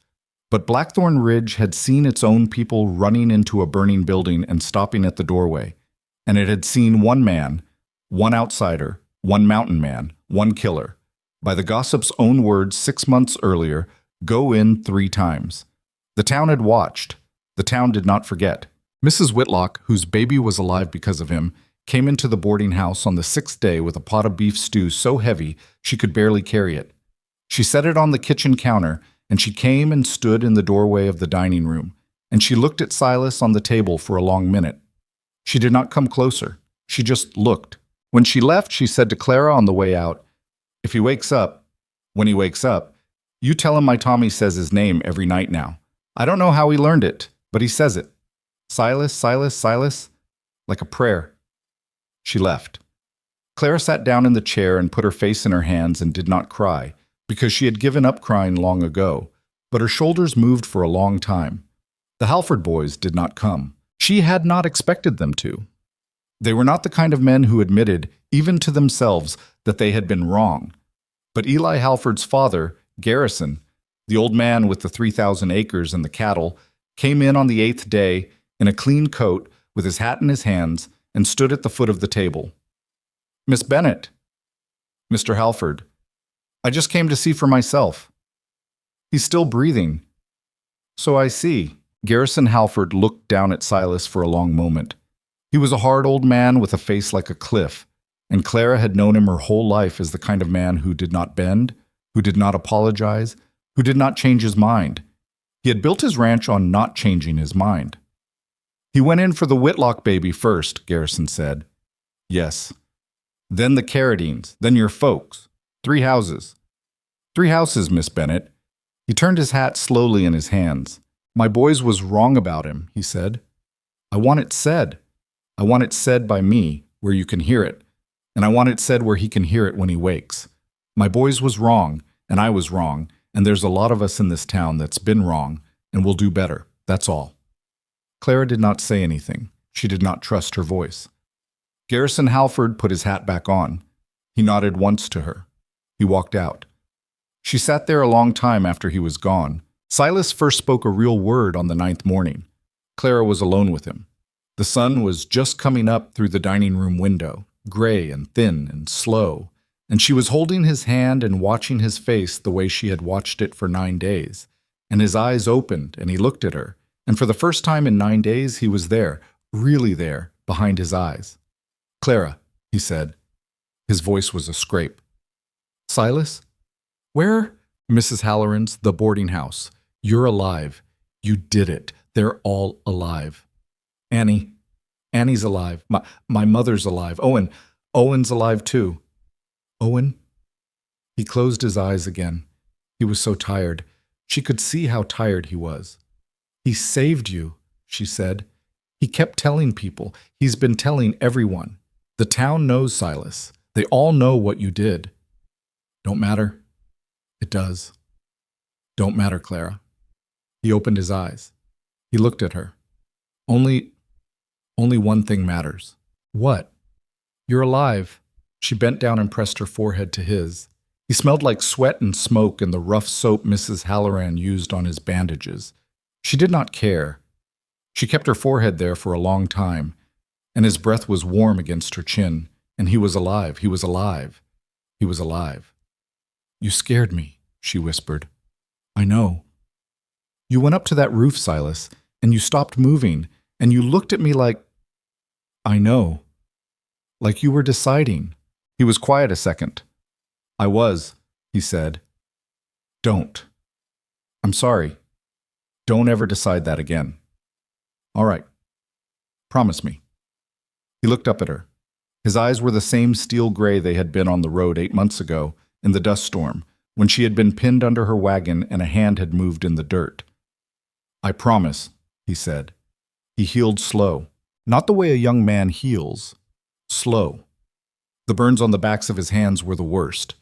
But Blackthorn Ridge had seen its own people running into a burning building and stopping at the doorway, and it had seen one man, one outsider, one mountain man, one killer, by the gossip's own words 6 months earlier, go in 3 times. The town had watched. The town did not forget. Mrs. Whitlock, whose baby was alive because of him, came into the boarding house on the 6th day with a pot of beef stew so heavy she could barely carry it. She set it on the kitchen counter, and she came and stood in the doorway of the dining room, and she looked at Silas on the table for a long minute. She did not come closer. She just looked. When she left, she said to Clara on the way out, "If he wakes up, when he wakes up, you tell him my Tommy says his name every night now. I don't know how he learned it, but he says it. Silas, Silas, Silas, like a prayer." She left. Clara sat down in the chair and put her face in her hands and did not cry, because she had given up crying long ago, but her shoulders moved for a long time. The Halford boys did not come. She had not expected them to. They were not the kind of men who admitted, even to themselves, that they had been wrong. But Eli Halford's father, Garrison, the old man with the 3,000 acres and the cattle, came in on the 8th day in a clean coat with his hat in his hands and stood at the foot of the table. "Miss Bennett." "Mr. Halford." "I just came to see for myself." "He's still breathing." "So I see." Garrison Halford looked down at Silas for a long moment. He was a hard old man with a face like a cliff, and Clara had known him her whole life as the kind of man who did not bend, who did not apologize, who did not change his mind. He had built his ranch on not changing his mind. "He went in for the Whitlock baby first," Garrison said. "Yes. Then the Carradines, then your folks. 3 houses. 3 houses, Miss Bennett." He turned his hat slowly in his hands. "My boys was wrong about him," he said. "I want it said. I want it said by me, where you can hear it. And I want it said where he can hear it when he wakes. My boys was wrong, and I was wrong, and there's a lot of us in this town that's been wrong, and will do better, that's all. Clara did not say anything. She did not trust her voice. Garrison Halford put his hat back on. He nodded once to her. He walked out. She sat there a long time after he was gone. Silas first spoke a real word on the 9th morning. Clara was alone with him. The sun was just coming up through the dining room window, gray and thin and slow, and she was holding his hand and watching his face the way she had watched it for 9 days. And his eyes opened, and he looked at her, and for the first time in 9 days he was there, really there, behind his eyes. "Clara," he said. His voice was a scrape. "Silas? Where?" "Mrs. Halloran's, the boarding house. You're alive. You did it. They're all alive. Annie's alive. My mother's alive. Owen's alive too." "Owen?" He closed his eyes again. He was so tired. She could see how tired he was. "He saved you," she said. "He kept telling people. He's been telling everyone. The town knows, Silas. They all know what you did." "Don't matter." "It does." "Don't matter, Clara." He opened his eyes. He looked at her. Only one thing matters." "What?" "You're alive." She bent down and pressed her forehead to his. He smelled like sweat and smoke and the rough soap Mrs. Halloran used on his bandages. She did not care. She kept her forehead there for a long time, and his breath was warm against her chin, and he was alive. He was alive. He was alive. "You scared me," she whispered. "I know." "You went up to that roof, Silas, and you stopped moving, and you looked at me like—" "I know." "Like you were deciding." He was quiet a second. "I was," he said. "Don't. I'm sorry. Don't ever decide that again." "All right. Promise me." He looked up at her. His eyes were the same steel gray they had been on the road 8 months ago, in the dust storm, when she had been pinned under her wagon and a hand had moved in the dirt. "I promise," he said. He healed slow, not the way a young man heals. Slow. The burns on the backs of his hands were the worst.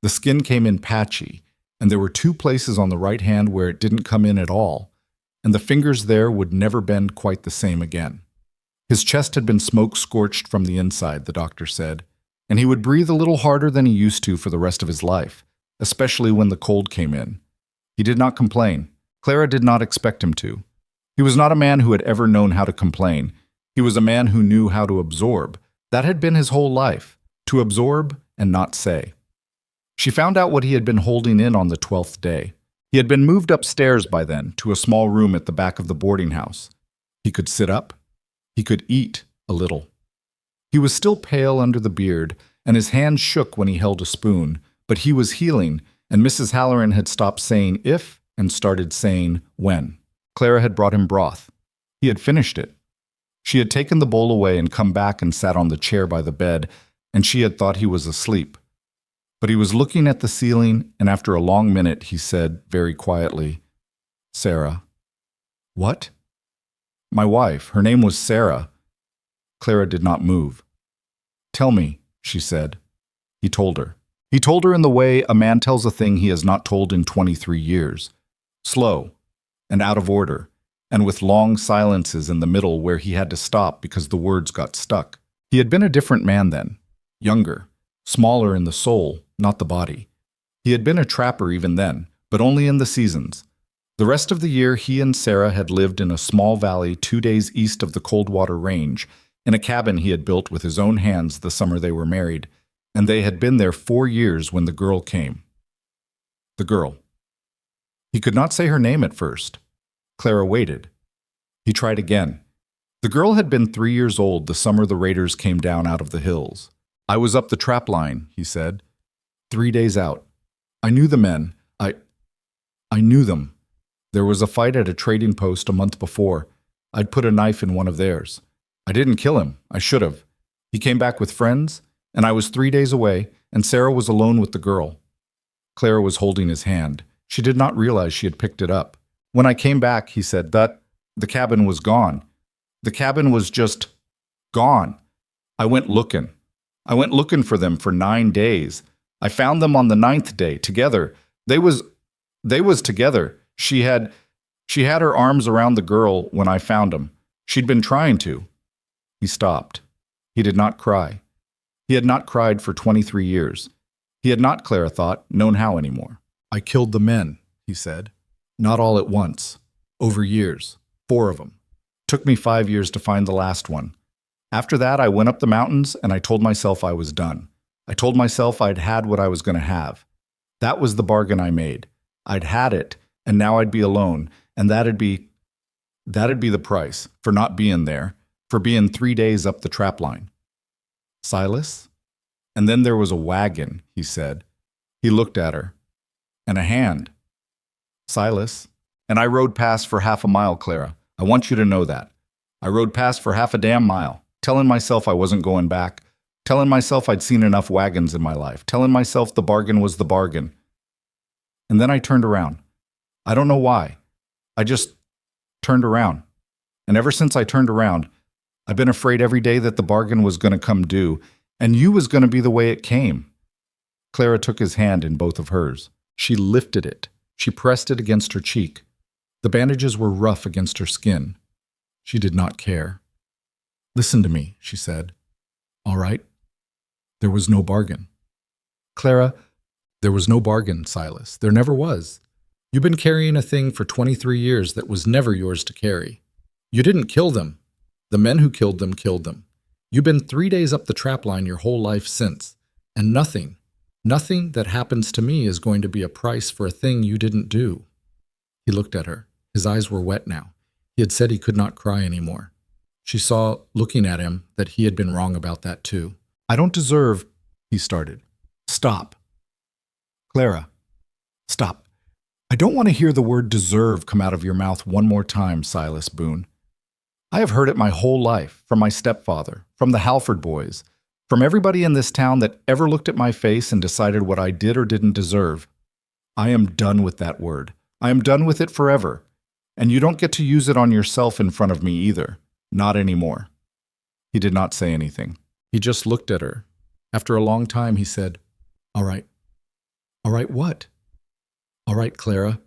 The skin came in patchy, and there were 2 places on the right hand where it didn't come in at all, and the fingers there would never bend quite the same again. His chest had been smoke-scorched from the inside, the doctor said, and he would breathe a little harder than he used to for the rest of his life, especially when the cold came in. He did not complain. Clara did not expect him to. He was not a man who had ever known how to complain. He was a man who knew how to absorb. That had been his whole life, to absorb and not say. She found out what he had been holding in on the 12th day. He had been moved upstairs by then to a small room at the back of the boarding house. He could sit up. He could eat a little. He was still pale under the beard, and his hand shook when he held a spoon, but he was healing, and Mrs. Halloran had stopped saying if and started saying when. Clara had brought him broth. He had finished it. She had taken the bowl away and come back and sat on the chair by the bed, and she had thought he was asleep. But he was looking at the ceiling, and after a long minute he said very quietly, "Sarah." "What?" "My wife. Her name was Sarah." Clara did not move. "Tell me," she said. He told her. He told her in the way a man tells a thing he has not told in 23 years. Slow, and out of order, and with long silences in the middle where he had to stop because the words got stuck. He had been a different man then, younger, smaller in the soul, not the body. He had been a trapper even then, but only in the seasons. The rest of the year he and Sarah had lived in a small valley 2 days east of the Coldwater Range, in a cabin he had built with his own hands the summer they were married, and they had been there 4 years when the girl came. The girl. He could not say her name at first. Clara waited. He tried again. The girl had been 3 years old the summer the raiders came down out of the hills. "I was up the trap line," he said. 3 days out. I knew the men. I knew them. There was a fight at a trading post a month before. I'd put a knife in one of theirs. I didn't kill him. I should have. He came back with friends, and I was 3 days away, and Sarah was alone with the girl. Clara was holding his hand. She did not realize she had picked it up. "When I came back," he said, the cabin was gone. The cabin was just gone. I went looking. I went looking for them for 9 days. I found them on the 9th day, together. They was They was together. She had her arms around the girl when I found 'em. She'd been trying to. He stopped. He did not cry. He had not cried for 23 years. He had not, Clara thought, known how anymore. I killed the men, he said. Not all at once. Over years. 4 of them. Took me 5 years to find the last one. After that, I went up the mountains and I told myself I was done. I told myself I'd had what I was going to have. That was the bargain I made. I'd had it, and now I'd be alone, and that'd be the price for not being there, for being 3 days up the trap line. Silas? And then there was a wagon, he said. He looked at her. And a hand. Silas. And I rode past for half a mile, Clara. I want you to know that. I rode past for half a damn mile, telling myself I wasn't going back, telling myself I'd seen enough wagons in my life, telling myself the bargain was the bargain. And then I turned around. I don't know why. I just turned around. And ever since I turned around, I've been afraid every day that the bargain was going to come due, and you was going to be the way it came. Clara took his hand in both of hers. She lifted it. She pressed it against her cheek. The bandages were rough against her skin. She did not care. Listen to me, she said. All right. There was no bargain. Clara, there was no bargain, Silas. There never was. You've been carrying a thing for 23 years that was never yours to carry. You didn't kill them. The men who killed them killed them. You've been 3 days up the trap line your whole life since, and nothing that happens to me is going to be a price for a thing you didn't do. He looked at her. His eyes were wet now. He had said he could not cry anymore. She saw, looking at him, that he had been wrong about that too. I don't deserve, he started. Stop. Clara, stop. I don't want to hear the word deserve come out of your mouth one more time, Silas Boone. I have heard it my whole life, from my stepfather, from the Halford boys, from everybody in this town that ever looked at my face and decided what I did or didn't deserve. I am done with that word. I am done with it forever. And you don't get to use it on yourself in front of me either. Not anymore. He did not say anything. He just looked at her. After a long time, he said, All right. All right, what? All right, Clara.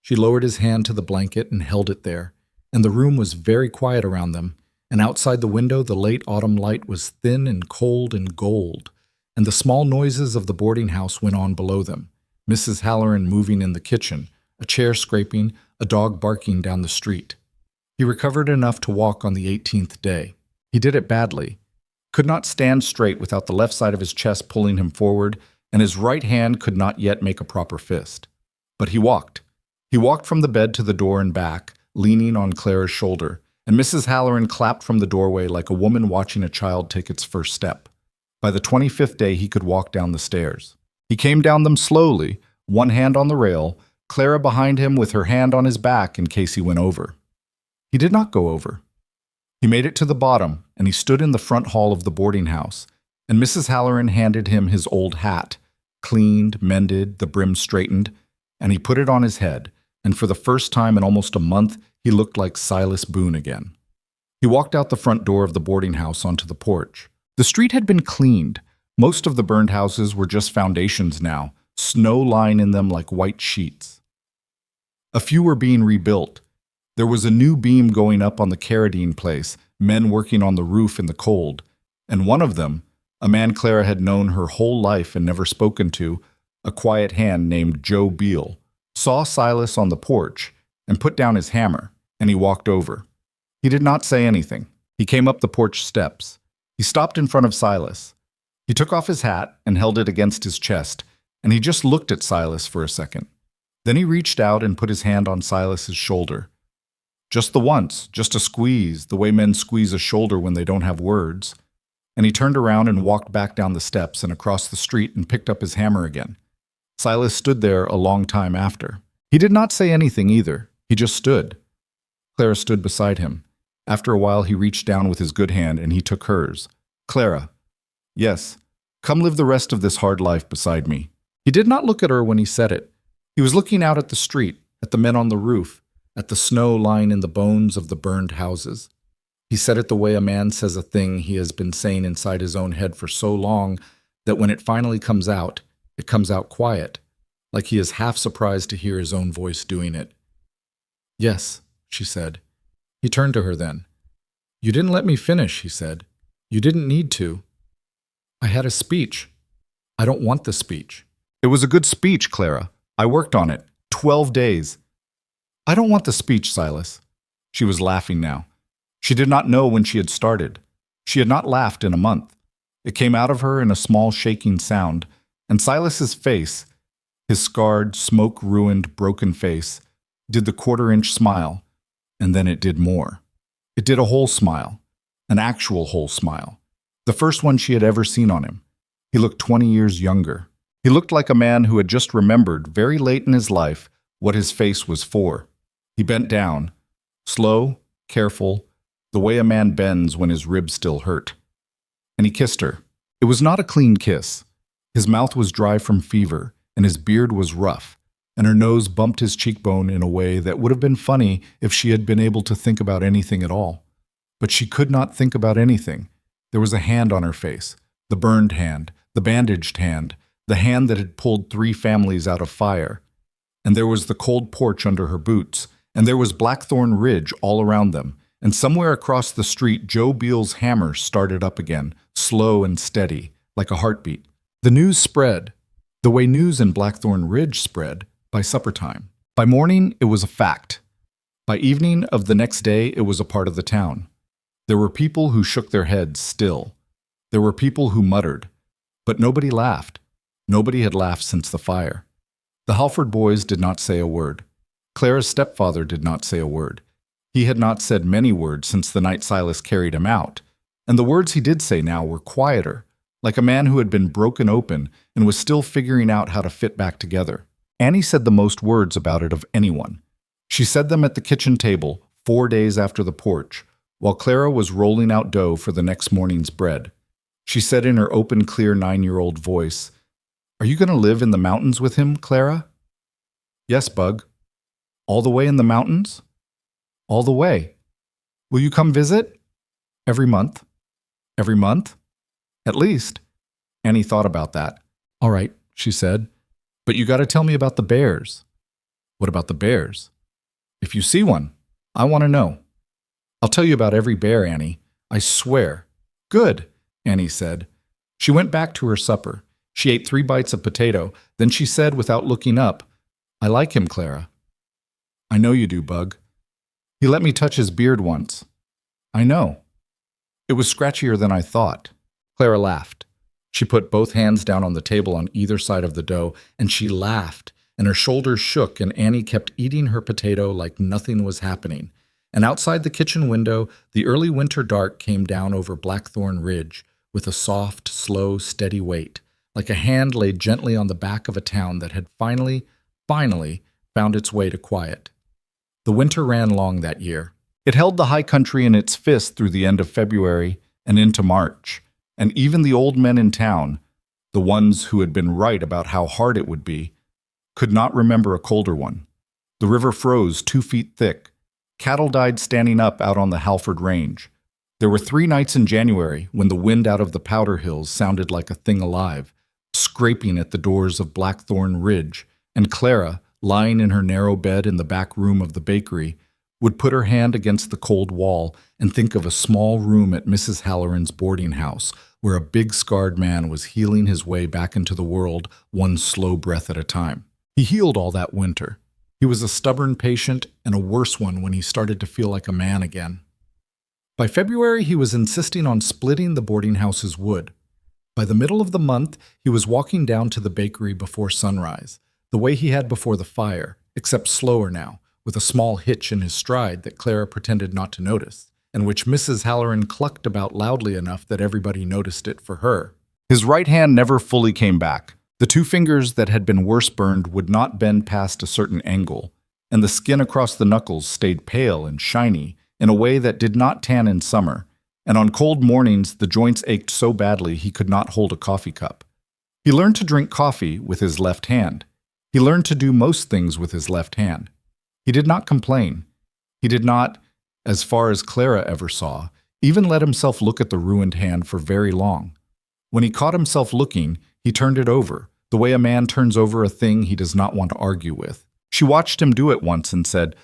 She lowered his hand to the blanket and held it there, and the room was very quiet around them, and outside the window the late autumn light was thin and cold and gold, and the small noises of the boarding house went on below them, Mrs. Halloran moving in the kitchen, a chair scraping, a dog barking down the street. He recovered enough to walk on the 18th day. He did it badly, could not stand straight without the left side of his chest pulling him forward, and his right hand could not yet make a proper fist. But he walked. He walked from the bed to the door and back, leaning on Clara's shoulder, and Mrs. Halloran clapped from the doorway like a woman watching a child take its first step. By the 25th day, he could walk down the stairs. He came down them slowly, one hand on the rail, Clara behind him with her hand on his back in case he went over. He did not go over. He made it to the bottom, and he stood in the front hall of the boarding house, and Mrs. Halloran handed him his old hat, cleaned, mended, the brim straightened, and he put it on his head, and for the first time in almost a month, he looked like Silas Boone again. He walked out the front door of the boarding house onto the porch. The street had been cleaned. Most of the burned houses were just foundations now, snow lying in them like white sheets. A few were being rebuilt. There was a new beam going up on the Carradine place, men working on the roof in the cold, and one of them, a man Clara had known her whole life and never spoken to, a quiet hand named Joe Beale, saw Silas on the porch and put down his hammer, and he walked over. He did not say anything. He came up the porch steps. He stopped in front of Silas. He took off his hat and held it against his chest, and he just looked at Silas for a second. Then he reached out and put his hand on Silas's shoulder. Just the once, just a squeeze, the way men squeeze a shoulder when they don't have words. And he turned around and walked back down the steps and across the street and picked up his hammer again. Silas stood there a long time after. He did not say anything either. He just stood. Clara stood beside him. After a while, he reached down with his good hand and he took hers. Clara, yes, come live the rest of this hard life beside me. He did not look at her when he said it. He was looking out at the street, at the men on the roof, at the snow lying in the bones of the burned houses. He said it the way a man says a thing he has been saying inside his own head for so long that when it finally comes out, it comes out quiet, like he is half surprised to hear his own voice doing it. "Yes," she said. He turned to her then. "You didn't let me finish," he said. "You didn't need to." "I had a speech." "I don't want the speech." "It was a good speech, Clara. I worked on it. 12 days. "I don't want the speech, Silas." She was laughing now. She did not know when she had started. She had not laughed in a month. It came out of her in a small shaking sound, and Silas's face, his scarred, smoke-ruined, broken face, did the quarter-inch smile, and then it did more. It did a whole smile, an actual whole smile, the first one she had ever seen on him. He looked 20 years younger. He looked like a man who had just remembered, very late in his life, what his face was for. He bent down, slow, careful, the way a man bends when his ribs still hurt. And he kissed her. It was not a clean kiss. His mouth was dry from fever, and his beard was rough, and her nose bumped his cheekbone in a way that would have been funny if she had been able to think about anything at all. But she could not think about anything. There was a hand on her face, the burned hand, the bandaged hand, the hand that had pulled 3 families out of fire. And there was the cold porch under her boots, and there was Blackthorn Ridge all around them, and somewhere across the street Joe Beale's hammer started up again, slow and steady, like a heartbeat. The news spread, the way news in Blackthorn Ridge spread, by supper time. By morning, it was a fact. By evening of the next day, it was a part of the town. There were people who shook their heads still. There were people who muttered. But nobody laughed. Nobody had laughed since the fire. The Halford boys did not say a word. Clara's stepfather did not say a word. He had not said many words since the night Silas carried him out, and the words he did say now were quieter, like a man who had been broken open and was still figuring out how to fit back together. Annie said the most words about it of anyone. She said them at the kitchen table 4 days after the porch, while Clara was rolling out dough for the next morning's bread. She said in her open, clear 9-year-old voice, "Are you going to live in the mountains with him, Clara?" "Yes, Bug." "All the way in the mountains?" "All the way." "Will you come visit?" "Every month." "Every month?" "At least." Annie thought about that. "All right," she said. "But you got to tell me about the bears." "What about the bears?" "If you see one, I want to know." "I'll tell you about every bear, Annie. I swear." "Good," Annie said. She went back to her supper. She ate 3 bites of potato. Then she said without looking up, "I like him, Clara." "I know you do, Bug." "He let me touch his beard once." "I know." "It was scratchier than I thought." Clara laughed. She put both hands down on the table on either side of the dough, and she laughed, and her shoulders shook, and Annie kept eating her potato like nothing was happening. And outside the kitchen window, the early winter dark came down over Blackthorn Ridge with a soft, slow, steady weight, like a hand laid gently on the back of a town that had finally found its way to quiet. The winter ran long that year. It held the high country in its fist through the end of February and into March, and even the old men in town, the ones who had been right about how hard it would be, could not remember a colder one. The river froze 2 feet thick. Cattle died standing up out on the Halford Range. There were 3 nights in January when the wind out of the Powder Hills sounded like a thing alive, scraping at the doors of Blackthorn Ridge, and Clara, lying in her narrow bed in the back room of the bakery, would put her hand against the cold wall and think of a small room at Mrs. Halloran's boarding house where a big scarred man was healing his way back into the world one slow breath at a time. He healed all that winter. He was a stubborn patient and a worse one when he started to feel like a man again. By February, he was insisting on splitting the boarding house's wood. By the middle of the month, he was walking down to the bakery before sunrise, the way he had before the fire, except slower now, with a small hitch in his stride that Clara pretended not to notice, and which Mrs. Halloran clucked about loudly enough that everybody noticed it for her. His right hand never fully came back. The 2 fingers that had been worse burned would not bend past a certain angle, and the skin across the knuckles stayed pale and shiny in a way that did not tan in summer, and on cold mornings the joints ached so badly he could not hold a coffee cup. He learned to drink coffee with his left hand. He learned to do most things with his left hand. He did not complain. He did not, as far as Clara ever saw, even let himself look at the ruined hand for very long. When he caught himself looking, he turned it over, the way a man turns over a thing he does not want to argue with. She watched him do it once and said,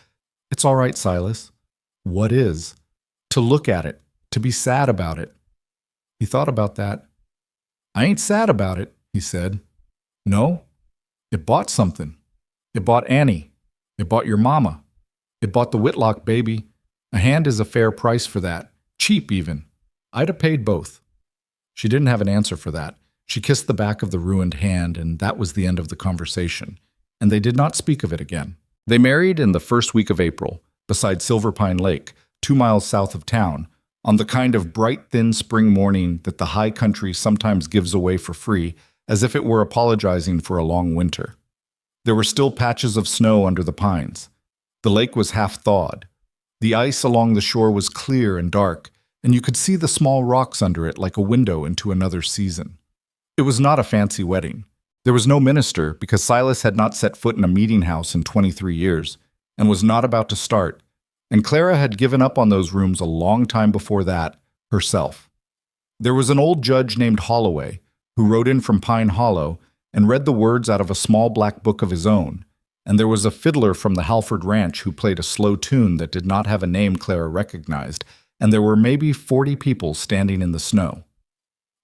"It's all right, Silas." "What is?" "To look at it, to be sad about it." He thought about that. "I ain't sad about it," he said. "No? It bought something. It bought Annie. It bought your mama. It bought the Whitlock baby. A hand is a fair price for that. Cheap, even. I'd have paid both." She didn't have an answer for that. She kissed the back of the ruined hand, and that was the end of the conversation. And they did not speak of it again. They married in the first week of April, beside Silver Pine Lake, 2 miles south of town, on the kind of bright, thin spring morning that the high country sometimes gives away for free, as if it were apologizing for a long winter. There were still patches of snow under the pines. The lake was half thawed. The ice along the shore was clear and dark, and you could see the small rocks under it like a window into another season. It was not a fancy wedding. There was no minister because Silas had not set foot in a meeting house in 23 years and was not about to start, and Clara had given up on those rooms a long time before that, herself. There was an old judge named Holloway who rode in from Pine Hollow and read the words out of a small black book of his own, and there was a fiddler from the Halford Ranch who played a slow tune that did not have a name Clara recognized, and there were maybe 40 people standing in the snow.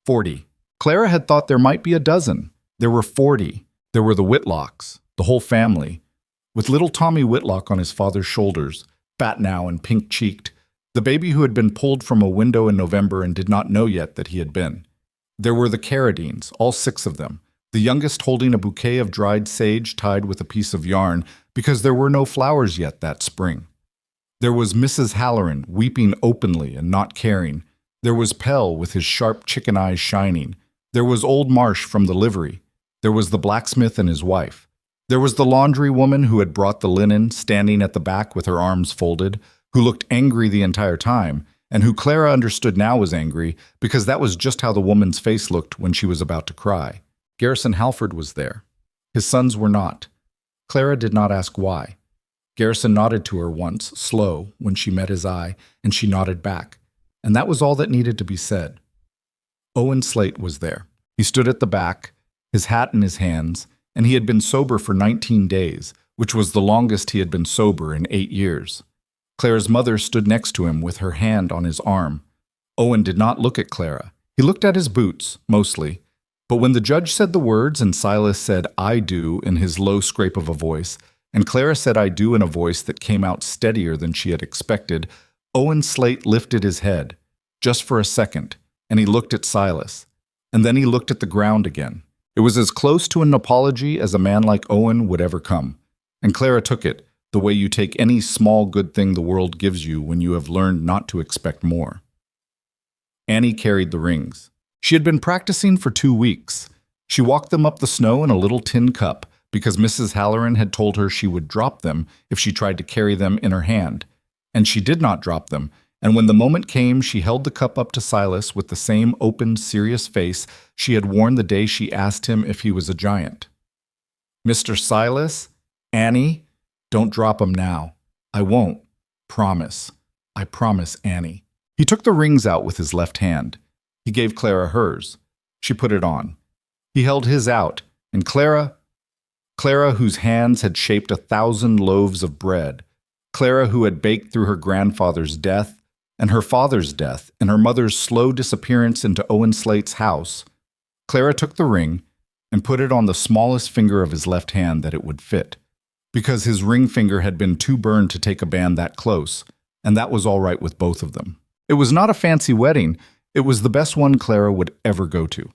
40. Clara had thought there might be a dozen. There were 40. There were the Whitlocks, the whole family, with little Tommy Whitlock on his father's shoulders, fat now and pink-cheeked, the baby who had been pulled from a window in November and did not know yet that he had been. There were the Carradines, all 6 of them, the youngest holding a bouquet of dried sage tied with a piece of yarn because there were no flowers yet that spring. There was Mrs. Halloran weeping openly and not caring. There was Pell with his sharp chicken eyes shining. There was old Marsh from the livery. There was the blacksmith and his wife. There was the laundry woman who had brought the linen, standing at the back with her arms folded, who looked angry the entire time, and who Clara understood now was angry because that was just how the woman's face looked when she was about to cry. Garrison Halford was there. His sons were not. Clara did not ask why. Garrison nodded to her once, slow, when she met his eye, and she nodded back, and that was all that needed to be said. Owen Slate was there. He stood at the back, his hat in his hands, and he had been sober for 19 days, which was the longest he had been sober in 8 years. Clara's mother stood next to him with her hand on his arm. Owen did not look at Clara. He looked at his boots, mostly. But when the judge said the words and Silas said, "I do," in his low scrape of a voice, and Clara said, "I do," in a voice that came out steadier than she had expected, Owen Slate lifted his head, just for a second, and he looked at Silas. And then he looked at the ground again. It was as close to an apology as a man like Owen would ever come. And Clara took it, the way you take any small good thing the world gives you when you have learned not to expect more. Annie carried the rings. She had been practicing for 2 weeks. She walked them up the snow in a little tin cup because Mrs. Halloran had told her she would drop them if she tried to carry them in her hand. And she did not drop them, and when the moment came, she held the cup up to Silas with the same open, serious face she had worn the day she asked him if he was a giant. "Mr. Silas, Annie, don't drop 'em now. I won't. Promise. I promise, Annie." He took the rings out with his left hand. He gave Clara hers. She put it on. He held his out, and Clara, whose hands had shaped 1,000 loaves of bread, Clara who had baked through her grandfather's death, and her father's death, and her mother's slow disappearance into Owen Slate's house, Clara took the ring and put it on the smallest finger of his left hand that it would fit, because his ring finger had been too burned to take a band that close, and that was all right with both of them. It was not a fancy wedding. It was the best one Clara would ever go to.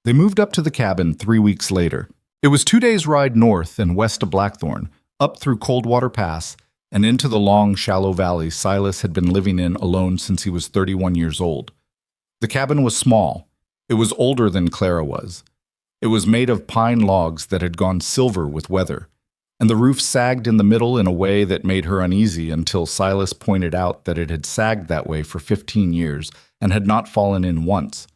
They moved up to the cabin 3 weeks later. It was 2 days' ride north and west of Blackthorn, up through Coldwater Pass, and into the long, shallow valley Silas had been living in alone since he was 31 years old. The cabin was small. It was older than Clara was. It was made of pine logs that had gone silver with weather, and the roof sagged in the middle in a way that made her uneasy until Silas pointed out that it had sagged that way for 15 years and had not fallen in once.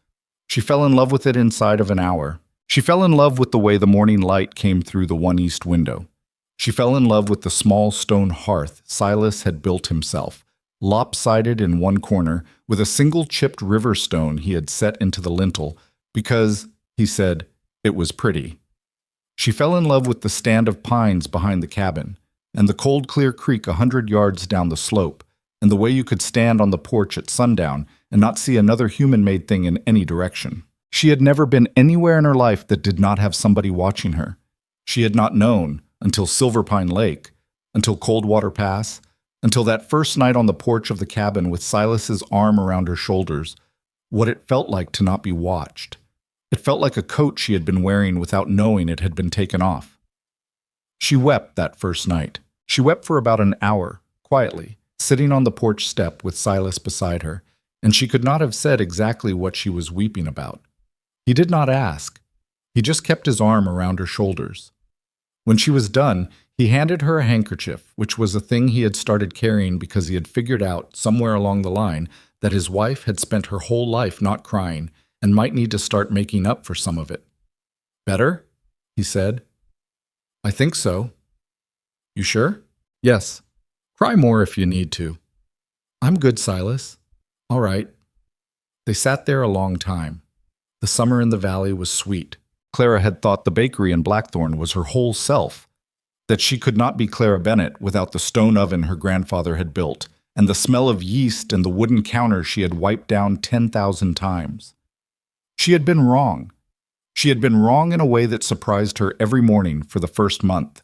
She fell in love with it inside of an hour. She fell in love with the way the morning light came through the one east window. She fell in love with the small stone hearth Silas had built himself, lopsided in one corner, with a single chipped river stone he had set into the lintel, because, he said, it was pretty. She fell in love with the stand of pines behind the cabin, and the cold, clear creek 100 yards down the slope, and the way you could stand on the porch at sundown and not see another human-made thing in any direction. She had never been anywhere in her life that did not have somebody watching her. She had not known, until Silverpine Lake, until Coldwater Pass, until that first night on the porch of the cabin with Silas's arm around her shoulders, what it felt like to not be watched. It felt like a coat she had been wearing without knowing it had been taken off. She wept that first night. She wept for about an hour, quietly, sitting on the porch step with Silas beside her, and she could not have said exactly what she was weeping about. He did not ask. He just kept his arm around her shoulders. When she was done, he handed her a handkerchief, which was a thing he had started carrying because he had figured out, somewhere along the line, that his wife had spent her whole life not crying and might need to start making up for some of it. "Better?" he said. "I think so." "You sure?" "Yes. Cry more if you need to." "I'm good, Silas." "All right." They sat there a long time. The summer in the valley was sweet. Clara had thought the bakery in Blackthorn was her whole self, that she could not be Clara Bennett without the stone oven her grandfather had built, and the smell of yeast and the wooden counter she had wiped down 10,000 times. She had been wrong. She had been wrong in a way that surprised her every morning for the first month.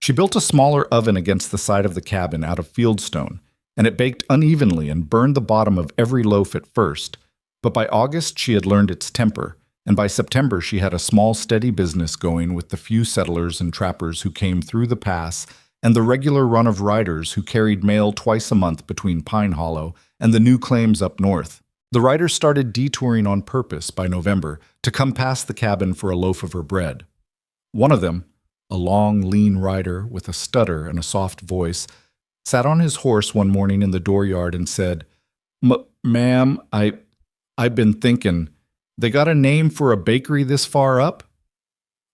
She built a smaller oven against the side of the cabin out of fieldstone, and it baked unevenly and burned the bottom of every loaf at first, but by August she had learned its temper, and by September she had a small steady business going with the few settlers and trappers who came through the pass and the regular run of riders who carried mail twice a month between Pine Hollow and the new claims up north. The riders started detouring on purpose by November to come past the cabin for a loaf of her bread. One of them, a long, lean rider with a stutter and a soft voice, sat on his horse one morning in the dooryard and said, "Ma'am, I've been thinking, they got a name for a bakery this far up?"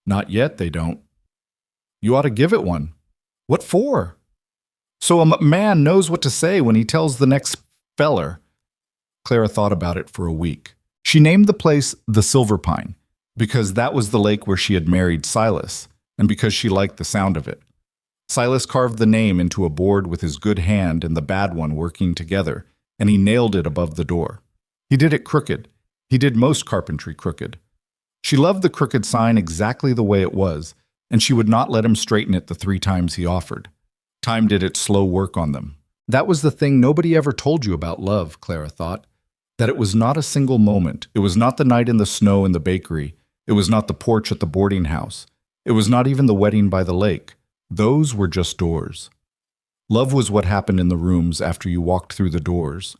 "Not yet, they don't." "You ought to give it one." "What for?" "So a man knows what to say when he tells the next feller." Clara thought about it for a week. She named the place the Silverpine, because that was the lake where she had married Silas, and because she liked the sound of it. Silas carved the name into a board with his good hand and the bad one working together, and he nailed it above the door. He did it crooked. He did most carpentry crooked. She loved the crooked sign exactly the way it was, and she would not let him straighten it the 3 times he offered. Time did its slow work on them. That was the thing nobody ever told you about love, Clara thought. That it was not a single moment. It was not the night in the snow in the bakery. It was not the porch at the boarding house. It was not even the wedding by the lake. Those were just doors. Love was what happened in the rooms after you walked through the doors.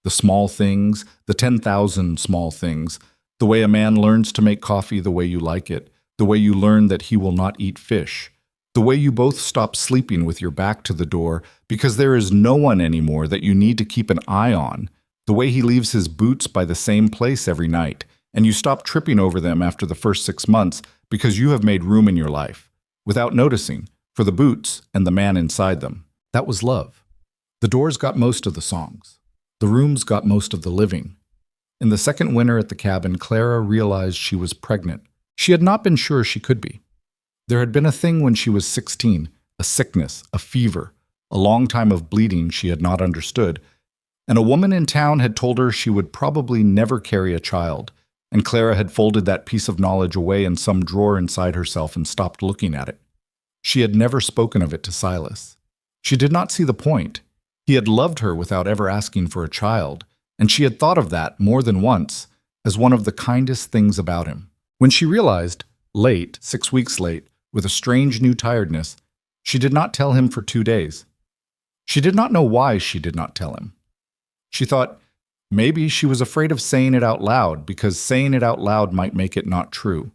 The small things, the 10,000 small things, the way a man learns to make coffee the way you like it, the way you learn that he will not eat fish, the way you both stop sleeping with your back to the door because there is no one anymore that you need to keep an eye on, the way he leaves his boots by the same place every night, and you stop tripping over them after the first 6 months because you have made room in your life, without noticing, for the boots and the man inside them. That was love. The doors got most of the songs. The rooms got most of the living. In the second winter at the cabin, Clara realized she was pregnant. She had not been sure she could be. There had been a thing when she was 16, a sickness, a fever, a long time of bleeding she had not understood, and a woman in town had told her she would probably never carry a child, and Clara had folded that piece of knowledge away in some drawer inside herself and stopped looking at it. She had never spoken of it to Silas. She did not see the point. He had loved her without ever asking for a child, and she had thought of that more than once as one of the kindest things about him. When she realized, late, 6 weeks late, with a strange new tiredness, she did not tell him for 2 days. She did not know why she did not tell him. She thought maybe she was afraid of saying it out loud because saying it out loud might make it not true.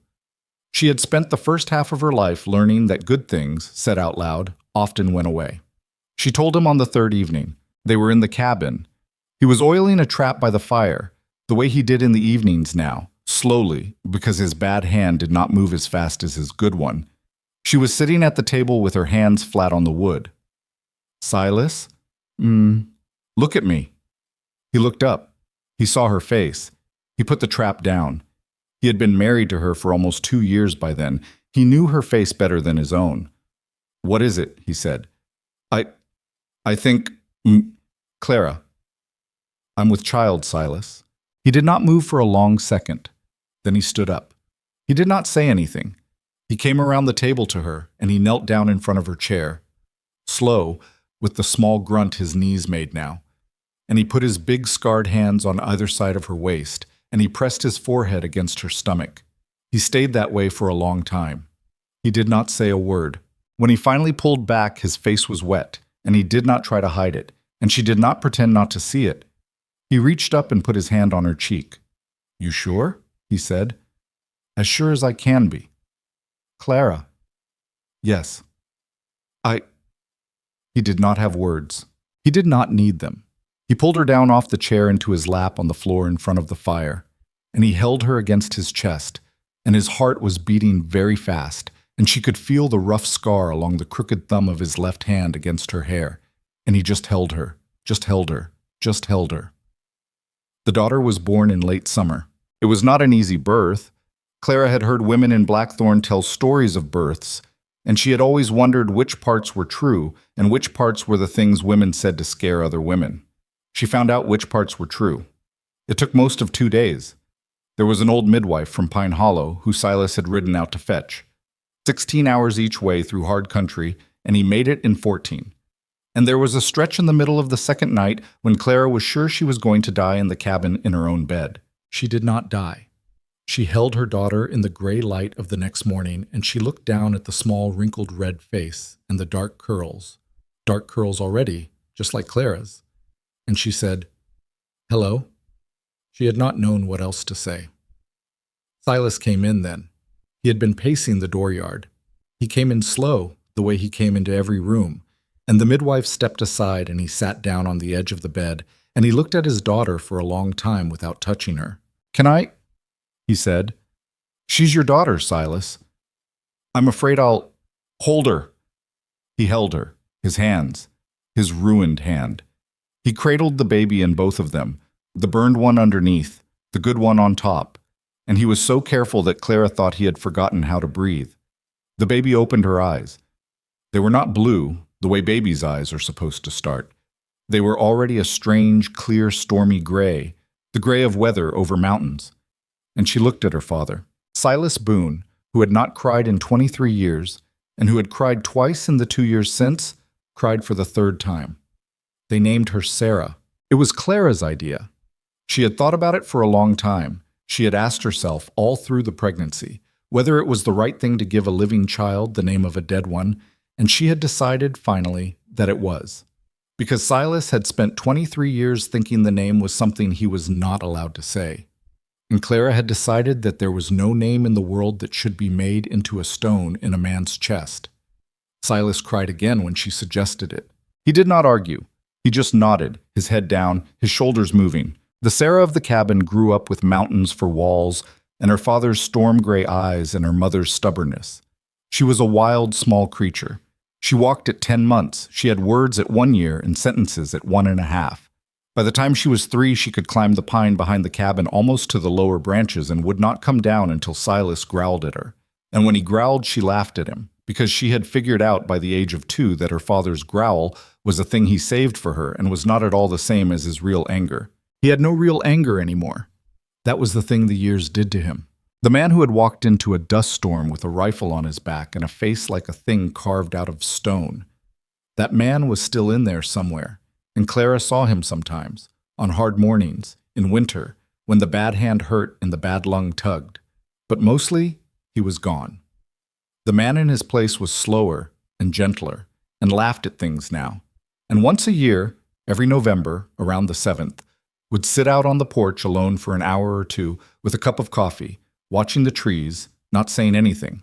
She had spent the first half of her life learning that good things, said out loud, often went away. She told him on the 3rd evening. They were in the cabin. He was oiling a trap by the fire, the way he did in the evenings now, slowly, because his bad hand did not move as fast as his good one. She was sitting at the table with her hands flat on the wood. "Silas? Look at me." He looked up. He saw her face. He put the trap down. He had been married to her for almost 2 years by then. He knew her face better than his own. "What is it?" he said. I, I think, Clara. "I'm with child, Silas." He did not move for a long second. Then he stood up. He did not say anything. He came around the table to her, and he knelt down in front of her chair. Slow, with the small grunt his knees made now. And he put his big scarred hands on either side of her waist, and he pressed his forehead against her stomach. He stayed that way for a long time. He did not say a word. When he finally pulled back, his face was wet, and he did not try to hide it, and she did not pretend not to see it. He reached up and put his hand on her cheek. "You sure?" he said. "As sure as I can be." "Clara." "Yes." He did not have words. He did not need them. He pulled her down off the chair into his lap on the floor in front of the fire, and he held her against his chest, and his heart was beating very fast, and she could feel the rough scar along the crooked thumb of his left hand against her hair, and he just held her, just held her, just held her. The daughter was born in late summer. It was not an easy birth. Clara had heard women in Blackthorn tell stories of births, and she had always wondered which parts were true and which parts were the things women said to scare other women. She found out which parts were true. It took most of 2 days. There was an old midwife from Pine Hollow who Silas had ridden out to fetch. 16 hours each way through hard country, and he made it in 14. And there was a stretch in the middle of the second night when Clara was sure she was going to die in the cabin in her own bed. She did not die. She held her daughter in the gray light of the next morning, and she looked down at the small wrinkled red face and the dark curls already, just like Clara's. And she said, "Hello." She had not known what else to say. Silas came in then. He had been pacing the dooryard. He came in slow, the way he came into every room, and the midwife stepped aside and he sat down on the edge of the bed, and he looked at his daughter for a long time without touching her. "Can I?" he said. "She's your daughter, Silas. I'm afraid I'll hold her." He held her, his hands, his ruined hand. He cradled the baby in both of them, the burned one underneath, the good one on top, and he was so careful that Clara thought he had forgotten how to breathe. The baby opened her eyes. They were not blue, the way babies' eyes are supposed to start. They were already a strange, clear, stormy gray, the gray of weather over mountains. And she looked at her father, Silas Boone, who had not cried in 23 years, and who had cried twice in the 2 years since, cried for the third time. They named her Sarah. It was Clara's idea. She had thought about it for a long time. She had asked herself all through the pregnancy whether it was the right thing to give a living child the name of a dead one, and she had decided, finally, that it was. Because Silas had spent 23 years thinking the name was something he was not allowed to say. And Clara had decided that there was no name in the world that should be made into a stone in a man's chest. Silas cried again when she suggested it. He did not argue. He just nodded, his head down, his shoulders moving. The Sarah of the cabin grew up with mountains for walls, and her father's storm-gray eyes and her mother's stubbornness. She was a wild, small creature. She walked at 10 months. She had words at 1 year and sentences at 1.5. By the time she was 3, she could climb the pine behind the cabin almost to the lower branches and would not come down until Silas growled at her. And when he growled, she laughed at him, because she had figured out by the age of 2 that her father's growl was a thing he saved for her and was not at all the same as his real anger. He had no real anger anymore. That was the thing the years did to him. The man who had walked into a dust storm with a rifle on his back and a face like a thing carved out of stone. That man was still in there somewhere. And Clara saw him sometimes, on hard mornings, in winter, when the bad hand hurt and the bad lung tugged. But mostly, he was gone. The man in his place was slower and gentler, and laughed at things now. And once a year, every November, around the 7th, would sit out on the porch alone for an hour or two with a cup of coffee, watching the trees, not saying anything.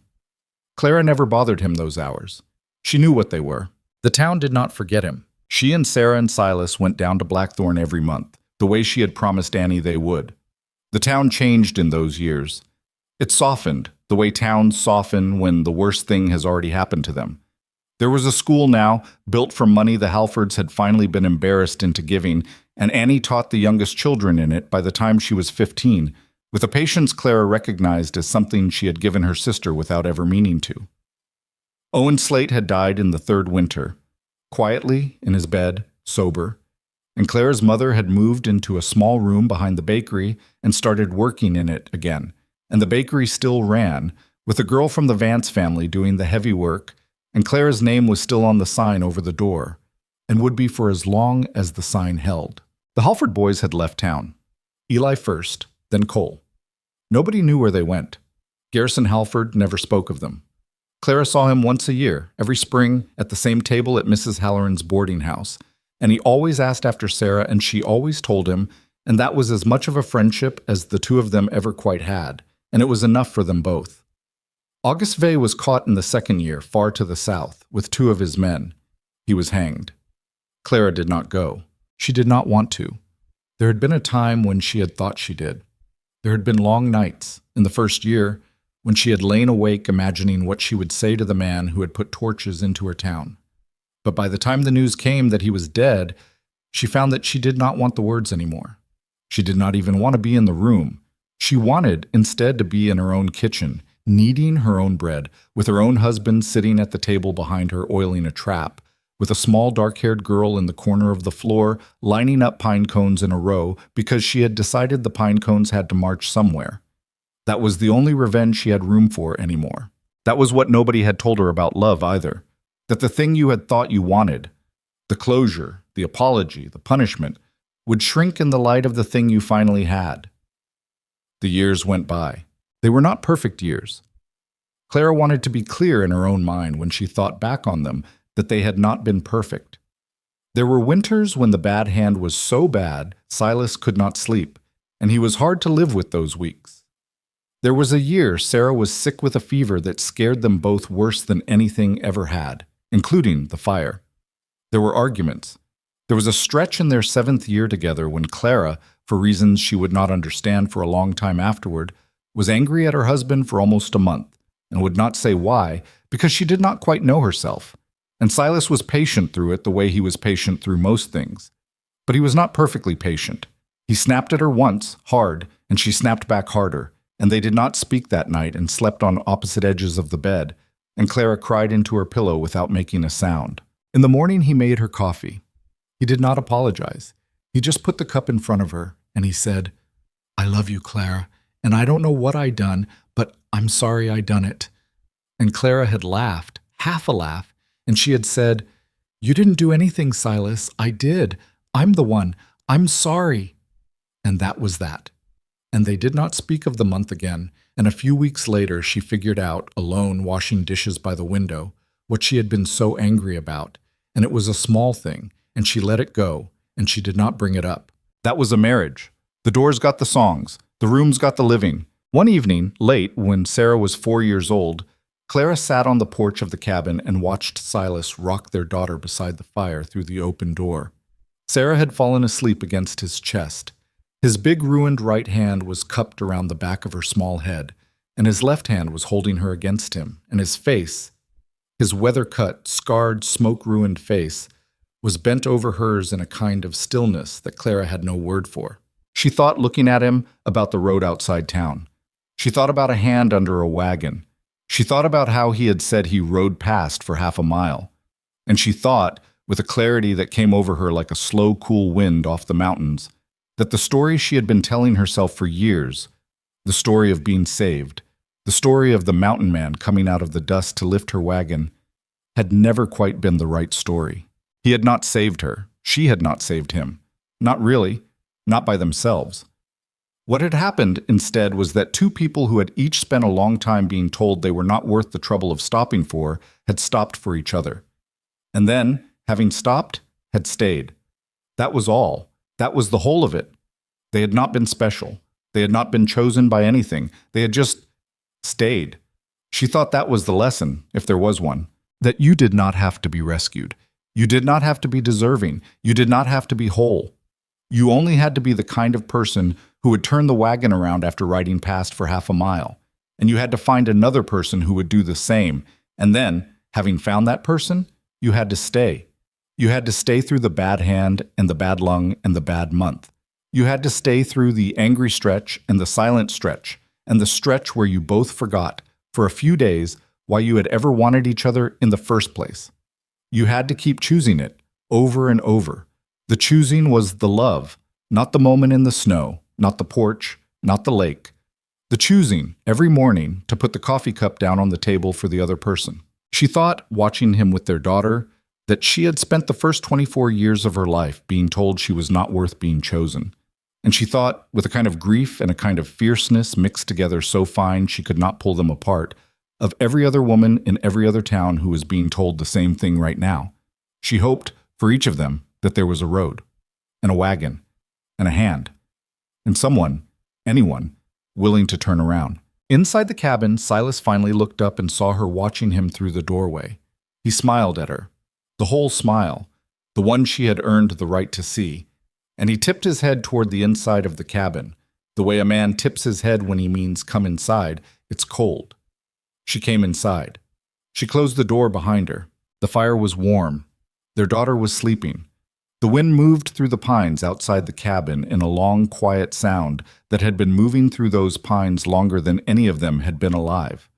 Clara never bothered him those hours. She knew what they were. The town did not forget him. She and Sarah and Silas went down to Blackthorn every month, the way she had promised Annie they would. The town changed in those years. It softened, the way towns soften when the worst thing has already happened to them. There was a school now, built from money the Halfords had finally been embarrassed into giving, and Annie taught the youngest children in it by the time she was 15, with a patience Clara recognized as something she had given her sister without ever meaning to. Owen Slate had died in the third winter, quietly in his bed, sober, and Clara's mother had moved into a small room behind the bakery and started working in it again, and the bakery still ran, with a girl from the Vance family doing the heavy work, and Clara's name was still on the sign over the door, and would be for as long as the sign held. The Halford boys had left town. Eli first, then Cole. Nobody knew where they went. Garrison Halford never spoke of them. Clara saw him once a year, every spring, at the same table at Mrs. Halloran's boarding house, and he always asked after Sarah, and she always told him, and that was as much of a friendship as the two of them ever quite had, and it was enough for them both. August Vey was caught in the second year, far to the south, with two of his men. He was hanged. Clara did not go. She did not want to. There had been a time when she had thought she did. There had been long nights, in the first year, when she had lain awake imagining what she would say to the man who had put torches into her town. But by the time the news came that he was dead, she found that she did not want the words anymore. She did not even want to be in the room. She wanted, instead, to be in her own kitchen, kneading her own bread, with her own husband sitting at the table behind her oiling a trap, with a small dark-haired girl in the corner of the floor lining up pine cones in a row because she had decided the pine cones had to march somewhere. That was the only revenge she had room for anymore. That was what nobody had told her about love either. That the thing you had thought you wanted, the closure, the apology, the punishment, would shrink in the light of the thing you finally had. The years went by. They were not perfect years. Clara wanted to be clear in her own mind when she thought back on them that they had not been perfect. There were winters when the bad hand was so bad Silas could not sleep, and he was hard to live with those weeks. There was a year Sarah was sick with a fever that scared them both worse than anything ever had, including the fire. There were arguments. There was a stretch in their 7th year together when Clara, for reasons she would not understand for a long time afterward, was angry at her husband for almost a month, and would not say why, because she did not quite know herself. And Silas was patient through it the way he was patient through most things. But he was not perfectly patient. He snapped at her once, hard, and she snapped back harder, and they did not speak that night and slept on opposite edges of the bed, and Clara cried into her pillow without making a sound. In the morning he made her coffee. He did not apologize. He just put the cup in front of her, and he said, "I love you, Clara, and I don't know what I done, but I'm sorry I done it." And Clara had laughed, half a laugh, and she had said, "You didn't do anything, Silas. I did. I'm the one. I'm sorry." And that was that. And they did not speak of the month again, and a few weeks later she figured out, alone washing dishes by the window, what she had been so angry about, and it was a small thing, and she let it go, and she did not bring it up. That was a marriage. The doors got the songs. The rooms got the living. One evening, late, when Sarah was 4 years old, Clara sat on the porch of the cabin and watched Silas rock their daughter beside the fire through the open door. Sarah had fallen asleep against his chest. His big ruined right hand was cupped around the back of her small head, and his left hand was holding her against him, and his face, his weather-cut, scarred, smoke-ruined face, was bent over hers in a kind of stillness that Clara had no word for. She thought, looking at him, about the road outside town. She thought about a hand under a wagon. She thought about how he had said he rode past for half a mile. And she thought, with a clarity that came over her like a slow, cool wind off the mountains, that the story she had been telling herself for years, the story of being saved, the story of the mountain man coming out of the dust to lift her wagon, had never quite been the right story. He had not saved her. She had not saved him. Not really. Not by themselves. What had happened, instead, was that two people who had each spent a long time being told they were not worth the trouble of stopping for had stopped for each other. And then, having stopped, had stayed. That was all. That was the whole of it. They had not been special. They had not been chosen by anything. They had just stayed. She thought that was the lesson, if there was one, that you did not have to be rescued. You did not have to be deserving. You did not have to be whole. You only had to be the kind of person who would turn the wagon around after riding past for half a mile. And you had to find another person who would do the same. And then, having found that person, you had to stay. You had to stay through the bad hand and the bad lung and the bad month. You had to stay through the angry stretch and the silent stretch, and the stretch where you both forgot, for a few days, why you had ever wanted each other in the first place. You had to keep choosing it, over and over. The choosing was the love, not the moment in the snow, not the porch, not the lake. The choosing, every morning, to put the coffee cup down on the table for the other person. She thought, watching him with their daughter, that she had spent the first 24 years of her life being told she was not worth being chosen. And she thought, with a kind of grief and a kind of fierceness mixed together so fine she could not pull them apart, of every other woman in every other town who was being told the same thing right now. She hoped, for each of them, that there was a road, and a wagon, and a hand, and someone, anyone, willing to turn around. Inside the cabin, Silas finally looked up and saw her watching him through the doorway. He smiled at her, the whole smile, the one she had earned the right to see, and he tipped his head toward the inside of the cabin, the way a man tips his head when he means come inside, it's cold. She came inside. She closed the door behind her. The fire was warm. Their daughter was sleeping. The wind moved through the pines outside the cabin in a long, quiet sound that had been moving through those pines longer than any of them had been alive.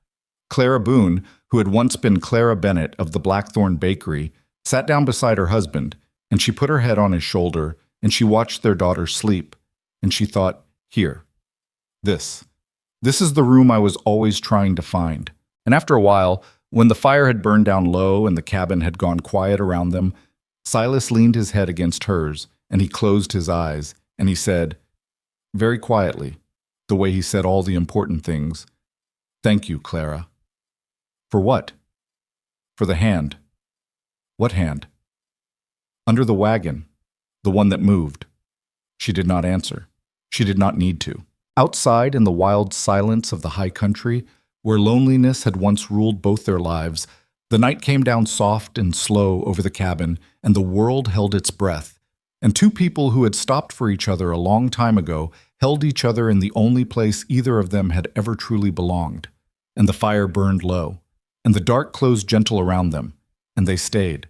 Clara Boone, who had once been Clara Bennett of the Blackthorn Bakery, sat down beside her husband, and she put her head on his shoulder, and she watched their daughter sleep, and she thought, here, this is the room I was always trying to find. And after a while, when the fire had burned down low and the cabin had gone quiet around them, Silas leaned his head against hers, and he closed his eyes, and he said, very quietly, the way he said all the important things, "Thank you, Clara." For what? For the hand. What hand? Under the wagon, the one that moved. She did not answer. She did not need to. Outside, in the wild silence of the high country, where loneliness had once ruled both their lives, the night came down soft and slow over the cabin, and the world held its breath. And two people who had stopped for each other a long time ago held each other in the only place either of them had ever truly belonged. And the fire burned low, and the dark closed gentle around them, and they stayed.